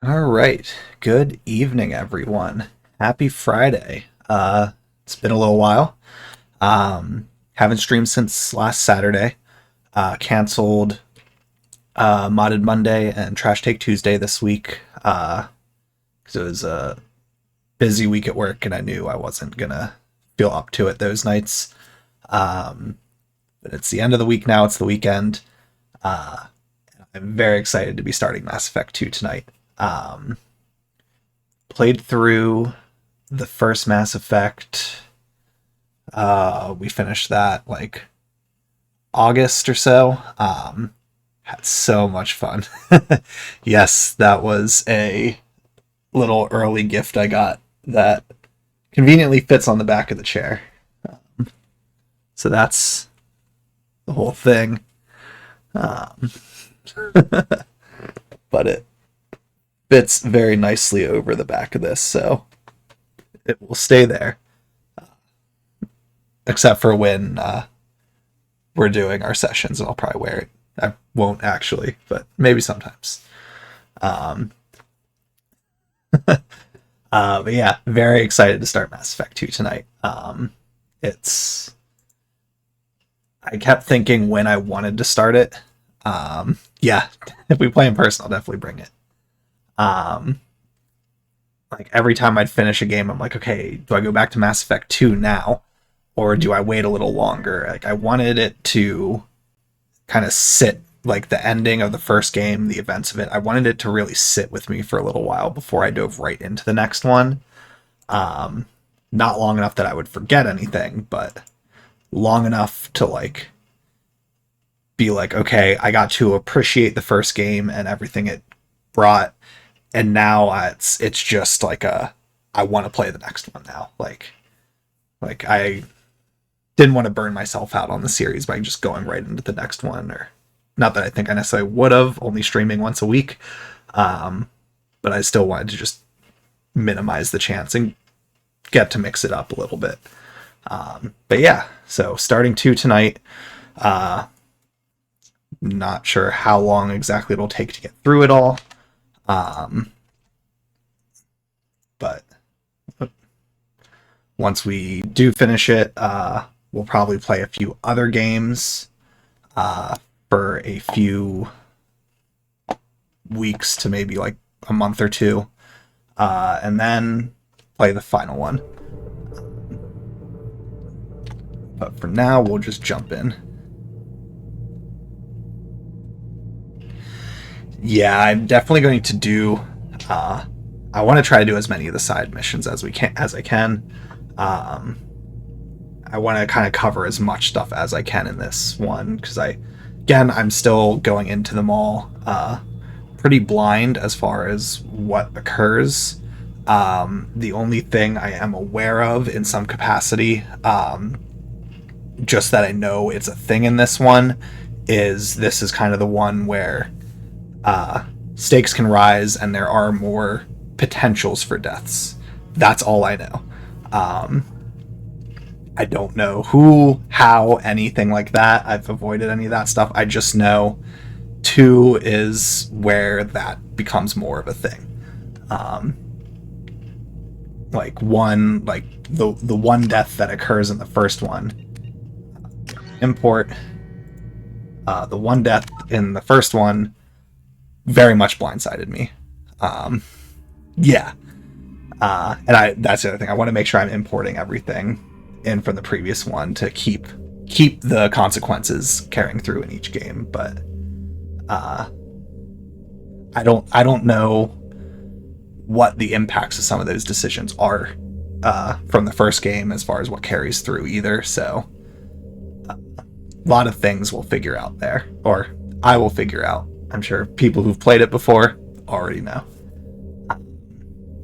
All right. Good evening, everyone. Happy Friday. It's been a little while. Haven't streamed since last Saturday. Canceled Modded Monday and Trash Take Tuesday this week. Because it was a busy week at work and I knew I wasn't gonna feel up to it those nights. Um, but it's the end of the week now. It's the weekend. Uh, I'm very excited to be starting Mass Effect 2 tonight. Um, Played through the first Mass Effect. We finished that like August or so. Had so much fun. Yes, that was a little early gift I got that conveniently fits on the back of the chair. So that's the whole thing. Um, but it fits very nicely over the back of this, so it will stay there. Except for when we're doing our sessions, and I'll probably wear it. I won't actually, but maybe sometimes. Um, but yeah, very excited to start Mass Effect 2 tonight. It's I kept thinking when I wanted to start it. Yeah, if we play in person, I'll definitely bring it. Um, like every time I'd finish a game, I'm like, okay, do I go back to Mass Effect 2 now, or do I wait a little longer? Like I wanted it to kind of sit like the ending of the first game, the events of it. I wanted it to really sit with me for a little while before I dove right into the next one. Um, Not long enough that I would forget anything, but long enough to like be like, okay, I got to appreciate the first game and everything it brought, and now it's just like I want to play the next one now. Like I didn't want to burn myself out on the series by just going right into the next one, or not that I think I necessarily would have, only streaming once a week. Um, but I still wanted to just minimize the chance and get to mix it up a little bit. But yeah, so starting two tonight. Uh, Not sure how long exactly it'll take to get through it all. Um, but once we do finish it, we'll probably play a few other games uh, for a few weeks to maybe like a month or two, and then play the final one. But for now, we'll just jump in. Yeah, I'm definitely going to do. Uh, I want to try to do as many of the side missions as I can. Um, I want to kind of cover as much stuff as I can in this one because I'm still going into them all pretty blind as far as what occurs. The only thing I am aware of in some capacity, just that I know it's a thing in this one, is this is kind of the one where stakes can rise and there are more potentials for deaths. That's all I know. Um, I don't know who, how, anything like that. I've avoided any of that stuff. I just know two is where that becomes more of a thing. Um, like the one death that occurs in the first one. Import the one death in the first one very much blindsided me. Um, yeah, and that's the other thing. I want to make sure I'm importing everything in from the previous one to keep the consequences carrying through in each game. But uh, I don't know what the impacts of some of those decisions are from the first game as far as what carries through either. So a lot of things we'll figure out there, or I will figure out. I'm sure people who've played it before already know.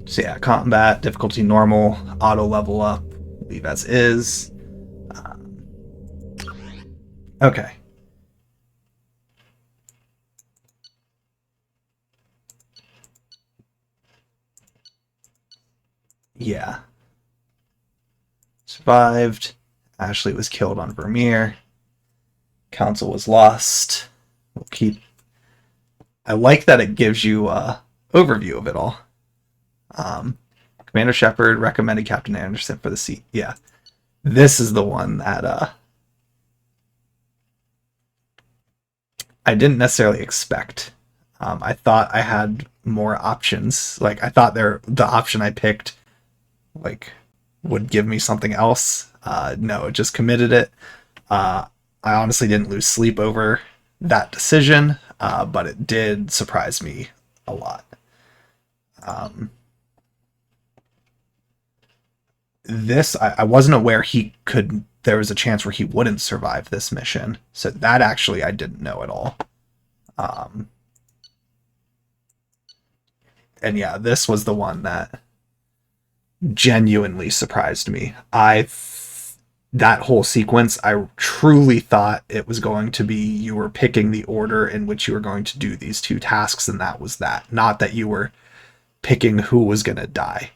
So yeah, combat, difficulty normal, auto level up, leave as is. Um, okay. Yeah. Survived. Ashley was killed on Vermeer. Council was lost. We'll keep. I like that it gives you overview of it all. Commander Shepard recommended Captain Anderson for the seat. Yeah. This is the one that I didn't necessarily expect. I thought I had more options. Like, I thought the option I picked, like, would give me something else. No, it just committed it. I honestly didn't lose sleep over that decision, but it did surprise me a lot. This, I wasn't aware there was a chance where he wouldn't survive this mission. So that actually I didn't know at all. And yeah, this was the one that genuinely surprised me. That whole sequence, I truly thought it was going to be you were picking the order in which you were going to do these two tasks, and that was that. Not that you were picking who was going to die.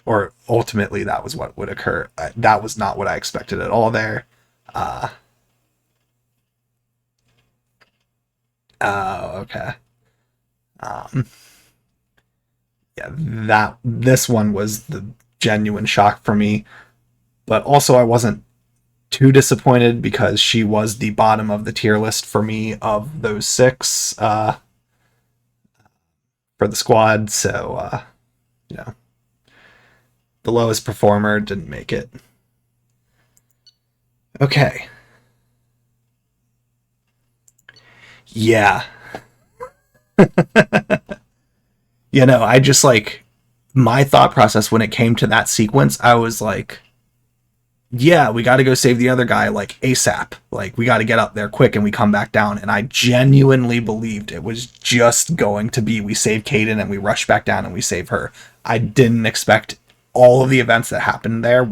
Or ultimately that was what would occur. That was not what I expected at all there. Okay. Yeah, this one was the genuine shock for me, but also I wasn't too disappointed because she was the bottom of the tier list for me of those 6 for the squad. So, the lowest performer didn't make it. Okay. Yeah. I just, like, my thought process when it came to that sequence, I was like, yeah, we got to go save the other guy, like, ASAP. Like, we got to get up there quick and we come back down. And I genuinely believed it was just going to be we save Kaidan and we rush back down and we save her. I didn't expect all of the events that happened there.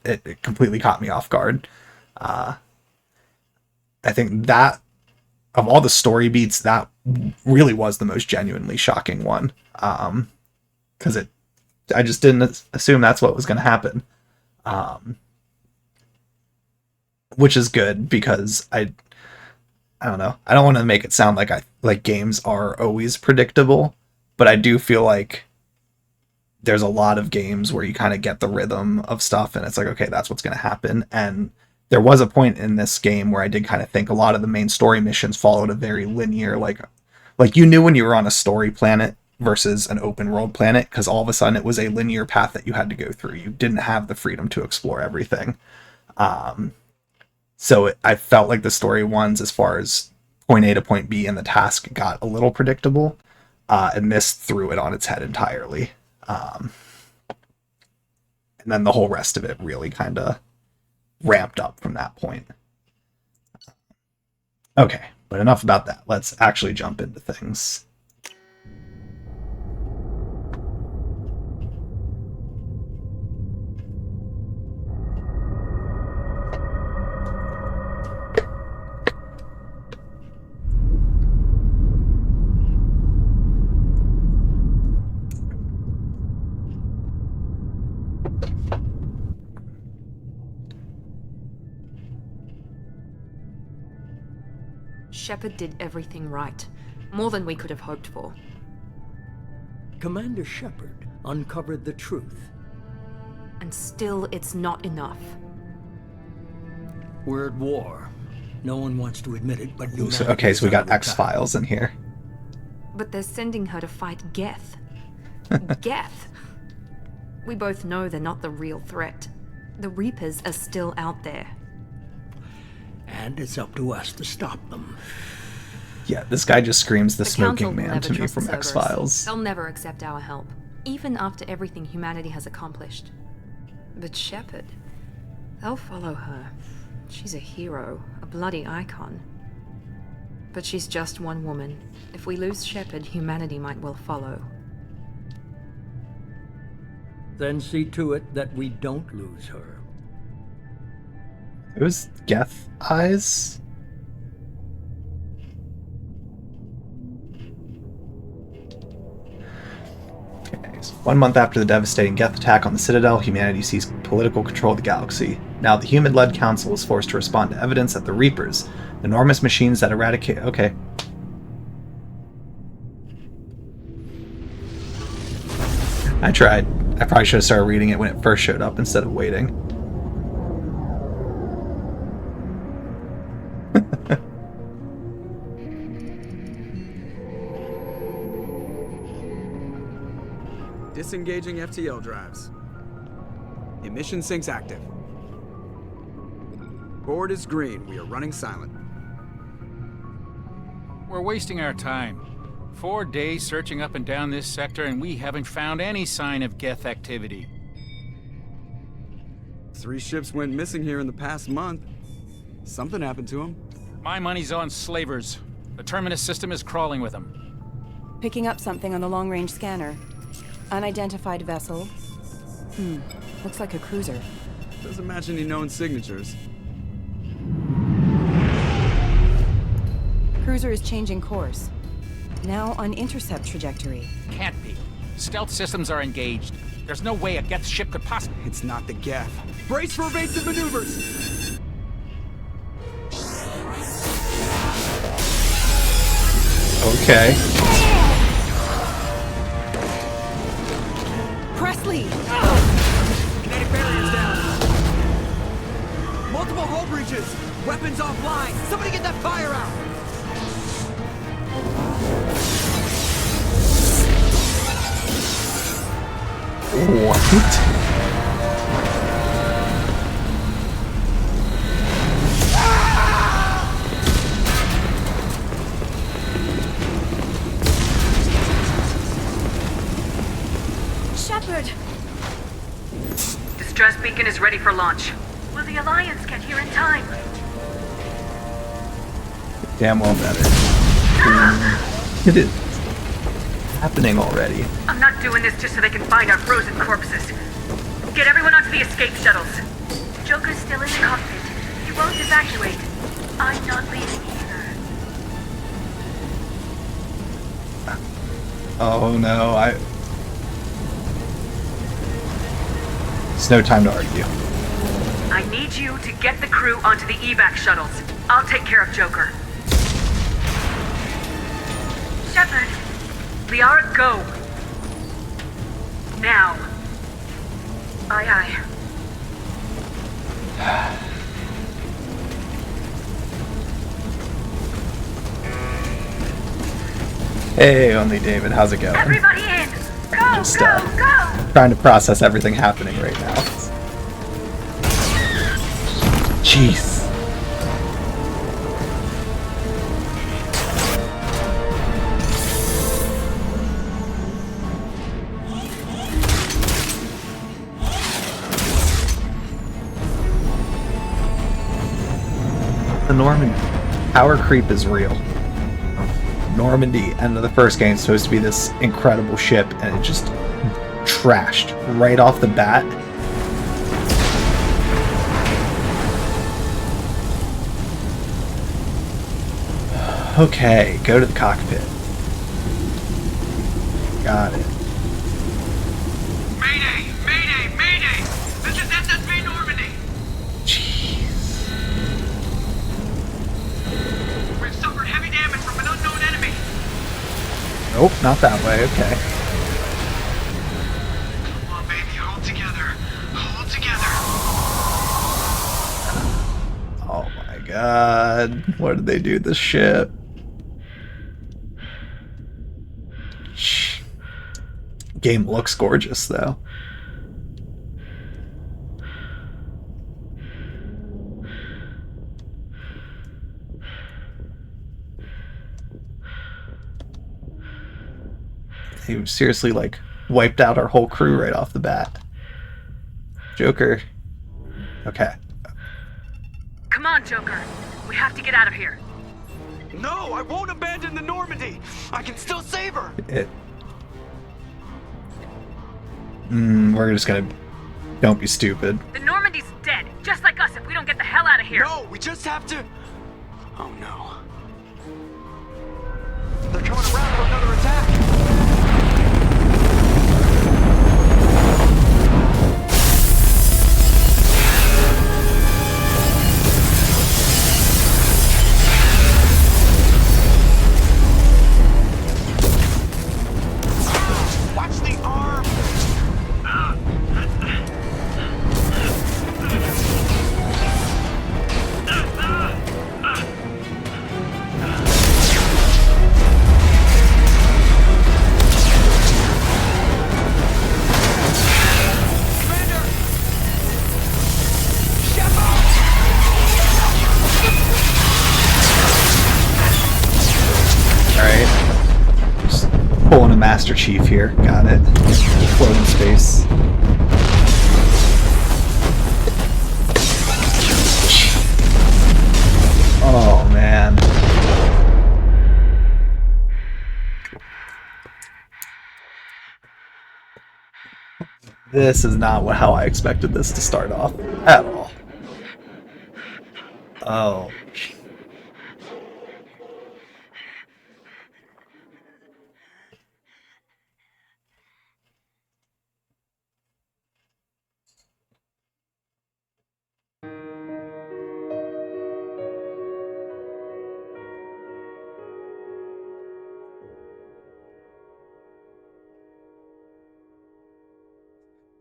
It completely caught me off guard. I think that of all the story beats, that really was the most genuinely shocking one. Because I just didn't assume that's what was going to happen. Which is good because I don't know. I don't want to make it sound like games are always predictable, but I do feel like there's a lot of games where you kind of get the rhythm of stuff and it's like, okay, that's what's going to happen. And there was a point in this game where I did kind of think a lot of the main story missions followed a very linear, like you knew when you were on a story planet versus an open world planet, because all of a sudden it was a linear path that you had to go through. You didn't have the freedom to explore everything. So I felt like the story ones, as far as point A to point B and the task, got a little predictable. And this threw it on its head entirely. And then the whole rest of it really kind of ramped up from that point. Okay, but enough about that. Let's actually jump into things. Shepard did everything right. More than we could have hoped for. Commander Shepard uncovered the truth. And still, it's not enough. We're at war. No one wants to admit it, but okay, so we got X-Files in here. But they're sending her to fight Geth. Geth! We both know they're not the real threat. The Reapers are still out there. And it's up to us to stop them. Yeah, this guy just screams the smoking man to me from X-Files. They'll never accept our help, even after everything humanity has accomplished. But Shepard, they'll follow her. She's a hero, a bloody icon. But she's just one woman. If we lose Shepard, humanity might well follow. Then see to it that we don't lose her. It was Geth eyes? Okay, so 1 month after the devastating Geth attack on the Citadel, humanity seized political control of the galaxy. Now the human-led council is forced to respond to evidence that the Reapers, enormous machines that eradicate... Okay. I tried. I probably should have started reading it when it first showed up instead of waiting. Disengaging FTL drives. Emission sinks active. Board is green. We are running silent. We're wasting our time. 4 days searching up and down this sector, and we haven't found any sign of Geth activity. 3 ships went missing here in the past month. Something happened to them. My money's on slavers. The Terminus system is crawling with them. Picking up something on the long-range scanner. Unidentified vessel. Looks like a cruiser. Doesn't match any known signatures. Cruiser is changing course. Now on intercept trajectory. Can't be. Stealth systems are engaged. There's no way a Geth ship could possibly... It's not the Geth. Brace for evasive maneuvers! Okay. Presley! Kinetic barriers down. Multiple hull breaches. Weapons offline. Somebody get that fire out. What? Shepard! Distress beacon is ready for launch. Will the Alliance get here in time? Damn well better. It is happening already. I'm not doing this just so they can find our frozen corpses. Get everyone onto the escape shuttles. Joker's still in the cockpit. He won't evacuate. I'm not leaving either. Oh no, It's no time to argue. I need you to get the crew onto the evac shuttles. I'll take care of Joker. Shepard. Liara, go. Now. Aye, aye. Hey, Only David, how's it going? Everybody in! Go, Just, go, go! Trying to process everything happening right now. Jeez. The Normandy power creep is real. Normandy, end of the first game, is supposed to be this incredible ship, and it just trashed right off the bat. Okay, go to the cockpit. Got it. Mayday! Mayday! Mayday! This is SSV Normandy! Jeez. We've suffered heavy damage from an unknown enemy! Nope, not that way, okay. Come on, baby, hold together. Hold together. Oh my god. What did they do to this ship? Game looks gorgeous, though. They seriously, like, wiped out our whole crew right off the bat. Joker. Okay. Come on, Joker. We have to get out of here. No, I won't abandon the Normandy! I can still save her! We're just gonna... Don't be stupid. The Normandy's dead, just like us if we don't get the hell out of here. No, we just have to... Oh no. They're coming around for another attack! Watch the arm! Master Chief here. Got it. Float in space. Oh, man. This is not how I expected this to start off at all. Oh.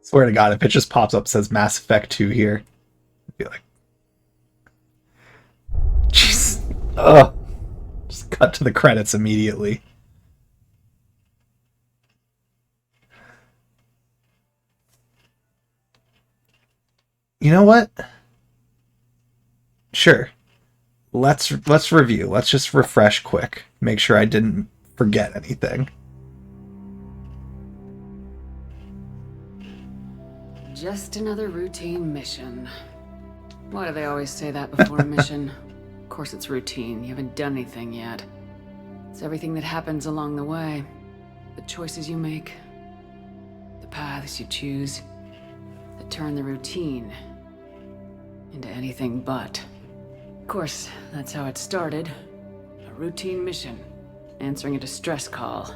Swear to God, if it just pops up says Mass Effect 2 here, I'd be like, jeez, ugh. Just cut to the credits immediately. You know what? Sure. Let's review. Let's just refresh quick. Make sure I didn't forget anything. Just another routine mission. Why do they always say that before a mission? Of course it's routine. You haven't done anything yet. It's everything that happens along the way. The choices you make. The paths you choose. That turn the routine into anything but. Of course, that's how it started. A routine mission. Answering a distress call.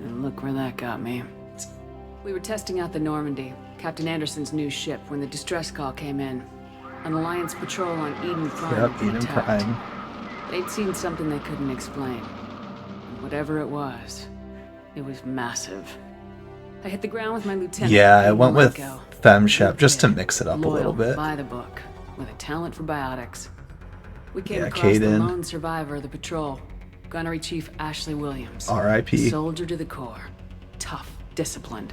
And look where that got me. We were testing out the Normandy, Captain Anderson's new ship, when the distress call came in. An Alliance patrol on Eden Prime. Yep, Eden Prime. They'd seen something they couldn't explain. And whatever it was massive. I hit the ground with my lieutenant. Yeah, I went with FemShep just to mix it up a little bit. By the book, with a talent for biotics. We came Yeah, across the Kaidan. lone survivor of the patrol, Gunnery Chief Ashley Williams. R.I.P. Soldier to the core. Tough, disciplined,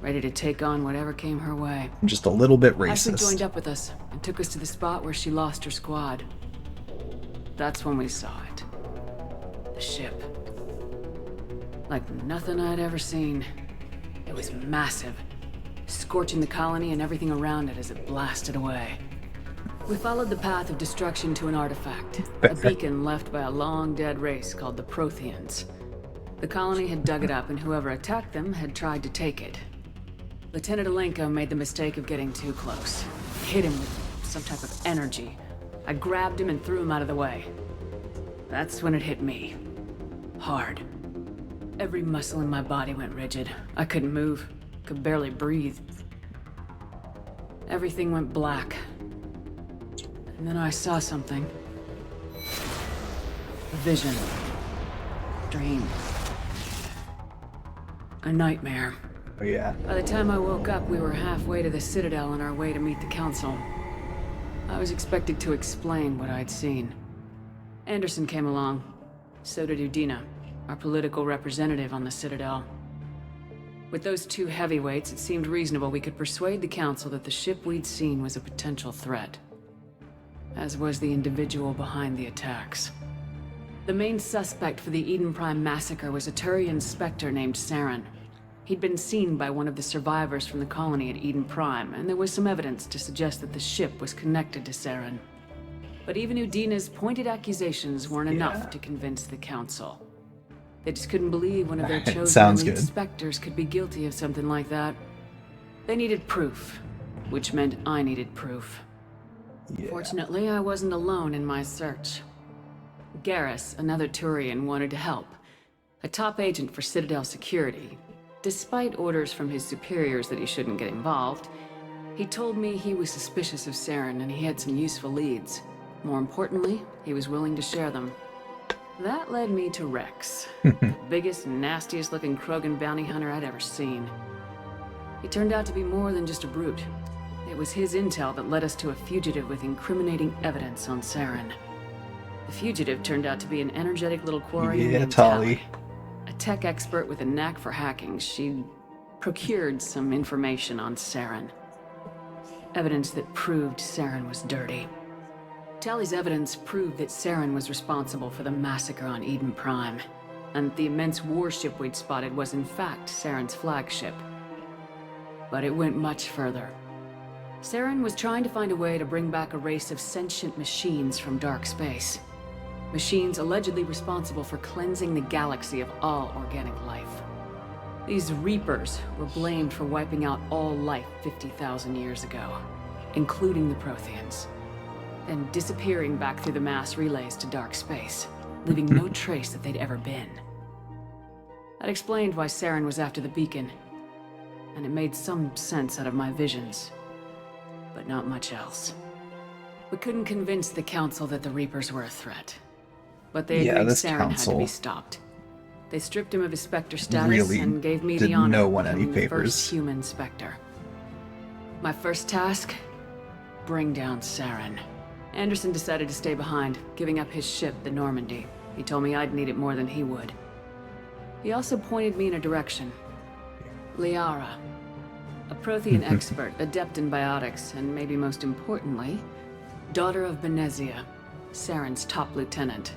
ready to take on whatever came her way. Just a little bit Ashley racist. joined up with us and took us to the spot where she lost her squad. That's when we saw it. The ship. Like nothing I'd ever seen. It was massive, scorching the colony and everything around it as it blasted away. We followed the path of destruction to an artifact, a beacon left by a long-dead race called the Protheans. The colony had dug it up, and whoever attacked them had tried to take it. Lieutenant Alenko made the mistake of getting too close. Hit him with some type of energy. I grabbed him and threw him out of the way. That's when it hit me. Hard. Every muscle in my body went rigid. I couldn't move, could barely breathe. Everything went black. And then I saw something. A vision. Dream. A nightmare. Oh, yeah. By the time I woke up, we were halfway to the Citadel on our way to meet the Council. I was expected to explain what I'd seen. Anderson came along. So did Udina, our political representative on the Citadel. With those two heavyweights, it seemed reasonable we could persuade the Council that the ship we'd seen was a potential threat. As was the individual behind the attacks. The main suspect for the Eden Prime massacre was a Turian Spectre named Saren. He'd been seen by one of the survivors from the colony at Eden Prime, and there was some evidence to suggest that the ship was connected to Saren. But even Udina's pointed accusations weren't enough to convince the Council. They just couldn't believe one of their chosen Sounds elite good. Spectres could be guilty of something like that. They needed proof, which meant I needed proof. Yeah. Fortunately, I wasn't alone in my search. Garrus, another Turian, wanted to help. A top agent for Citadel Security. Despite orders from his superiors that he shouldn't get involved, he told me he was suspicious of Saren and he had some useful leads. More importantly, he was willing to share them. That led me to Rex, the biggest, nastiest looking Krogan bounty hunter I'd ever seen. He turned out to be more than just a brute. It was his intel that led us to a fugitive with incriminating evidence on Saren. The fugitive turned out to be an energetic little Quarian Yeah, named Tali. A tech expert with a knack for hacking. She procured some information on Saren. Evidence that proved Saren was dirty. Tali's evidence proved that Saren was responsible for the massacre on Eden Prime. and the immense warship we'd spotted was in fact Saren's flagship. But it went much further. Saren was trying to find a way to bring back a race of sentient machines from dark space. Machines allegedly responsible for cleansing the galaxy of all organic life. These Reapers were blamed for wiping out all life 50,000 years ago, including the Protheans, and disappearing back through the mass relays to dark space, leaving no trace that they'd ever been. That explained why Saren was after the beacon, and it made some sense out of my visions, but not much else. We couldn't convince the Council that the Reapers were a threat, but they agreed this Saren had to be council stopped. They stripped him of his Spectre status really and gave me did the honor no of one any becoming the favors. first human Spectre. My first task? Bring down Saren. Anderson decided to stay behind, giving up his ship, the Normandy. He told me I'd need it more than he would. He also pointed me in a direction. Liara, a Prothean expert, adept in biotics, and maybe most importantly, daughter of Benezia, Saren's top lieutenant.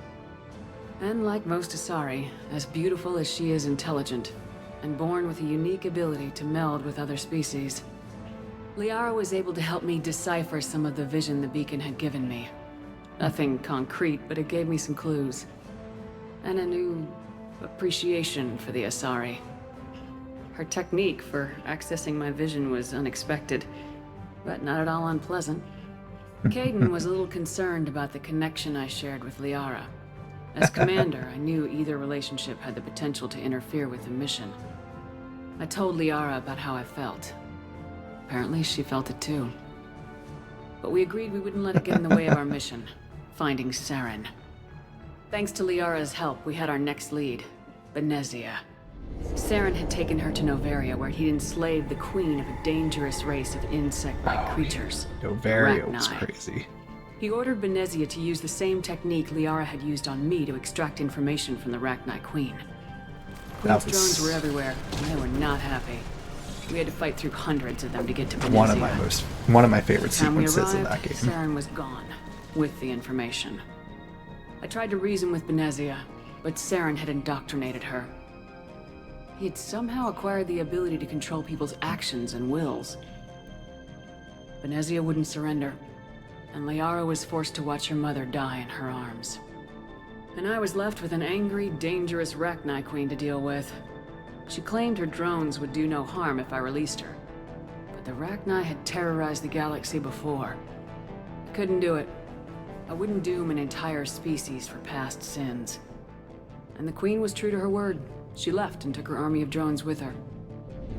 And like most Asari, as beautiful as she is intelligent, and born with a unique ability to meld with other species. Liara was able to help me decipher some of the vision the beacon had given me. Nothing concrete, but it gave me some clues. And a new appreciation for the Asari. Her technique for accessing my vision was unexpected, but not at all unpleasant. Kaidan was a little concerned about the connection I shared with Liara. As commander, I knew either relationship had the potential to interfere with the mission. I told Liara about how I felt. Apparently, she felt it too. But we agreed we wouldn't let it get in the way of our mission, finding Saren. Thanks to Liara's help, we had our next lead, Benezia. Saren had taken her to Noveria, where he'd enslaved the queen of a dangerous race of insect-like creatures. Noveria was Rachni. crazy. He ordered Benezia to use the same technique Liara had used on me to extract information from the Rachni Queen. Queen's drones were everywhere, and they were not happy. We had to fight through hundreds of them to get to Benezia. One of my favorite By the time we sequences in arrived, that game. Saren was gone, with the information. I tried to reason with Benezia, but Saren had indoctrinated her. He had somehow acquired the ability to control people's actions and wills. Benezia wouldn't surrender, and Liara was forced to watch her mother die in her arms. And I was left with an angry, dangerous Rachni Queen to deal with. She claimed her drones would do no harm if I released her. But the Rachni had terrorized the galaxy before. I couldn't do it. I wouldn't doom an entire species for past sins. And the Queen was true to her word. She left and took her army of drones with her.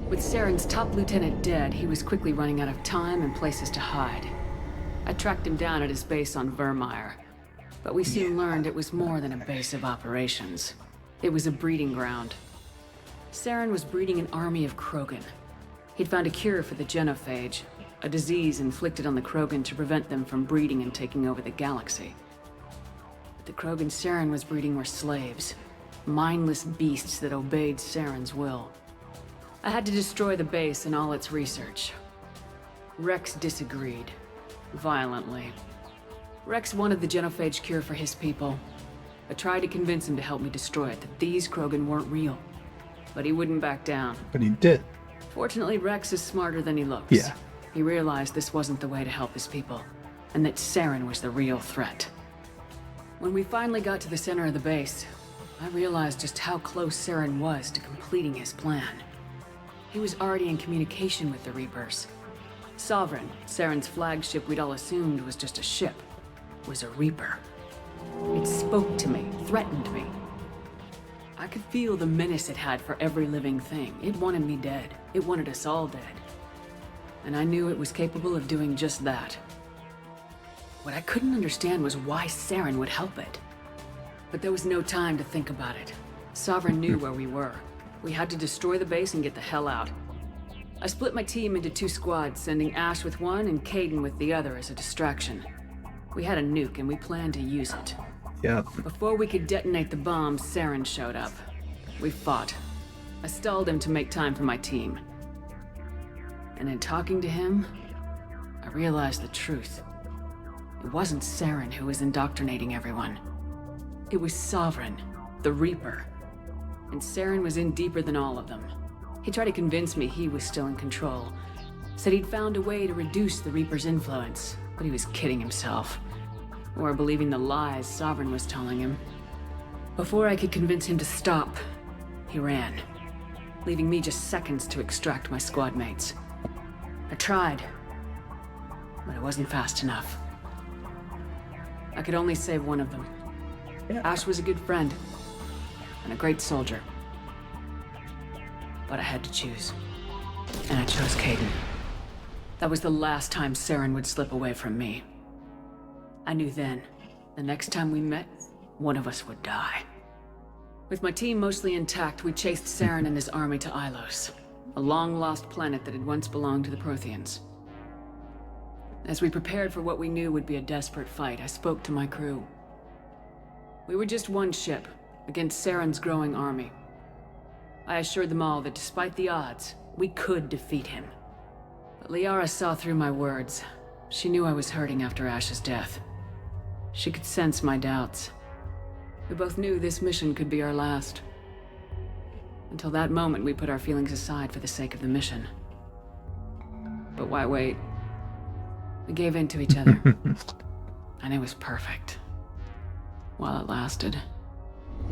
With Saren's top lieutenant dead, he was quickly running out of time and places to hide. I tracked him down at his base on Vermeer, but we soon learned it was more than a base of operations. It was a breeding ground. Saren was breeding an army of Krogan. He'd found a cure for the genophage, a disease inflicted on the Krogan to prevent them from breeding and taking over the galaxy. But the Krogan Saren was breeding were slaves, mindless beasts that obeyed Saren's will. I had to destroy the base and all its research. Rex disagreed. Violently. Rex wanted the genophage cure for his people. I tried to convince him to help me destroy it, that these Krogan weren't real. But he wouldn't back down. But he did. Fortunately, Rex is smarter than he looks. Yeah. He realized this wasn't the way to help his people, and that Saren was the real threat. When we finally got to the center of the base, I realized just how close Saren was to completing his plan. He was already in communication with the Reapers. Sovereign, Saren's flagship we'd all assumed was just a ship, was a Reaper. It spoke to me, threatened me. I could feel the menace it had for every living thing. It wanted me dead. It wanted us all dead. And I knew it was capable of doing just that. What I couldn't understand was why Saren would help it. But there was no time to think about it. Sovereign knew where we were. We had to destroy the base and get the hell out. I split my team into 2 squads, sending Ash with one and Kaidan with the other as a distraction. We had a nuke and we planned to use it. Yep. Before we could detonate the bomb, Saren showed up. We fought. I stalled him to make time for my team. And in talking to him, I realized the truth. It wasn't Saren who was indoctrinating everyone. It was Sovereign, the Reaper. and Saren was in deeper than all of them. He tried to convince me he was still in control. Said he'd found a way to reduce the Reaper's influence, but he was kidding himself. Or believing the lies Sovereign was telling him. Before I could convince him to stop, he ran, leaving me just seconds to extract my squad mates. I tried, but I wasn't fast enough. I could only save one of them. Yeah. Ash was a good friend, and a great soldier. But I had to choose. And I chose Kaidan. That was the last time Saren would slip away from me. I knew then, the next time we met, one of us would die. With my team mostly intact, we chased Saren and his army to Ilos, a long-lost planet that had once belonged to the Protheans. As we prepared for what we knew would be a desperate fight, I spoke to my crew. We were just one ship, against Saren's growing army. I assured them all that despite the odds, we could defeat him. But Liara saw through my words. She knew I was hurting after Ash's death. She could sense my doubts. We both knew this mission could be our last. Until that moment, we put our feelings aside for the sake of the mission. But why wait? We gave in to each other. And it was perfect. While it lasted.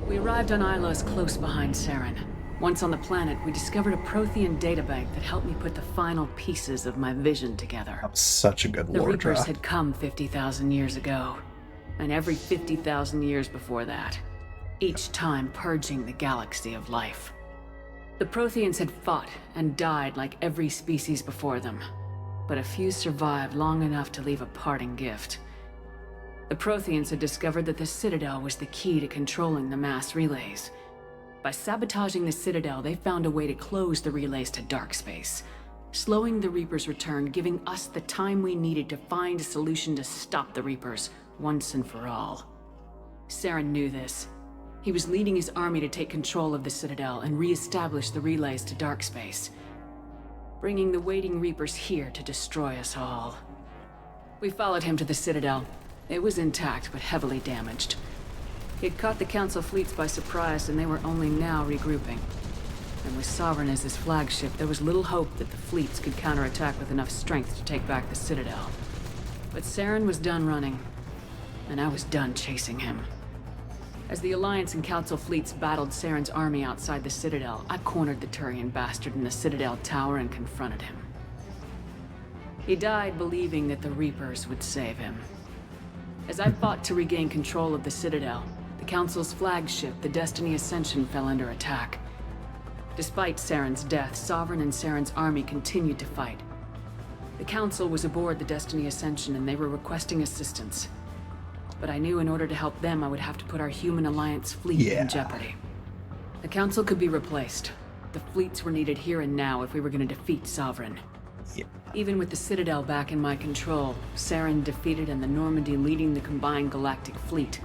We arrived on Ilos close behind Saren. Once on the planet, we discovered a Prothean databank that helped me put the final pieces of my vision together. That was such a good The lore Reapers drop. had come 50,000 years ago, and every 50,000 years before that, each time purging the galaxy of life. The Protheans had fought and died like every species before them, but a few survived long enough to leave a parting gift. The Protheans had discovered that the Citadel was the key to controlling the mass relays. By sabotaging the Citadel, they found a way to close the relays to dark space, slowing the Reapers' return, giving us the time we needed to find a solution to stop the Reapers once and for all. Saren knew this. He was leading his army to take control of the Citadel and re-establish the relays to dark space, bringing the waiting Reapers here to destroy us all. We followed him to the Citadel. It was intact, but heavily damaged. He had caught the Council fleets by surprise, and they were only now regrouping. And with Sovereign as his flagship, there was little hope that the fleets could counterattack with enough strength to take back the Citadel. But Saren was done running, and I was done chasing him. As the Alliance and Council fleets battled Saren's army outside the Citadel, I cornered the Turian bastard in the Citadel tower and confronted him. He died believing that the Reapers would save him. As I fought to regain control of the Citadel, the Council's flagship, the Destiny Ascension, fell under attack. Despite Saren's death, Sovereign and Saren's army continued to fight. The Council was aboard the Destiny Ascension and they were requesting assistance. But I knew in order to help them, I would have to put our human Alliance fleet in jeopardy. The Council could be replaced. The fleets were needed here and now if we were going to defeat Sovereign. Even with the Citadel back in my control, Saren defeated and the Normandy leading the combined galactic fleet.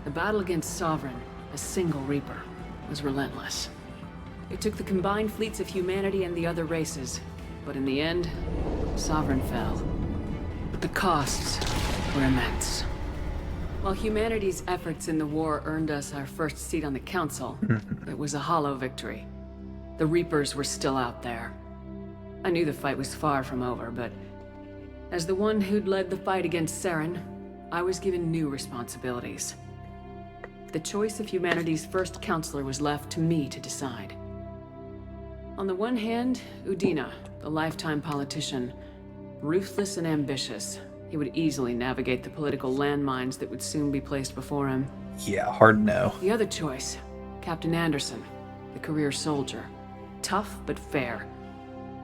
The battle against Sovereign, a single Reaper, was relentless. It took the combined fleets of humanity and the other races, but in the end, Sovereign fell. But the costs were immense. While humanity's efforts in the war earned us our first seat on the Council, it was a hollow victory. The Reapers were still out there. I knew the fight was far from over, but as the one who'd led the fight against Saren, I was given new responsibilities. The choice of humanity's first counselor was left to me to decide. On the one hand, Udina, the lifetime politician, ruthless and ambitious. He would easily navigate the political landmines that would soon be placed before him. Yeah, hard no. The other choice, Captain Anderson, the career soldier. Tough but fair.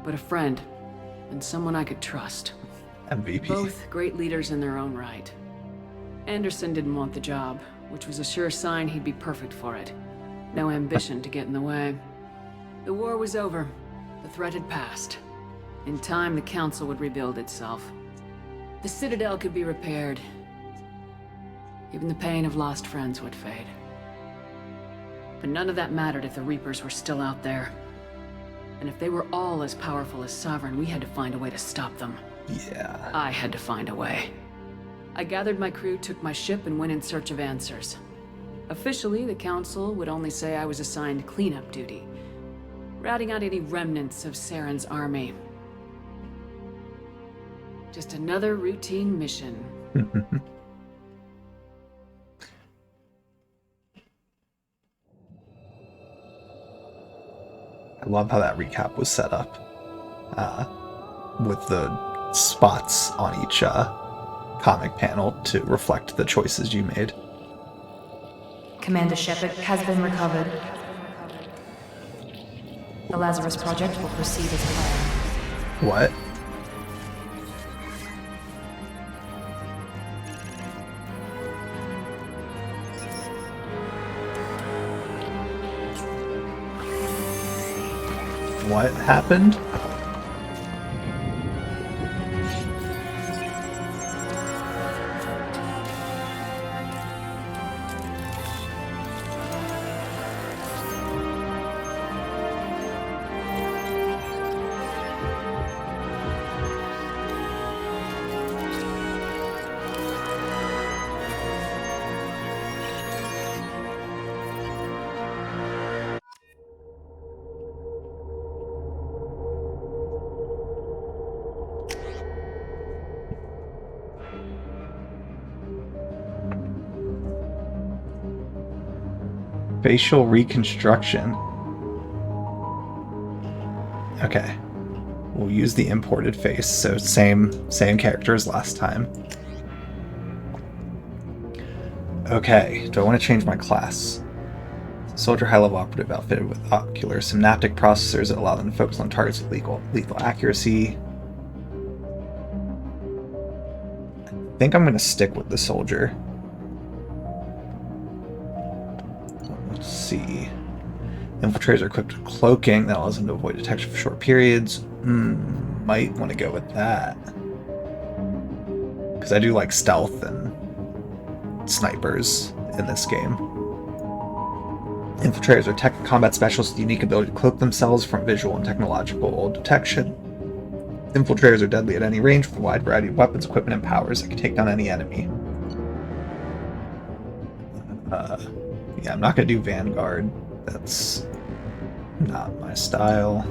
But a friend, and someone I could trust. MVP. Both great leaders in their own right. Anderson didn't want the job, which was a sure sign he'd be perfect for it. No ambition to get in the way. The war was over. The threat had passed. In time, the Council would rebuild itself. The Citadel could be repaired. Even the pain of lost friends would fade. But none of that mattered if the Reapers were still out there. And if they were all as powerful as Sovereign, we had to find a way to stop them. Yeah. I had to find a way. I gathered my crew, took my ship, and went in search of answers. Officially, the Council would only say I was assigned cleanup duty, routing out any remnants of Saren's army. Just another routine mission. I love how that recap was set up, with the spots on each comic panel to reflect the choices you made. Commander Shepard has been recovered. The Lazarus Project will proceed as planned. What? What happened? Facial reconstruction. Okay. We'll use the imported face, so same character as last time. Okay, do I want to change my class? Soldier high-level operative outfitted with ocular synaptic processors that allow them to focus on targets with lethal accuracy. I think I'm going to stick with the soldier. Let's see. Infiltrators are equipped with cloaking that allows them to avoid detection for short periods. Might want to go with that. Because I do like stealth and snipers in this game. Infiltrators are tech combat specialists with the unique ability to cloak themselves from visual and technological detection. Infiltrators are deadly at any range with a wide variety of weapons, equipment, and powers that can take down any enemy. Yeah, I'm not going to do Vanguard. That's not my style.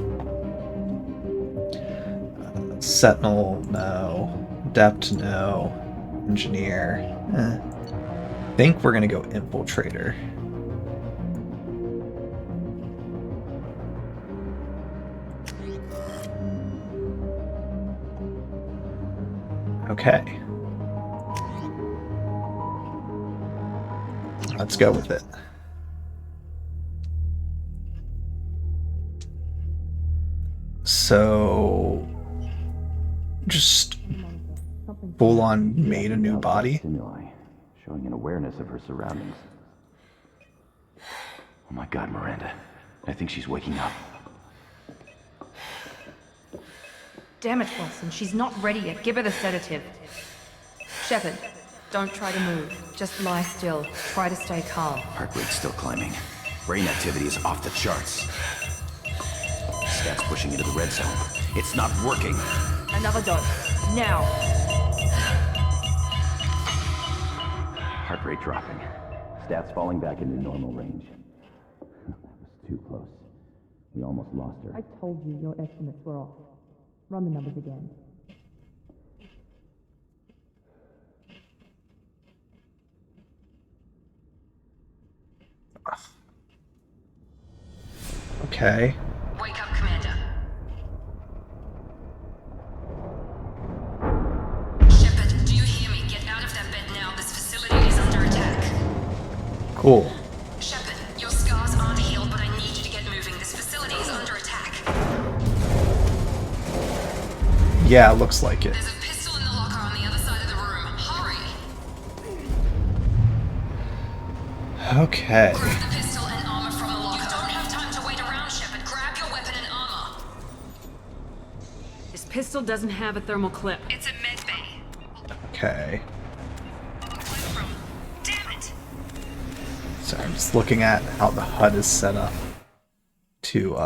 Sentinel, no. Adept, no. Engineer, I think we're going to go Infiltrator. Okay. Let's go with it. So, just full on made a new body. Stimuli, showing an awareness of her surroundings. Oh my God, Miranda. I think she's waking up. Damn it, Watson, she's not ready yet. Give her the sedative. Shepard, don't try to move. Just lie still. Try to stay calm. Heart rate's still climbing. Brain activity is off the charts. Stats pushing into the red zone. It's not working. Another dose. Now. Heart rate dropping. Stats falling back into normal range. That was too close. We almost lost her. I told you your estimates were off. Run the numbers again. Okay. Wake up, Commander. Shepard, do you hear me? Get out of that bed now. This facility is under attack. Cool. Shepard, your scars aren't healed, but I need you to get moving. This facility is under attack. Yeah, looks like it. There's a pistol in the locker on the other side of the room. Hurry! Okay. Grab the pistol and armor from the locker. You don't have time to wait around, Shepard. Grab your weapon and armor. This pistol doesn't have a thermal clip. It's a med bay. Okay. Damn it! So I'm just looking at how the HUD is set up to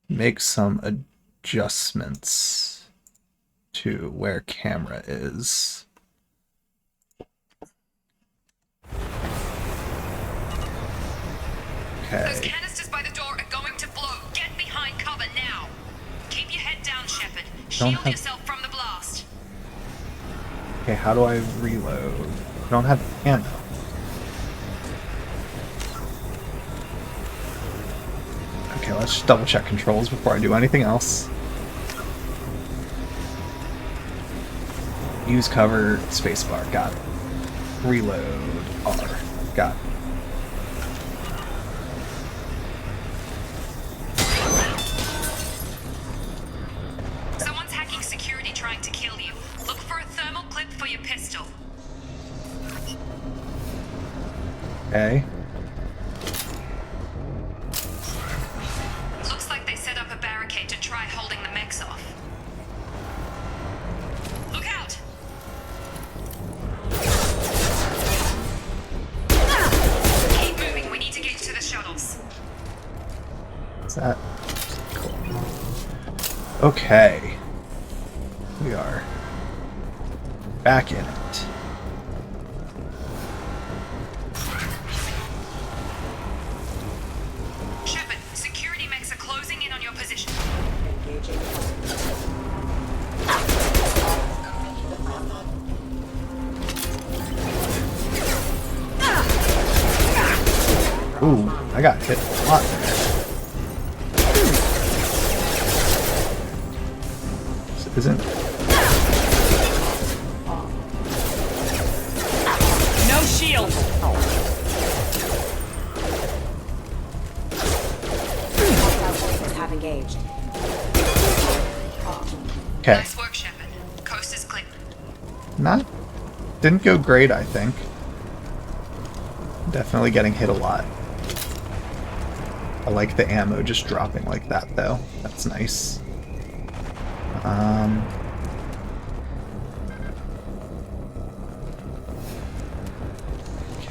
make some adjustments to where camera is. Those canisters by the door are going to blow. Get behind cover now. Keep your head down, Shepard. Shield yourself from the blast. Okay, how do I reload? I don't have ammo. Okay, let's just double check controls before I do anything else. Use cover, spacebar, got it. Reload, R, got it. Someone's hacking security trying to kill you. Look for a thermal clip for your pistol. Okay. Looks like they set up a barricade to try holding the mechs off. Look out! Keep moving, we need to get to the shuttles. What's that? Cool. Okay. We are back in it. Shepard, security mechs are closing in on your position. Ooh, I got hit a lot there. This isn't. No shield! Have engaged. Okay. Nice work, Shepard. Coast is clear. Didn't go great, I think. Definitely getting hit a lot. I like the ammo just dropping like that, though. That's nice.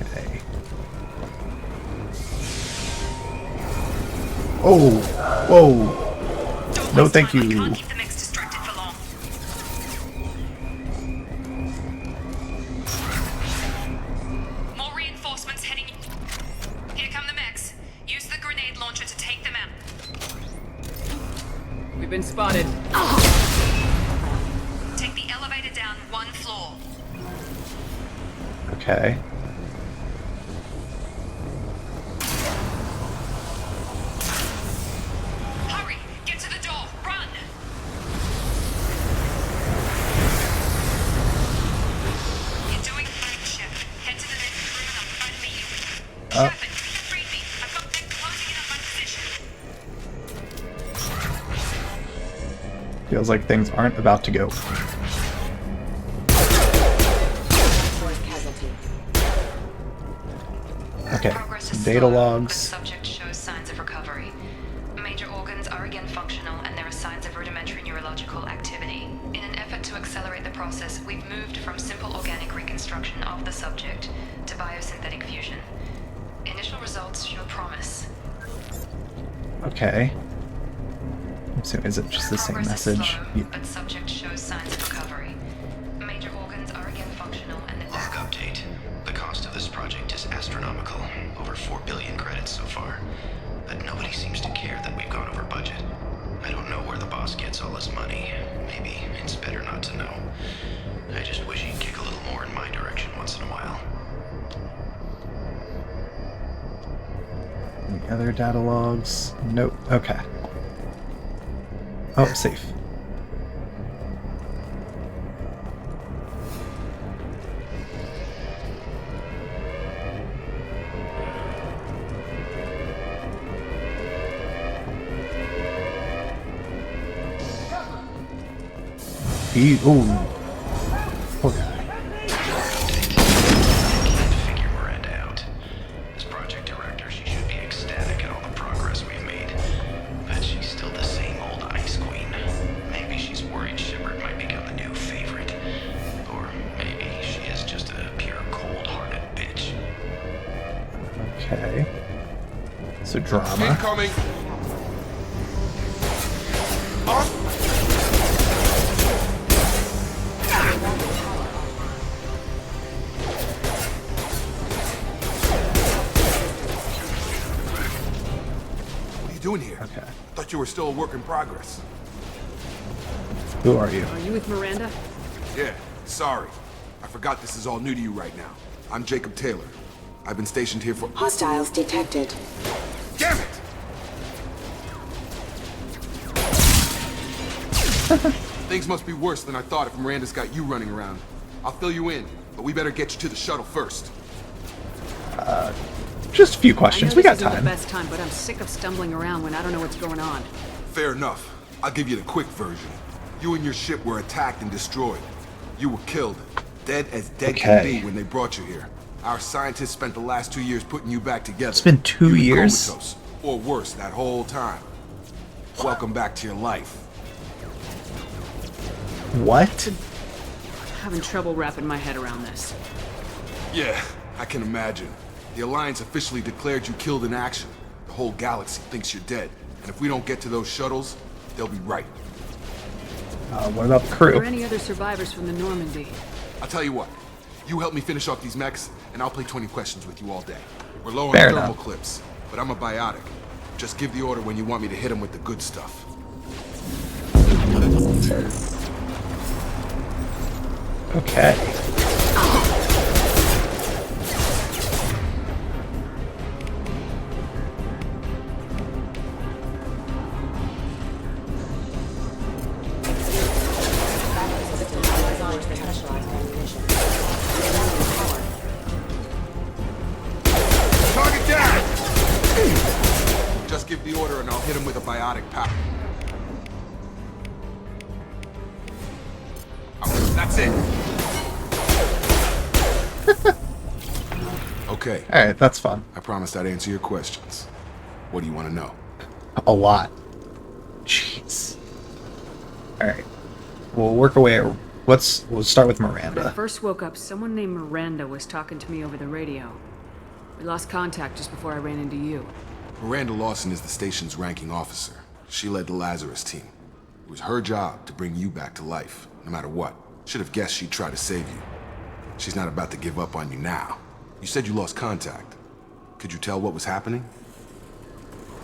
Okay. Oh! Whoa! No, thank you. Keep the mechs distracted for long. More reinforcements heading. Here come the mechs. Use the grenade launcher to take them out. We've been spotted. Take the elevator down one floor. Okay. Hurry! Get to the door! Run! You're doing fine, Shepard. Head to the next room and I'll try to meet you. Shepard, read me. I've got them closing in on my position. Feels like things aren't about to go. Okay, data logs. Subject shows signs of recovery. Major organs are again functional, and there are signs of rudimentary neurological activity. In an effort to accelerate the process, we've moved from simple organic reconstruction of the subject to biosynthetic fusion. Initial results show promise. Okay. So is it just the same Progress is message? slow, Yeah. but subject shows signs of recovery. Major organs are again functional, and the Log update. The cost of this project is astronomical. Over 4 billion credits so far. But nobody seems to care that we've gone over budget. I don't know where the boss gets all his money. Maybe it's better not to know. I just wish he'd kick a little more in my direction once in a while. Any other data logs? Nope. Okay. Oh, safe. Ooh. Poor guy. Figure Miranda out. As project director, she should be ecstatic at all the progress we've made. But she's still the same old ice queen. Maybe she's worried Shepard might become the new favorite. Or maybe she is just a pure cold-hearted bitch. Okay. So drama. Incoming! Thought you were still a work in progress. Who are you? Are you with Miranda? Yeah, sorry. I forgot this is all new to you right now. I'm Jacob Taylor. I've been stationed here for— Hostiles detected. Damn it! Things must be worse than I thought if Miranda's got you running around. I'll fill you in, but we better get you to the shuttle first. Just a few questions. We got This isn't time. the best time, but I'm sick of stumbling around when I don't know what's going on. Fair enough. I'll give you the quick version. You and your ship were attacked and destroyed. You were killed. Dead as dead can be when they brought you here. Our scientists spent the last 2 years putting you back together. It's been 2 You were years? comatose, or worse, that whole time. Welcome back to your life. What? I'm having trouble wrapping my head around this. Yeah, I can imagine. The Alliance officially declared you killed in action. The whole galaxy thinks you're dead. And if we don't get to those shuttles, they'll be right. What about the Are crew? there any other survivors from the Normandy? I'll tell you what. You help me finish off these mechs, and I'll play 20 questions with you all day. We're low on Fair thermal enough. clips, but I'm a biotic. Just give the order when you want me to hit them with the good stuff. Okay. Target down! Just give the order and I'll hit him with a biotic power. Oh, that's it. Okay. Alright, that's fun. I promised I'd answer your questions. What do you want to know? A lot. Jeez. Alright. We'll work our way. We'll start with When I Miranda. first woke up, someone named Miranda was talking to me over the radio. We lost contact just before I ran into you. Miranda Lawson is the station's ranking officer. She led the Lazarus team. It was her job to bring you back to life, no matter what. Should have guessed she'd try to save you. She's not about to give up on you now. You said you lost contact. Could you tell what was happening?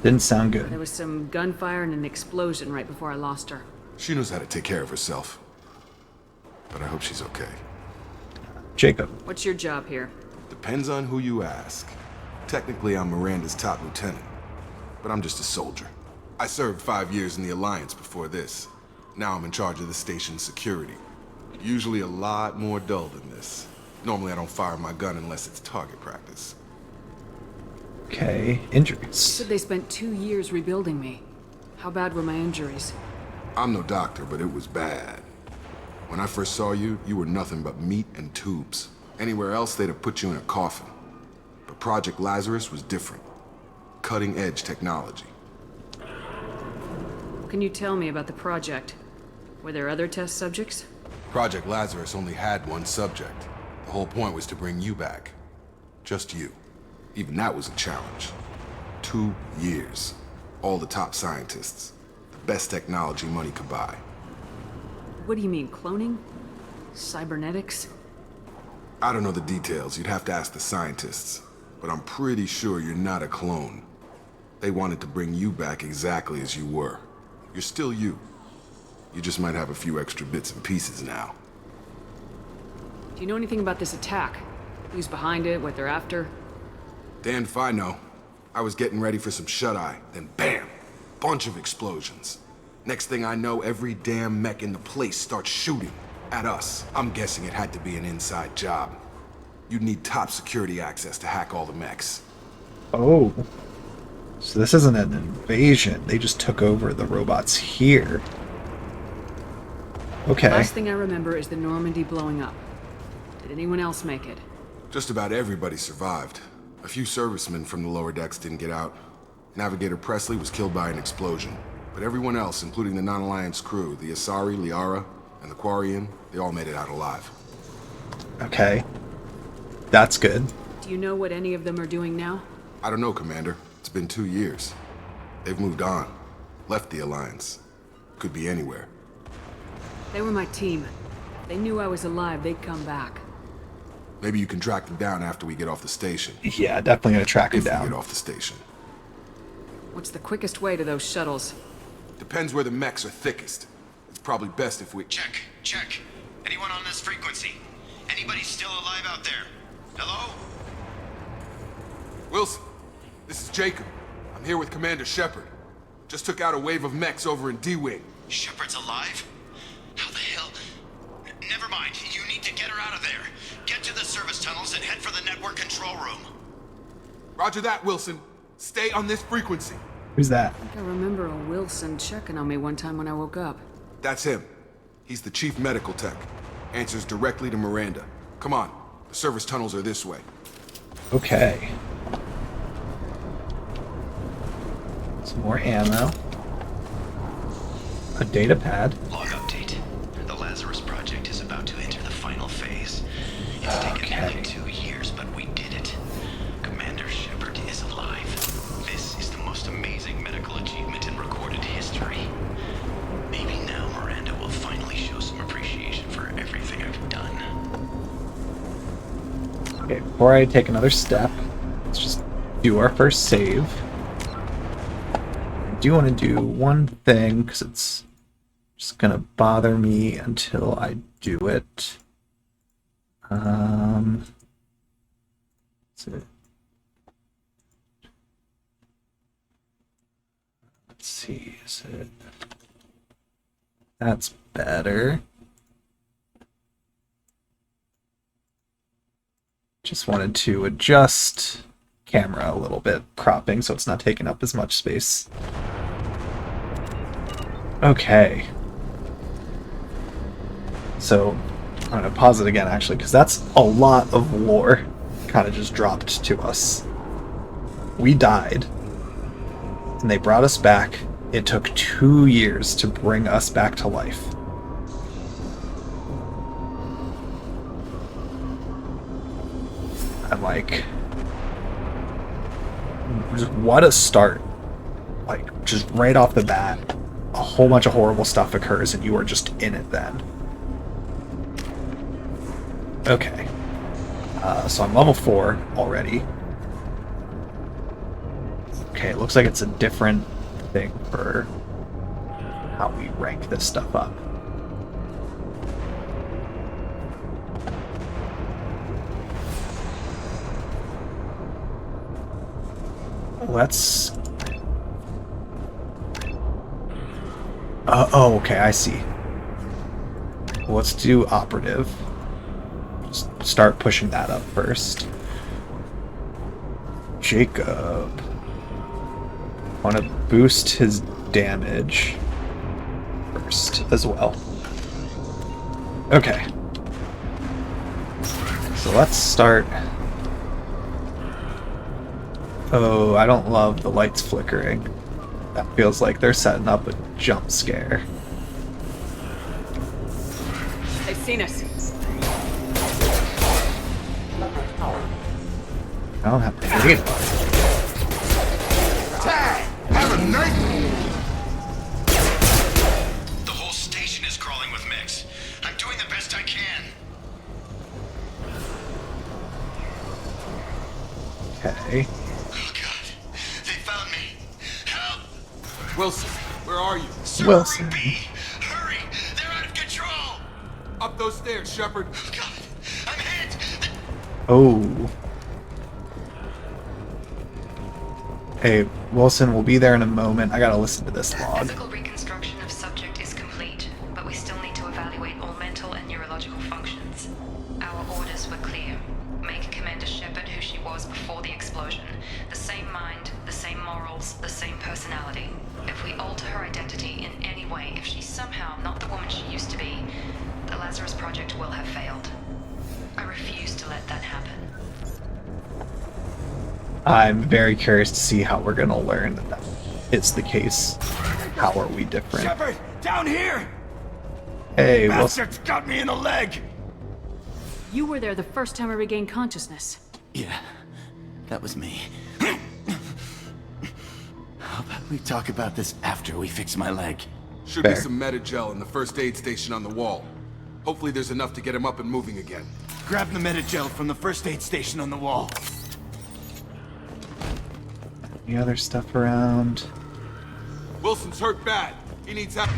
Didn't sound There good. was some gunfire and an explosion right before I lost her. She knows how to take care of herself. But I hope she's okay. Jacob. What's your job here? Depends on who you ask. Technically, I'm Miranda's top lieutenant. But I'm just a soldier. I served 5 years in the Alliance before this. Now I'm in charge of the station's security. Usually a lot more dull than this. Normally I don't fire my gun unless it's target practice. Okay. You Injuries. said they spent 2 years rebuilding me. How bad were my injuries? I'm no doctor, but it was bad. When I first saw you, you were nothing but meat and tubes. Anywhere else, they'd have put you in a coffin. But Project Lazarus was different. Cutting-edge technology. What can you tell me about the project? Were there other test subjects? Project Lazarus only had one subject. The whole point was to bring you back. Just you. Even that was a challenge. 2 years. All the top scientists. The best technology money could buy. What do you mean, cloning? Cybernetics? I don't know the details. You'd have to ask the scientists. But I'm pretty sure you're not a clone. They wanted to bring you back exactly as you were. You're still you. You just might have a few extra bits and pieces now. Do you know anything about this attack? Who's behind it, what they're after? Damned if I know. I was getting ready for some shut-eye, then bam! Bunch of explosions. Next thing I know, every damn mech in the place starts shooting at us. I'm guessing it had to be an inside job. You'd need top security access to hack all the mechs. Oh. So this isn't an invasion. They just took over the robots here. Okay. Last thing I remember is the Normandy blowing up. Did anyone else make it? Just about everybody survived. A few servicemen from the lower decks didn't get out. Navigator Presley was killed by an explosion. But everyone else, including the non-Alliance crew, the Asari, Liara, and the Quarian, they all made it out alive. Okay. That's good. Do you know what any of them are doing now? I don't know, Commander. It's been 2 years. They've moved on. Left the Alliance. Could be anywhere. They were my team. If they knew I was alive, they'd come back. Maybe you can track them down after we get off the station. Yeah, definitely gonna track him If we down. get off the station. What's the quickest way to those shuttles? Depends where the mechs are thickest. It's probably best if we... Check. Anyone on this frequency? Anybody still alive out there? Hello? Wilson, this is Jacob. I'm here with Commander Shepard. Just took out a wave of mechs over in D-Wing. Shepard's alive? How the hell? Never mind. You need to get her out of there. Get to the service tunnels and head for the network control room. Roger that, Wilson. Stay on this frequency. Who's that? I remember a Wilson checking on me one time when I woke up. That's him. He's the chief medical tech. Answers directly to Miranda. Come on. The service tunnels are this way. Okay. Some more ammo. A data pad. Log update. The Lazarus Project is about to enter the final phase. It's taken nearly 2 years, but we did it. Commander Shepard is alive. This is the most amazing medical achievement in recorded history. Maybe now Miranda will finally show some appreciation for everything I've done. Okay, before I take another step, let's just do our first save. I do want to do one thing, because it's just going to bother me until I do it. That's it. Let's see, is it... That's better. Just wanted to adjust camera a little bit, cropping so it's not taking up as much space. Okay. So, I'm going to pause it again actually, because that's a lot of lore kind of just dropped to us. We died, and they brought us back. It took 2 years to bring us back to life. I'm like, just what a start. Like, just right off the bat, a whole bunch of horrible stuff occurs and you are just in it then. Okay. So I'm level 4 already. Okay, it looks like it's a different thing for how we rank this stuff up. Let's... oh, okay, I see. Let's do operative. Just start pushing that up first. Jacob. Want to boost his damage first as well. Okay. So let's start... Oh, I don't love the lights flickering. That feels like they're setting up a jump scare. They've seen us. I don't have data. Have a night. The whole station is crawling with mechs. I'm doing the best I can. Okay. Wilson, where are you? Wilson. Hurry! They're out of control! Up those stairs, Shepard. God, I'm hit! Oh. Hey, Wilson, we'll be there in a moment. I gotta listen to this log. Physical reconstruction of subject is complete, but we still need to evaluate all mental and neurological functions. Our orders were clear. Make Commander Shepard who she was before the explosion. The same mind, the same morals, the same personality. If we alter her identity in any way, if she's somehow not the woman she used to be, the Lazarus Project will have failed. I refuse to let that happen. I'm very curious to see how we're gonna learn that it's the case. How are we different? Shepard, down here! Hey, Wilson. Bastard's got me in the leg! You were there the first time I regained consciousness. Yeah, that was me. How about we talk about this after we fix my leg? Should be some Metagel in the first aid station on the wall. Hopefully there's enough to get him up and moving again. Grab the Metagel from the first aid station on the wall. Any other stuff around? Wilson's hurt bad. He needs help.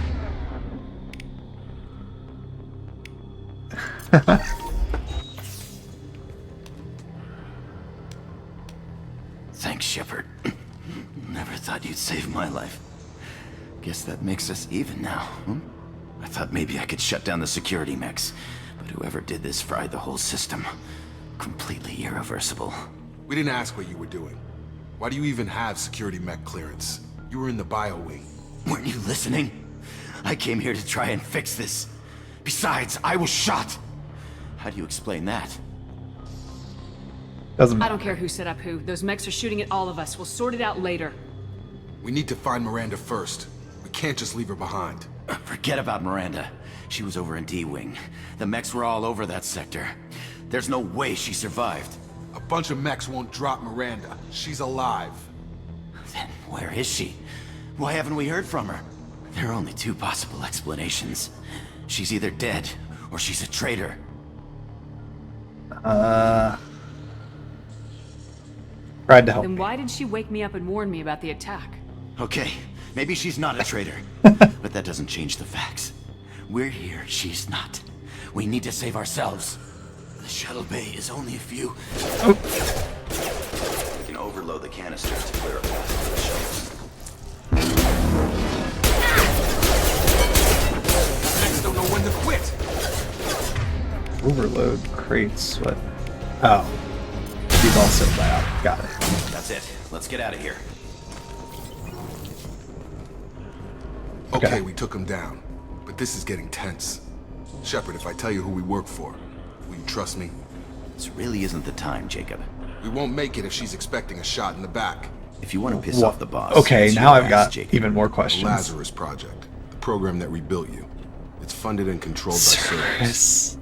Thanks, Shepard. Never thought you'd save my life. Guess that makes us even now, hmm? I thought maybe I could shut down the security mechs, but whoever did this fried the whole system. Completely irreversible. We didn't ask what you were doing. Why do you even have security mech clearance? You were in the bio wing. Weren't you listening? I came here to try and fix this. Besides, I was shot. How do you explain that? Doesn't I matter. don't care who set up who. Those mechs are shooting at all of us. We'll sort it out later. We need to find Miranda first. We can't just leave her behind. Forget about Miranda. She was over in D-Wing. The mechs were all over that sector. There's no way she survived. A bunch of mechs won't drop Miranda. She's alive. Then where is she? Why haven't we heard from her? There are only two possible explanations. She's either dead, or she's a traitor. Tried to help. Then why did she wake me up and warn me about the attack? Okay, maybe she's not a traitor. But that doesn't change the facts. We're here, she's not. We need to save ourselves. The shuttle bay is only a few... We can overload the canisters to clear a path to the shuttles. Mechs don't know when to quit. Overload crates. What? Oh. He's also biotic. Got it. That's it. Let's get out of here. Okay, we took him down. But this is getting tense. Shepard, if I tell you who we work for, will you trust me? This really isn't the time, Jacob. We won't make it if she's expecting a shot in the back. If you want to piss off the boss... Okay, it's now your I've ass, got Jacob. even more The questions. Lazarus Project. The program that rebuilt you. It's funded and controlled by Cerberus.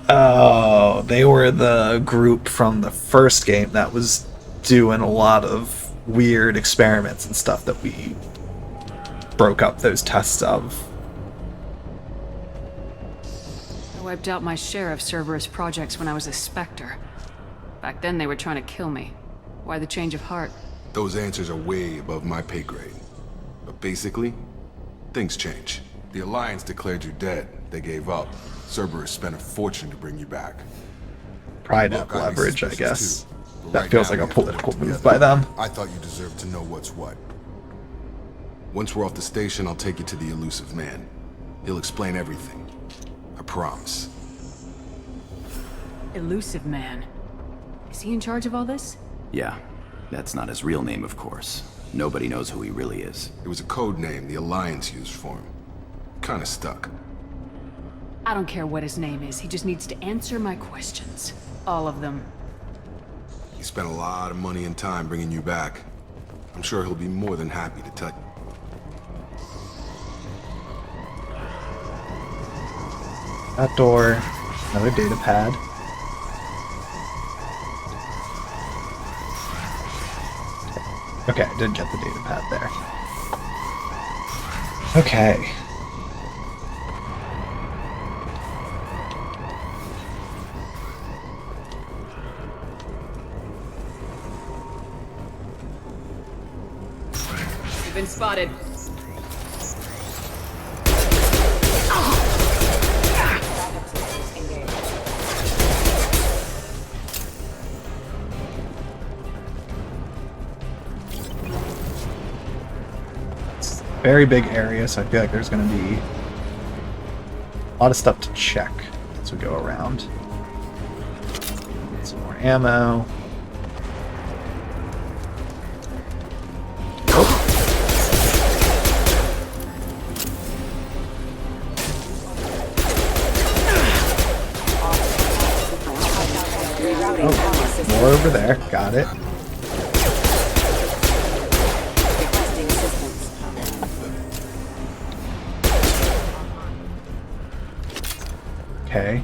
Oh, they were the group from the first game that was doing a lot of weird experiments and stuff that we broke up those tests of. I wiped out my share of Cerberus projects when I was a Spectre. Back then they were trying to kill me. Why the change of heart? Those answers are way above my pay grade. But basically, things change. The Alliance declared you dead. They gave up. Cerberus spent a fortune to bring you back. Pride Look, up I'd be leverage, I suspicious guess. too. But That right feels now like a we have to work political move together. by them. I thought you deserved to know what's what. Once we're off the station, I'll take you to the elusive man. He'll explain everything. I promise. Elusive Man. Is he in charge of all this? Yeah, that's not his real name, of course. Nobody knows who he really is. It was a code name the Alliance used for him. Kinda stuck. I don't care what his name is. He just needs to answer my questions. All of them. He spent a lot of money and time bringing you back. I'm sure he'll be more than happy to tell you. That door. Another data pad. Okay, I did get the data pad there. Okay. You've been spotted. Very big area, so I feel like there's going to be a lot of stuff to check as we go around. Get some more ammo. Oh, more over there. Got it. Okay.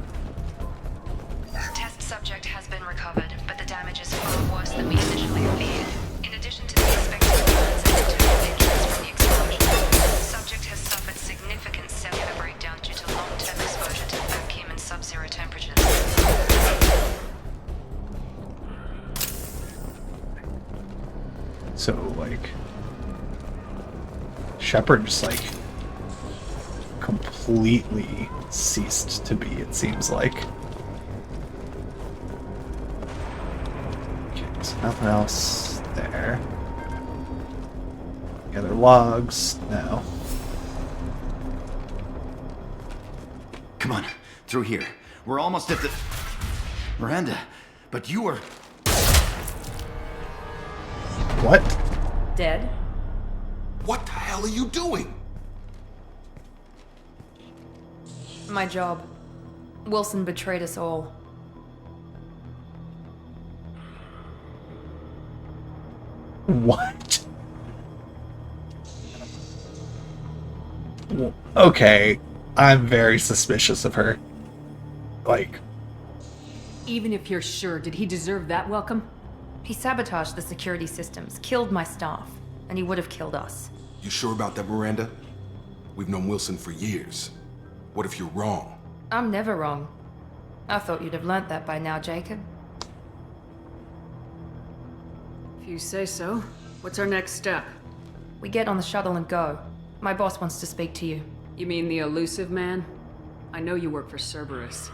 Test subject has been recovered, but the damage is far worse than we initially feared. In addition to the expected burns and internal injuries from the explosion, the subject has suffered significant cellular breakdown due to long-term exposure to vacuum and sub-zero temperatures. Shepard just like completely ceased to be, it seems like. Okay, so nothing else there. Any other logs? No. Come on, through here. We're almost at the... Miranda, but you were... What? Dead? What the hell are you doing? My job. Wilson betrayed us all. What? Okay, I'm very suspicious of her. Like, Even if you're sure, did he deserve that welcome? He sabotaged the security systems, killed my staff, and he would have killed us. You sure about that, Miranda? We've known Wilson for years. What if you're wrong? I'm never wrong. I thought you'd have learnt that by now, Jacob. If you say so. What's our next step? We get on the shuttle and go. My boss wants to speak to you. You mean the elusive man? I know you work for Cerberus.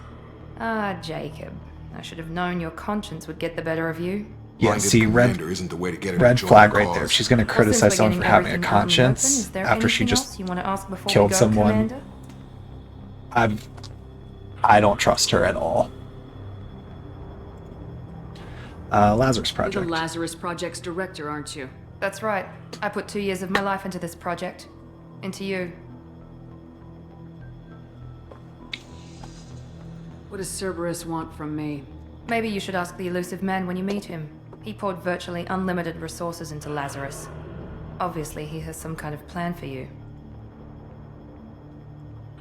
Ah, Jacob. I should have known your conscience would get the better of you. yeah, Blinded see, commander isn't the way to get her to red join flag the right there. cause. If she's going to Well, criticize since we're someone for getting having a everything out in the open, conscience is there after she anything just else you want to ask before killed we go, someone, Commander? I don't trust her at all. Lazarus You're Project. the Lazarus Project's director, aren't you? That's right. I put 2 years of my life into this project. Into you. What does Cerberus want from me? Maybe you should ask the elusive man when you meet him. He poured virtually unlimited resources into Lazarus. Obviously, he has some kind of plan for you.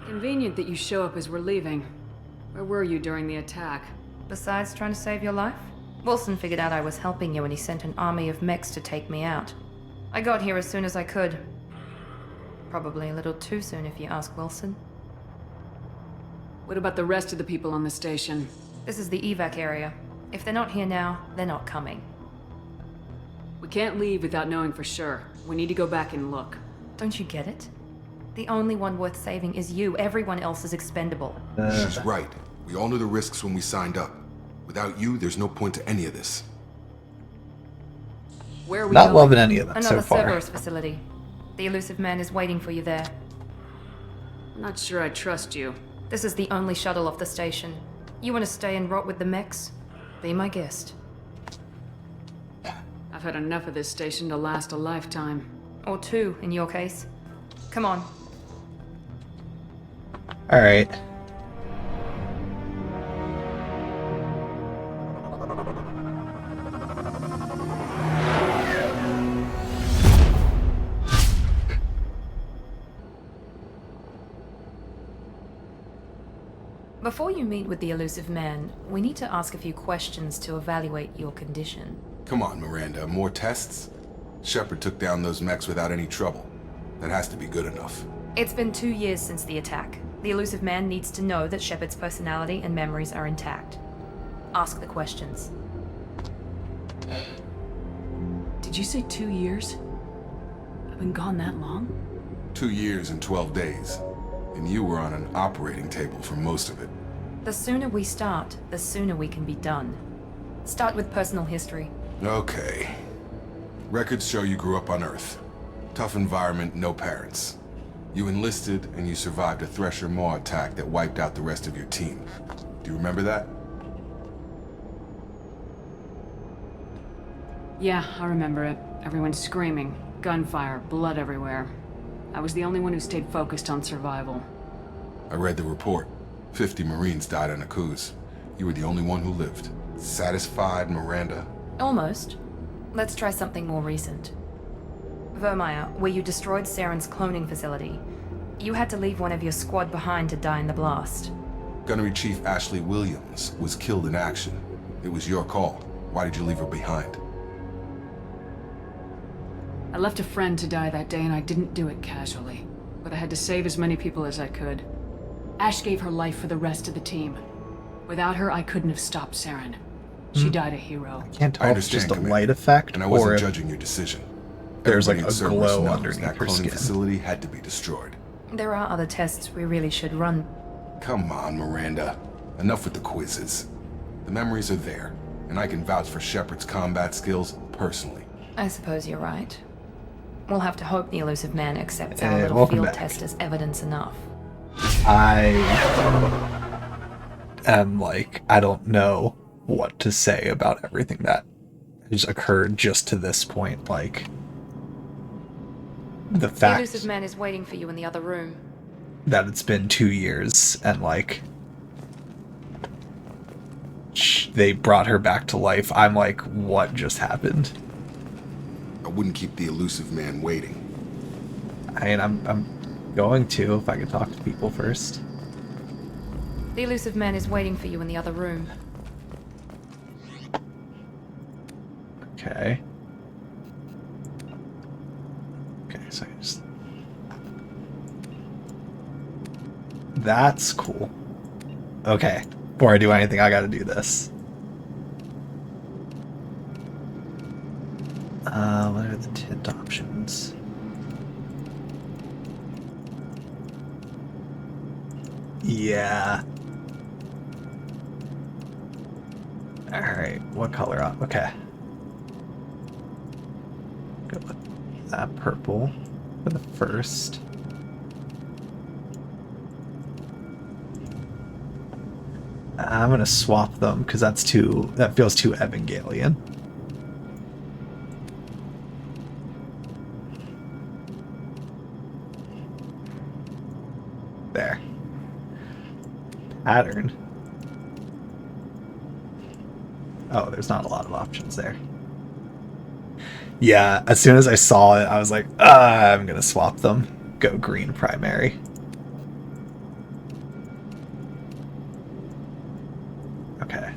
Convenient that you show up as we're leaving. Where were you during the attack? Besides trying to save your life, Wilson figured out I was helping you and he sent an army of mechs to take me out. I got here as soon as I could. Probably a little too soon if you ask Wilson. What about the rest of the people on the station? This is the evac area. If they're not here now, they're not coming. We can't leave without knowing for sure. We need to go back and look. Don't you get it? The only one worth saving is you. Everyone else is expendable. She's right. We all knew the risks when we signed up. Without you, there's no point to any of this. Where are we Not going? loving any of them Another so far. Cerberus facility. The elusive man is waiting for you there. I'm not sure I trust you. This is the only shuttle off the station. You want to stay and rot with the mechs? Be my guest. I've had enough of this station to last a lifetime. Or 2, in your case. Come on. All right. Before you meet with the elusive man, we need to ask a few questions to evaluate your condition. Come on, Miranda, more tests? Shepard took down those mechs without any trouble. That has to be good enough. It's been 2 years since the attack. The elusive man needs to know that Shepard's personality and memories are intact. Ask the questions. Did you say 2 years? I've been gone that long? 2 years and 12 days. And you were on an operating table for most of it. The sooner we start, the sooner we can be done. Start with personal history. Okay. Records show you grew up on Earth. Tough environment, no parents. You enlisted and you survived a Thresher Maw attack that wiped out the rest of your team. Do you remember that? Yeah, I remember it. Everyone screaming, gunfire, blood everywhere. I was the only one who stayed focused on survival. I read the report. 50 Marines died on Akuz. You were the only one who lived. Satisfied, Miranda? Almost. Let's try something more recent. Vermeer, where you destroyed Saren's cloning facility. You had to leave one of your squad behind to die in the blast. Gunnery Chief Ashley Williams was killed in action. It was your call. Why did you leave her behind? I left a friend to die that day and I didn't do it casually. But I had to save as many people as I could. Ash gave her life for the rest of the team. Without her, I couldn't have stopped Saren. She died a hero. Can't tell if it's just a light effect and I or wasn't if judging your decision. there's like Everybody a in Cerberus glow knows underneath that her cloning skin. facility had to be destroyed. There are other tests we really should run. Come on, Miranda. Enough with the quizzes. The memories are there, and I can vouch for Shepard's combat skills personally. I suppose you're right. We'll have to hope the Elusive Man accepts our Hey, little welcome field back. test as evidence enough. I am like, I don't know what to say about everything that has occurred just to this point. Like, the The fact Elusive Man is waiting for you in the other room. that it's been 2 years and like they brought her back to life. I'm like, what just happened? I wouldn't keep the Elusive Man waiting. I mean, I'm going to if I could talk to people first. The Elusive Man is waiting for you in the other room. Okay. Okay, so I just... That's cool. Okay. Before I do anything, I gotta do this. What are the tint options? Yeah. Alright, what color up? Okay. Go with that purple for the first. I'm gonna swap them because that feels too Evangelion. There. Pattern. Oh, there's not a lot of options there. Yeah, as soon as I saw it, I was like, I'm gonna swap them. Go green primary. Okay.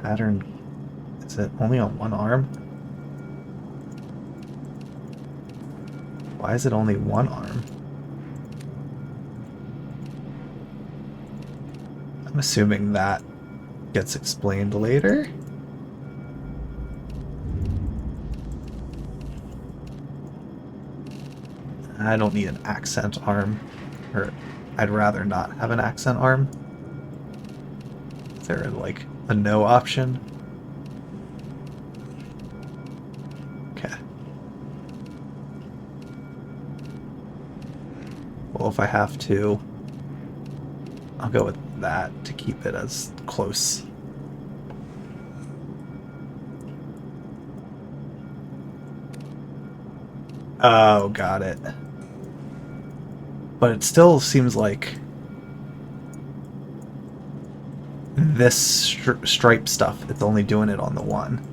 Pattern. Is it only on one arm? Why is it only one arm? I'm assuming that gets explained later. I don't need an accent arm, or I'd rather not have an accent arm. Is there like a no option? Okay. Well, if I have to, I'll go with that to keep it as close. Oh, got it. But it still seems like this stripe stuff, it's only doing it on the one.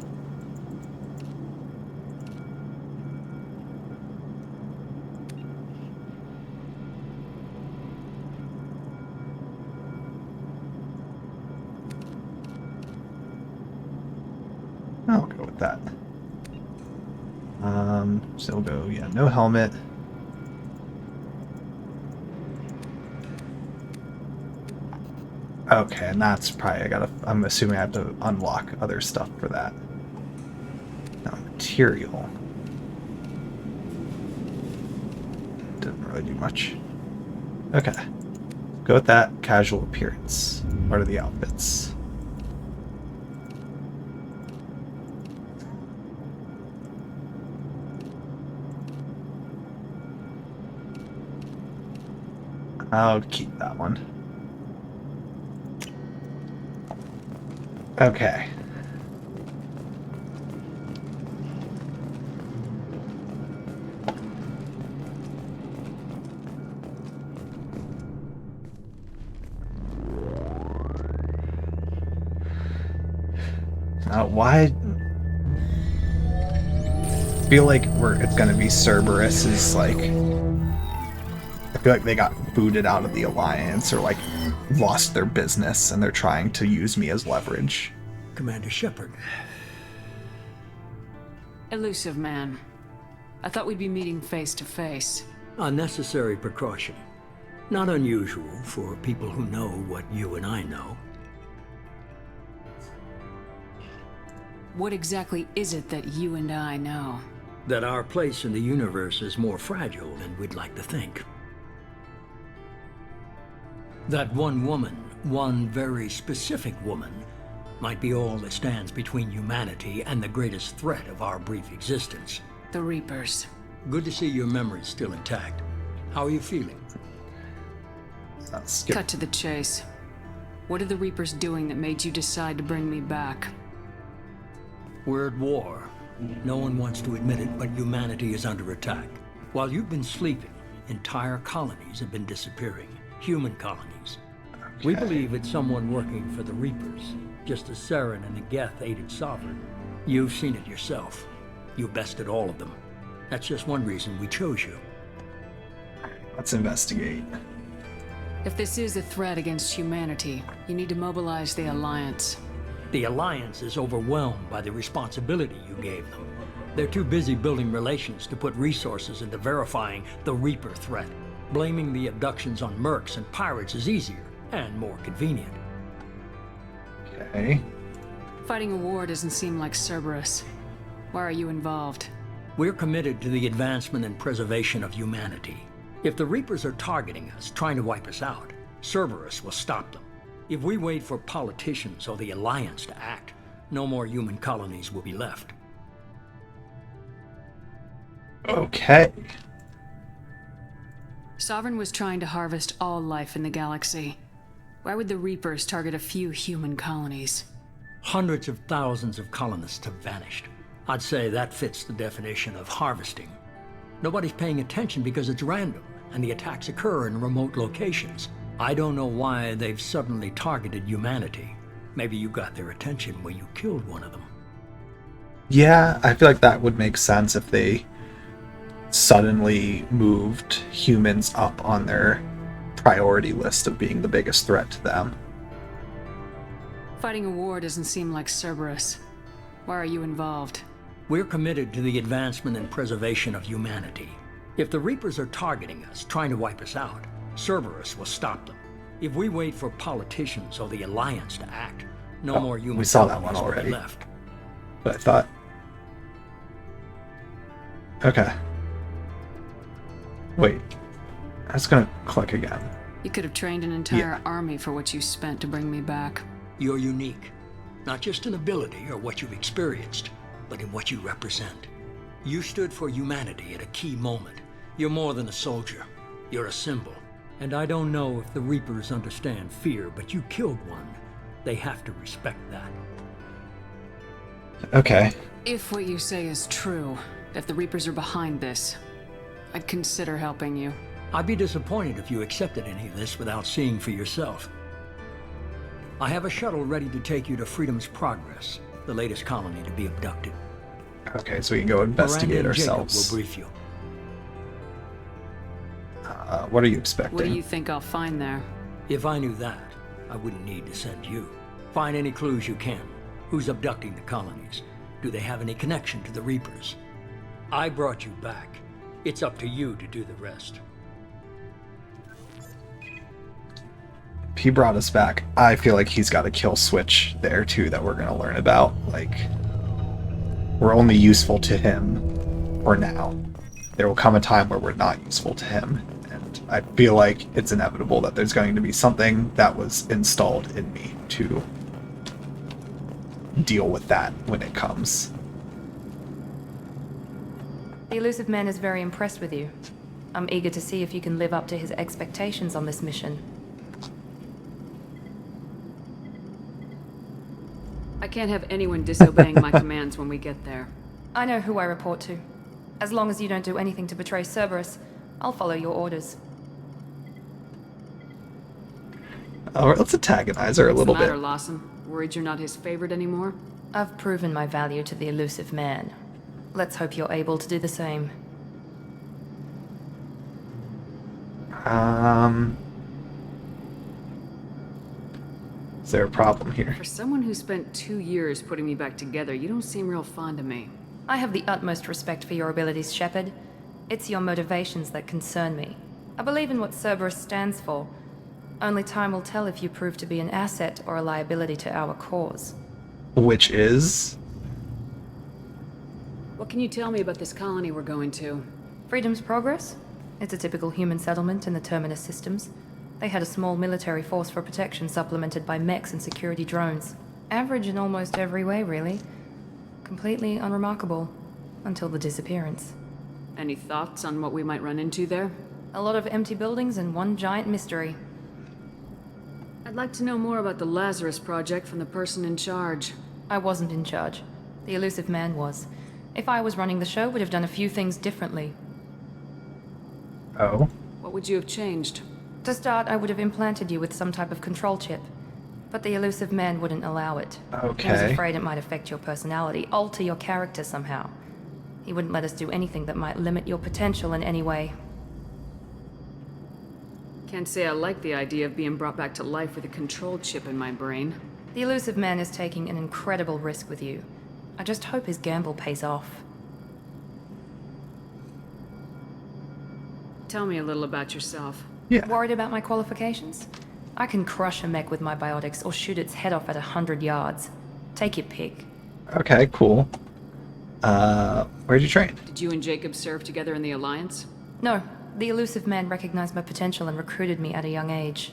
I'll go with that. So we'll go, yeah, no helmet. Okay, and that's probably I'm assuming I have to unlock other stuff for that. Now, material. Didn't really do much. Okay. Go with that. Casual appearance. What are the outfits? I'll keep that one. Okay. Now, why? I feel like it's gonna be Cerberus is like. I feel like they got booted out of the Alliance or like lost their business and they're trying to use me as leverage. Commander Shepard. Elusive Man. I thought we'd be meeting face to face. Unnecessary precaution. Not unusual for people who know what you and I know. What exactly is it that you and I know? That our place in the universe is more fragile than we'd like to think. That one woman, one very specific woman, might be all that stands between humanity and the greatest threat of our brief existence. The Reapers. Good to see your memory's still intact. How are you feeling? Cut to the chase. What are the Reapers doing that made you decide to bring me back? We're at war. No one wants to admit it, but humanity is under attack. While you've been sleeping, entire colonies have been disappearing. Human colonies. Okay. We believe it's someone working for the Reapers, just as Saren and the Geth aided Sovereign. You've seen it yourself. You bested all of them. That's just one reason we chose you. Let's investigate. If this is a threat against humanity, you need to mobilize the Alliance. The Alliance is overwhelmed by the responsibility you gave them. They're too busy building relations to put resources into verifying the Reaper threat. Blaming the abductions on mercs and pirates is easier and more convenient. Okay. Fighting a war doesn't seem like Cerberus. Why are you involved? We're committed to the advancement and preservation of humanity. If the Reapers are targeting us, trying to wipe us out, Cerberus will stop them. If we wait for politicians or the Alliance to act, no more human colonies will be left. Okay. Sovereign was trying to harvest all life in the galaxy. Why would the Reapers target a few human colonies? Hundreds of thousands of colonists have vanished. I'd say that fits the definition of harvesting. Nobody's paying attention because it's random, and the attacks occur in remote locations. I don't know why they've suddenly targeted humanity. Maybe you got their attention when you killed one of them. Yeah, I feel like that would make sense if they suddenly moved humans up on their priority list of being the biggest threat to them. Fighting a war doesn't seem like Cerberus. Why are you involved? We're committed to the advancement and preservation of humanity. If the Reapers are targeting us, trying to wipe us out, Cerberus will stop them. If we wait for politicians or the Alliance to act, no more human we saw that one already. Left. But I thought... Okay. Wait. I was gonna click again. You could have trained an entire army for what you spent to bring me back. You're unique. Not just in ability or what you've experienced, but in what you represent. You stood for humanity at a key moment. You're more than a soldier. You're a symbol. And I don't know if the Reapers understand fear, but you killed one. They have to respect that. Okay. If what you say is true, if the Reapers are behind this, I'd consider helping you. I'd be disappointed if you accepted any of this without seeing for yourself. I have a shuttle ready to take you to Freedom's Progress, the latest colony to be abducted. Okay, so we can go investigate Miranda and ourselves. Jacob will brief you. What are you expecting? What do you think I'll find there? If I knew that, I wouldn't need to send you. Find any clues you can. Who's abducting the colonies? Do they have any connection to the Reapers? I brought you back. It's up to you to do the rest. If he brought us back, I feel like he's got a kill switch there too that we're going to learn about. Like, we're only useful to him for now. There will come a time where we're not useful to him, and I feel like it's inevitable that there's going to be something that was installed in me to deal with that when it comes. The Elusive Man is very impressed with you. I'm eager to see if you can live up to his expectations on this mission. I can't have anyone disobeying my commands when we get there. I know who I report to. As long as you don't do anything to betray Cerberus, I'll follow your orders. Alright, let's antagonize her a little What's the matter, bit. Lawson? Worried you're not his favorite anymore? I've proven my value to the Elusive Man. Let's hope you're able to do the same. Is there a problem here? For someone who spent 2 years putting me back together, you don't seem real fond of me. I have the utmost respect for your abilities, Shepard. It's your motivations that concern me. I believe in what Cerberus stands for. Only time will tell if you prove to be an asset or a liability to our cause. Which is? What can you tell me about this colony we're going to? Freedom's Progress? It's a typical human settlement in the Terminus systems. They had a small military force for protection supplemented by mechs and security drones. Average in almost every way, really. Completely unremarkable. Until the disappearance. Any thoughts on what we might run into there? A lot of empty buildings and one giant mystery. I'd like to know more about the Lazarus Project from the person in charge. I wasn't in charge. The Elusive Man was. If I was running the show, would have done a few things differently. Oh? What would you have changed? To start, I would have implanted you with some type of control chip. But the Elusive Man wouldn't allow it. Okay. He was afraid it might affect your personality, alter your character somehow. He wouldn't let us do anything that might limit your potential in any way. Can't say I like the idea of being brought back to life with a control chip in my brain. The Elusive Man is taking an incredible risk with you. I just hope his gamble pays off. Tell me a little about yourself. Yeah. Worried about my qualifications? I can crush a mech with my biotics or shoot its head off at 100 yards. Take your pick. Okay, cool. Where'd you train? Did you and Jacob serve together in the Alliance? No, the Elusive Man recognized my potential and recruited me at a young age.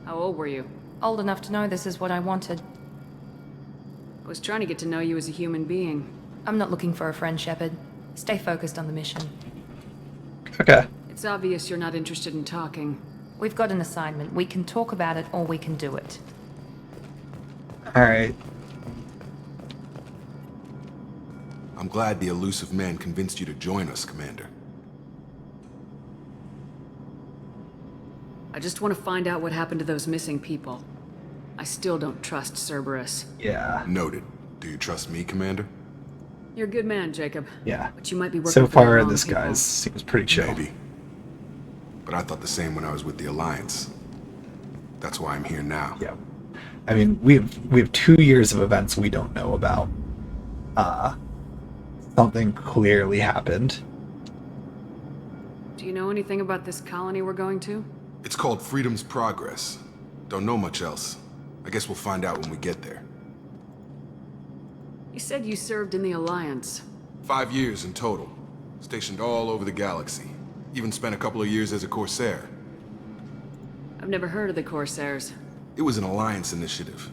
How old were you? Old enough to know this is what I wanted. I was trying to get to know you as a human being. I'm not looking for a friend, Shepard. Stay focused on the mission. Okay. It's obvious you're not interested in talking. We've got an assignment. We can talk about it or we can do it. Alright. I'm glad the Elusive Man convinced you to join us, Commander. I just want to find out what happened to those missing people. I still don't trust Cerberus. Yeah. Noted. Do you trust me, Commander? You're a good man, Jacob. Yeah. But you might be working So for the far, wrong this people. guy seems pretty chill. Maybe. But I thought the same when I was with the Alliance. That's why I'm here now. Yeah. I mean, we have 2 years of events we don't know about. Something clearly happened. Do you know anything about this colony we're going to? It's called Freedom's Progress. Don't know much else. I guess we'll find out when we get there. You said you served in the Alliance. 5 years in total. Stationed all over the galaxy. Even spent a couple of years as a Corsair. I've never heard of the Corsairs. It was an Alliance initiative.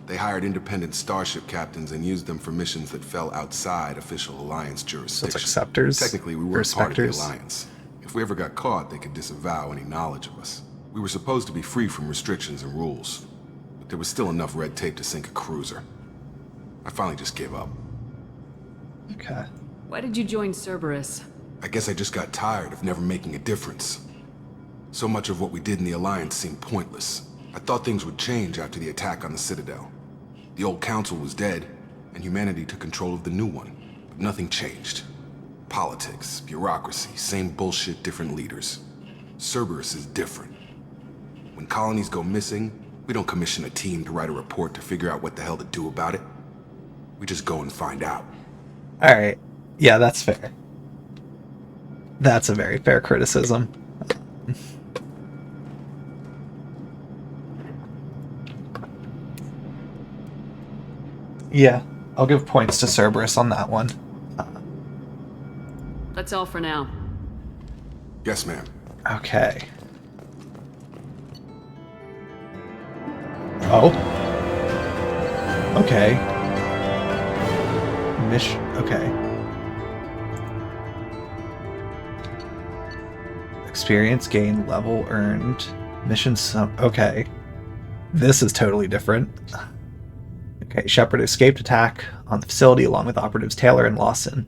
They hired independent starship captains and used them for missions that fell outside official Alliance jurisdiction. So it's like Scepters? Technically, we Or weren't part of the Spectres? Alliance. If we ever got caught, they could disavow any knowledge of us. We were supposed to be free from restrictions and rules. But there was still enough red tape to sink a cruiser. I finally just gave up. Okay. Why did you join Cerberus? I guess I just got tired of never making a difference. So much of what we did in the Alliance seemed pointless. I thought things would change after the attack on the Citadel. The old council was dead, and humanity took control of the new one. But nothing changed. Politics, bureaucracy, same bullshit, different leaders. Cerberus is different. When colonies go missing, we don't commission a team to write a report to figure out what the hell to do about it. We just go and find out. Alright. Yeah, that's fair. That's a very fair criticism. Yeah, I'll give points to Cerberus on that one. That's all for now. Yes, ma'am. Okay. Oh. Okay. Okay. Experience gained, level earned, mission okay. This is totally different. Okay, Shepard escaped attack on the facility along with operatives Taylor and Lawson.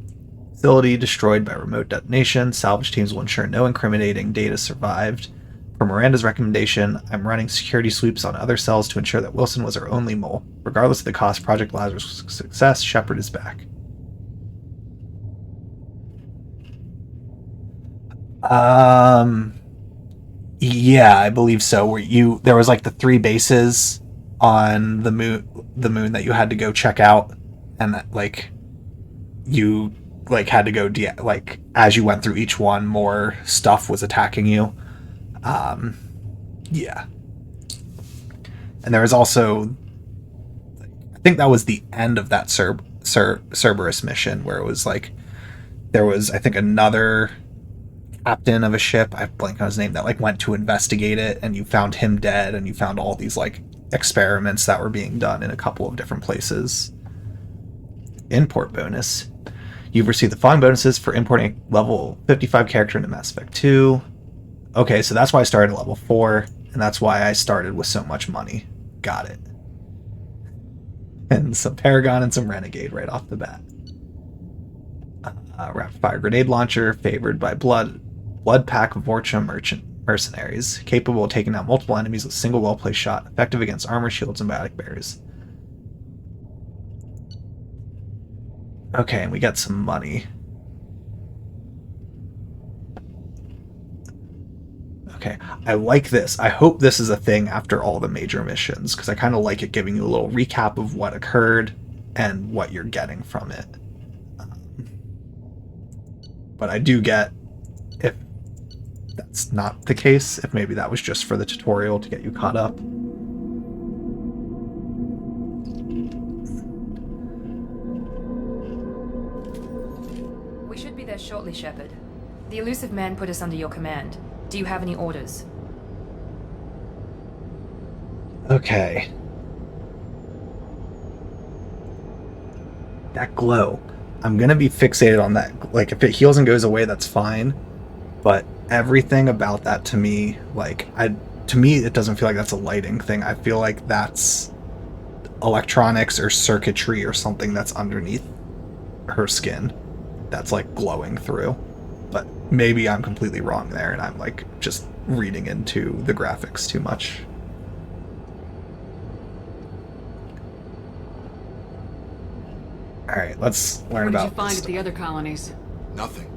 Facility destroyed by remote detonation. Salvage teams will ensure no incriminating data survived. Per Miranda's recommendation, I'm running security sweeps on other cells to ensure that Wilson was our only mole. Regardless of the cost, Project Lazarus' success, Shepard is back. Yeah, I believe so. Where there was like the 3 bases on the moon that you had to go check out, and that like you like had to go like as you went through each one, more stuff was attacking you. Yeah. And there was also, I think that was the end of that Cerberus mission, where it was like there was, I think, another captain of a ship, I blank on his name, that like went to investigate it, and you found him dead, and you found all these like experiments that were being done in a couple of different places. Import bonus. You've received the following bonuses for importing a level 55 character into Mass Effect 2. Okay, so that's why I started at level 4, and that's why I started with so much money. Got it. And some Paragon and some Renegade right off the bat. Rapid fire grenade launcher, favored by Blood Pack Vorcha mercenaries, capable of taking out multiple enemies with a single well-placed shot, effective against armor, shields, and biotic barriers. Okay, and we got some money. Okay, I like this. I hope this is a thing after all the major missions, because I kind of like it giving you a little recap of what occurred and what you're getting from it. But I do get, if that's not the case, if maybe that was just for the tutorial to get you caught up. We should be there shortly, Shepard. The Illusive Man put us under your command. Do you have any orders? Okay. That glow. I'm gonna be fixated on that. Like, if it heals and goes away, that's fine. But everything about that to me, like, to me, it doesn't feel like that's a lighting thing. I feel like that's electronics or circuitry or something that's underneath her skin that's, like, glowing through. But maybe I'm completely wrong there, and I'm, like, just reading into the graphics too much. Alright, let's learn about What did you find this at the other colonies? Nothing.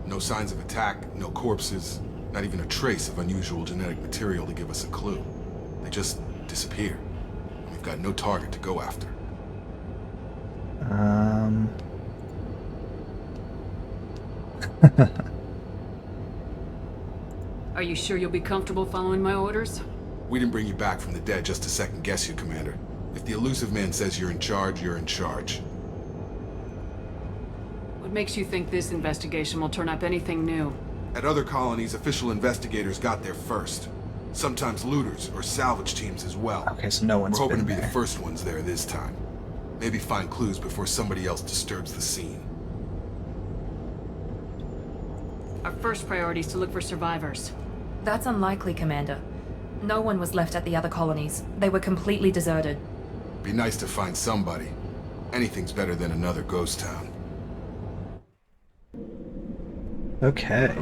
No signs of attack, no corpses, not even a trace of unusual genetic material to give us a clue. They just disappear. We've got no target to go after. Are you sure you'll be comfortable following my orders? We didn't bring you back from the dead just to second guess you, Commander. If the Illusive Man says you're in charge, you're in charge. What makes you think this investigation will turn up anything new? At other colonies, official investigators got there first. Sometimes looters or salvage teams as well. Okay, so no one's We're hoping been to be there. the first ones there this time. Maybe find clues before somebody else disturbs the scene. Our first priority is to look for survivors. That's unlikely, Commander. No one was left at the other colonies. They were completely deserted. Be nice to find somebody. Anything's better than another ghost town. Okay.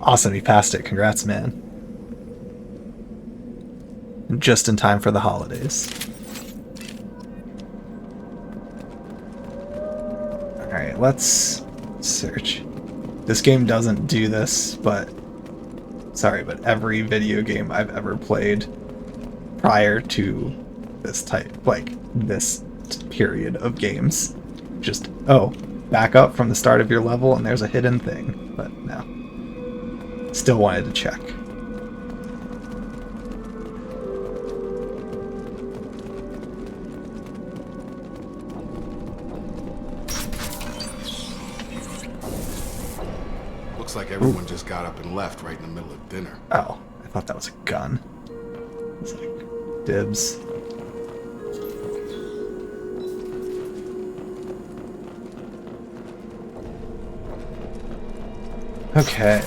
Awesome, you passed it. Congrats, man. Just in time for the holidays. Alright, let's search. This game doesn't do this, but sorry, but every video game I've ever played prior to this type, like this period of games, just, oh, back up from the start of your level and there's a hidden thing, but no. Still wanted to check. Looks like everyone just got up and left right in the middle of dinner. Oh, I thought that was a gun. It's like, dibs. Okay.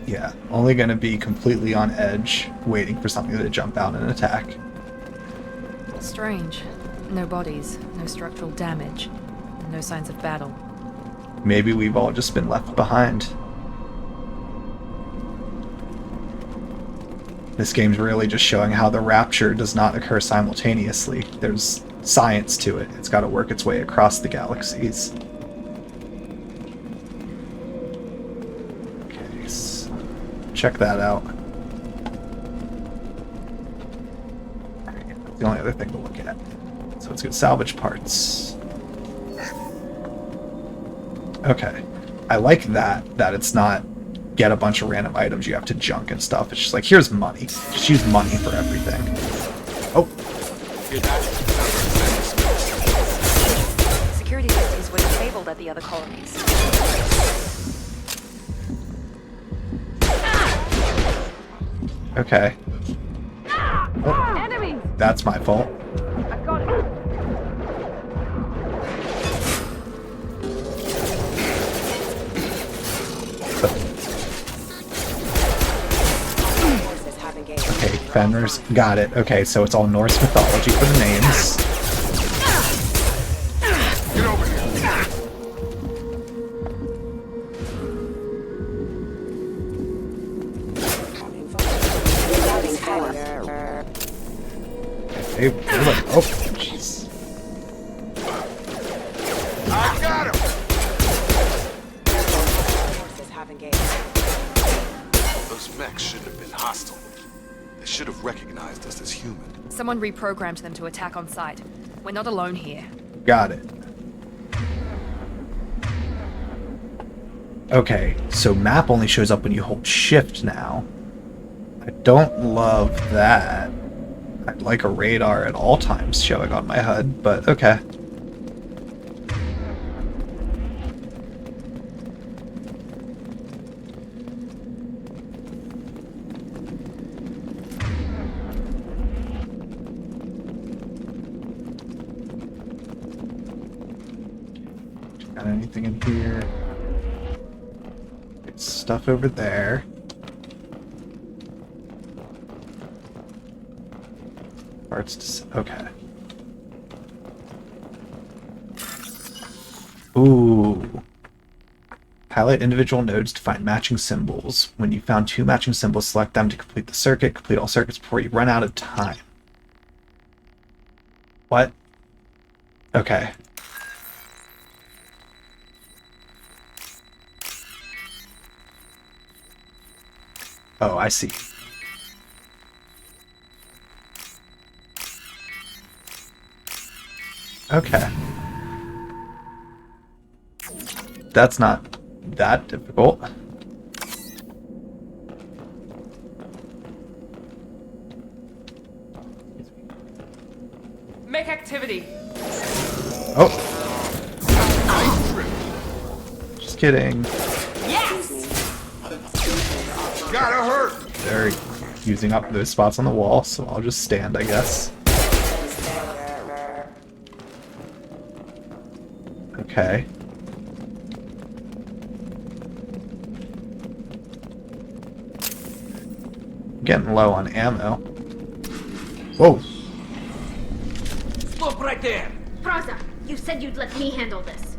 Yeah, only gonna be completely on edge, waiting for something to jump out and attack. Strange. No bodies, no structural damage, and no signs of battle. Maybe we've all just been left behind. This game's really just showing how the rapture does not occur simultaneously. There's science to it. It's got to work its way across the galaxies. Okay, so check that out. The only other thing to look at. So let's go salvage parts. Okay. I like that it's not get a bunch of random items you have to junk and stuff. It's just like, here's money. Just use money for everything. Oh. Security safeties were disabled at the other colonies. Okay. Oh, that's my fault. I've got it. Okay, Fenris, got it. Okay, so it's all Norse mythology for the names. Get over here. Hey, oh, jeez. I got him. Those mechs shouldn't have been hostile. They should have recognized us as human. Someone reprogrammed them to attack on sight. We're not alone here. Got it. Okay, so map only shows up when you hold shift now. I don't love that. I'd like a radar at all times showing on my HUD, but okay. Got anything in here? There's stuff over there. Parts to... okay. Ooh. Highlight individual nodes to find matching symbols. When you found 2 matching symbols, select them to complete the circuit. Complete all circuits before you run out of time. What? Okay. Oh, I see. Okay. That's not that difficult. Make activity. Oh. Just kidding. Yes. Gotta hurt. They're using up those spots on the wall, so I'll just stand, I guess. Okay. Getting low on ammo. Whoa. Stop right there! Praza, you said you'd let me handle this.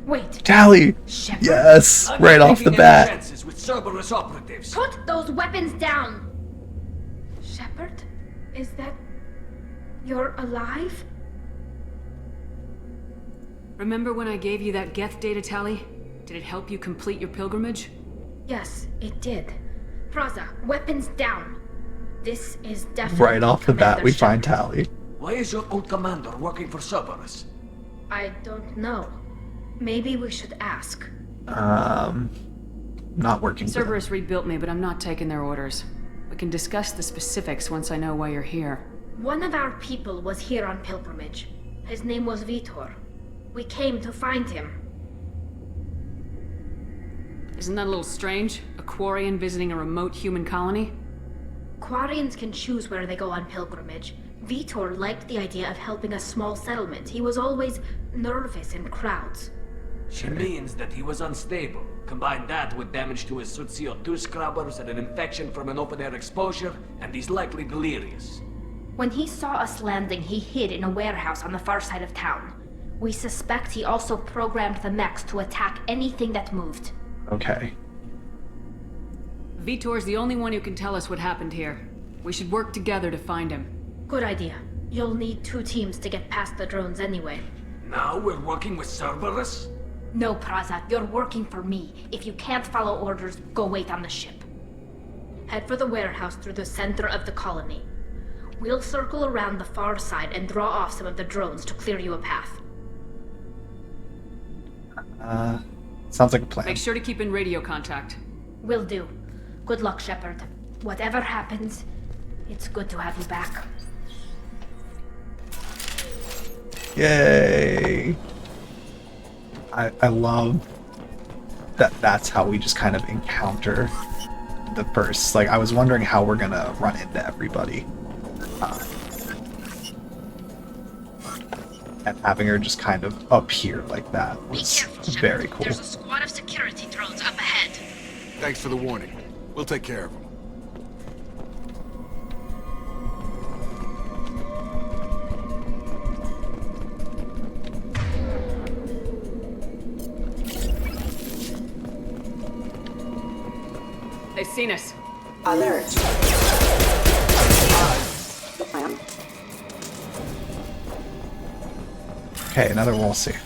Wait. Tally! Shepard? Yes! Right off the bat. Chances with Cerberus operatives. Put those weapons down! Shepard? Is that... you're alive? Remember when I gave you that Geth data tally? Did it help you complete your pilgrimage? Yes, it did. Praza, weapons down. This is definitely Right off the bat, we find Tally. Why is your old commander working for Cerberus? I don't know. Maybe we should ask. Not working for them. Cerberus rebuilt me, but I'm not taking their orders. We can discuss the specifics once I know why you're here. One of our people was here on pilgrimage. His name was Vitor. We came to find him. Isn't that a little strange? A Quarian visiting a remote human colony? Quarians can choose where they go on pilgrimage. Vitor liked the idea of helping a small settlement. He was always nervous in crowds. She means that he was unstable. Combine that with damage to his suit CO2 scrubbers and an infection from an open-air exposure, and he's likely delirious. When he saw us landing, he hid in a warehouse on the far side of town. We suspect he also programmed the mechs to attack anything that moved. Okay. Vitor's the only one who can tell us what happened here. We should work together to find him. Good idea. You'll need 2 teams to get past the drones anyway. Now we're working with Cerberus? No, Praza, you're working for me. If you can't follow orders, go wait on the ship. Head for the warehouse through the center of the colony. We'll circle around the far side and draw off some of the drones to clear you a path. Sounds like a plan. Make sure to keep in radio contact. Will do. Good luck, Shepard. Whatever happens, it's good to have you back. Yay! I love that that's how we just kind of encounter the first. Like, I was wondering how we're gonna run into everybody. And having her just kind of appear like that was very cool. There's a squad of security drones up ahead. Thanks for the warning. We'll take care of them. They've seen us. Alert. Okay, another wall safe.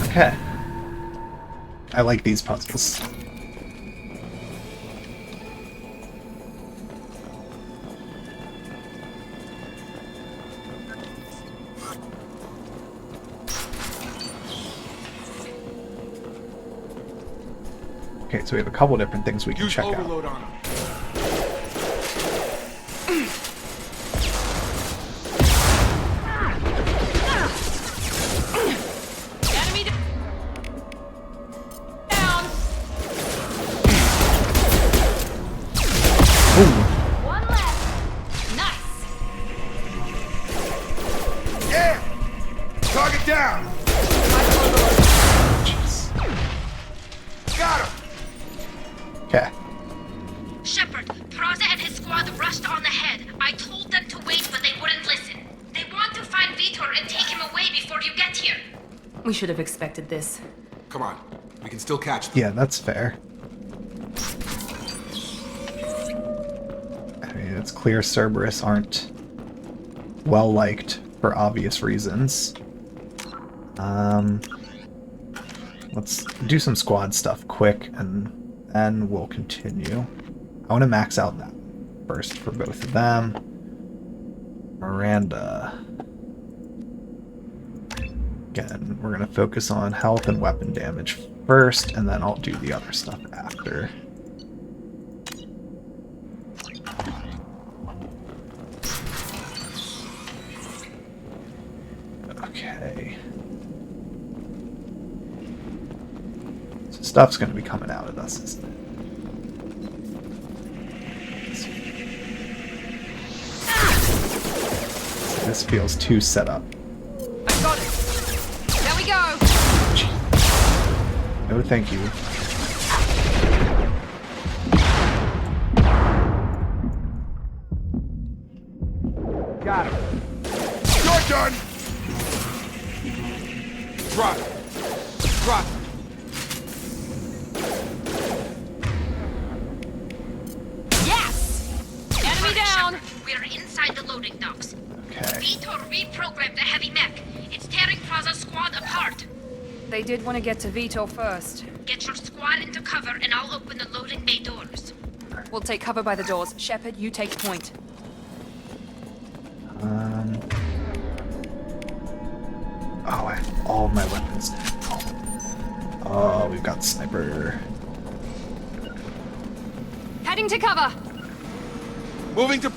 Okay. I like these puzzles. Okay, so we have a couple different things we can check out. Overload on them. Enemy down. One left. Nice. Yeah! Target down! Got him! Okay. Shepard, Praza and his squad rushed on ahead. I told them to wait, but they wouldn't listen. They want to find Vitor and take him away before you get here. We should have expected this. Come on. We can still catch them. Yeah, that's fair. I mean, it's clear Cerberus aren't well liked for obvious reasons. Let's do some squad stuff quick, and then we'll continue. I want to max out that first for both of them. Miranda. Again, we're going to focus on health and weapon damage first, and then I'll do the other stuff after. Okay. So stuff's going to be coming out of us, isn't it? This feels too set up. I got it. There we go. No, thank you. Got him. You're done! Drop it. Drop it. Yes! Enemy down! We're inside the loading docks. Okay. Vitor reprogrammed the heavy mech. It's tearing Praza's squad apart. They did want to get to Vitor first. Get your squad into cover and I'll open the loading bay doors. We'll take cover by the doors. Shepard, you take point. Oh, I have all of my weapons now. Oh, we've got sniper. Heading to cover! Moving to...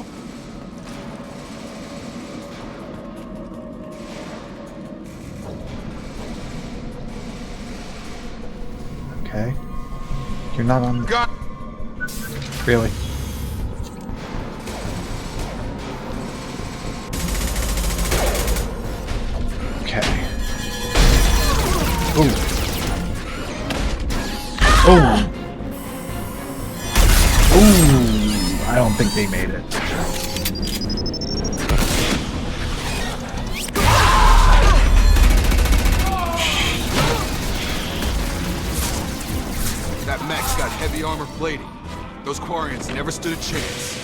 Okay. You're not on... Got... Really? Okay. Ooh. Oh. Ooh. I don't think they made it. That mech's got heavy armor plating. Those Quarians never stood a chance.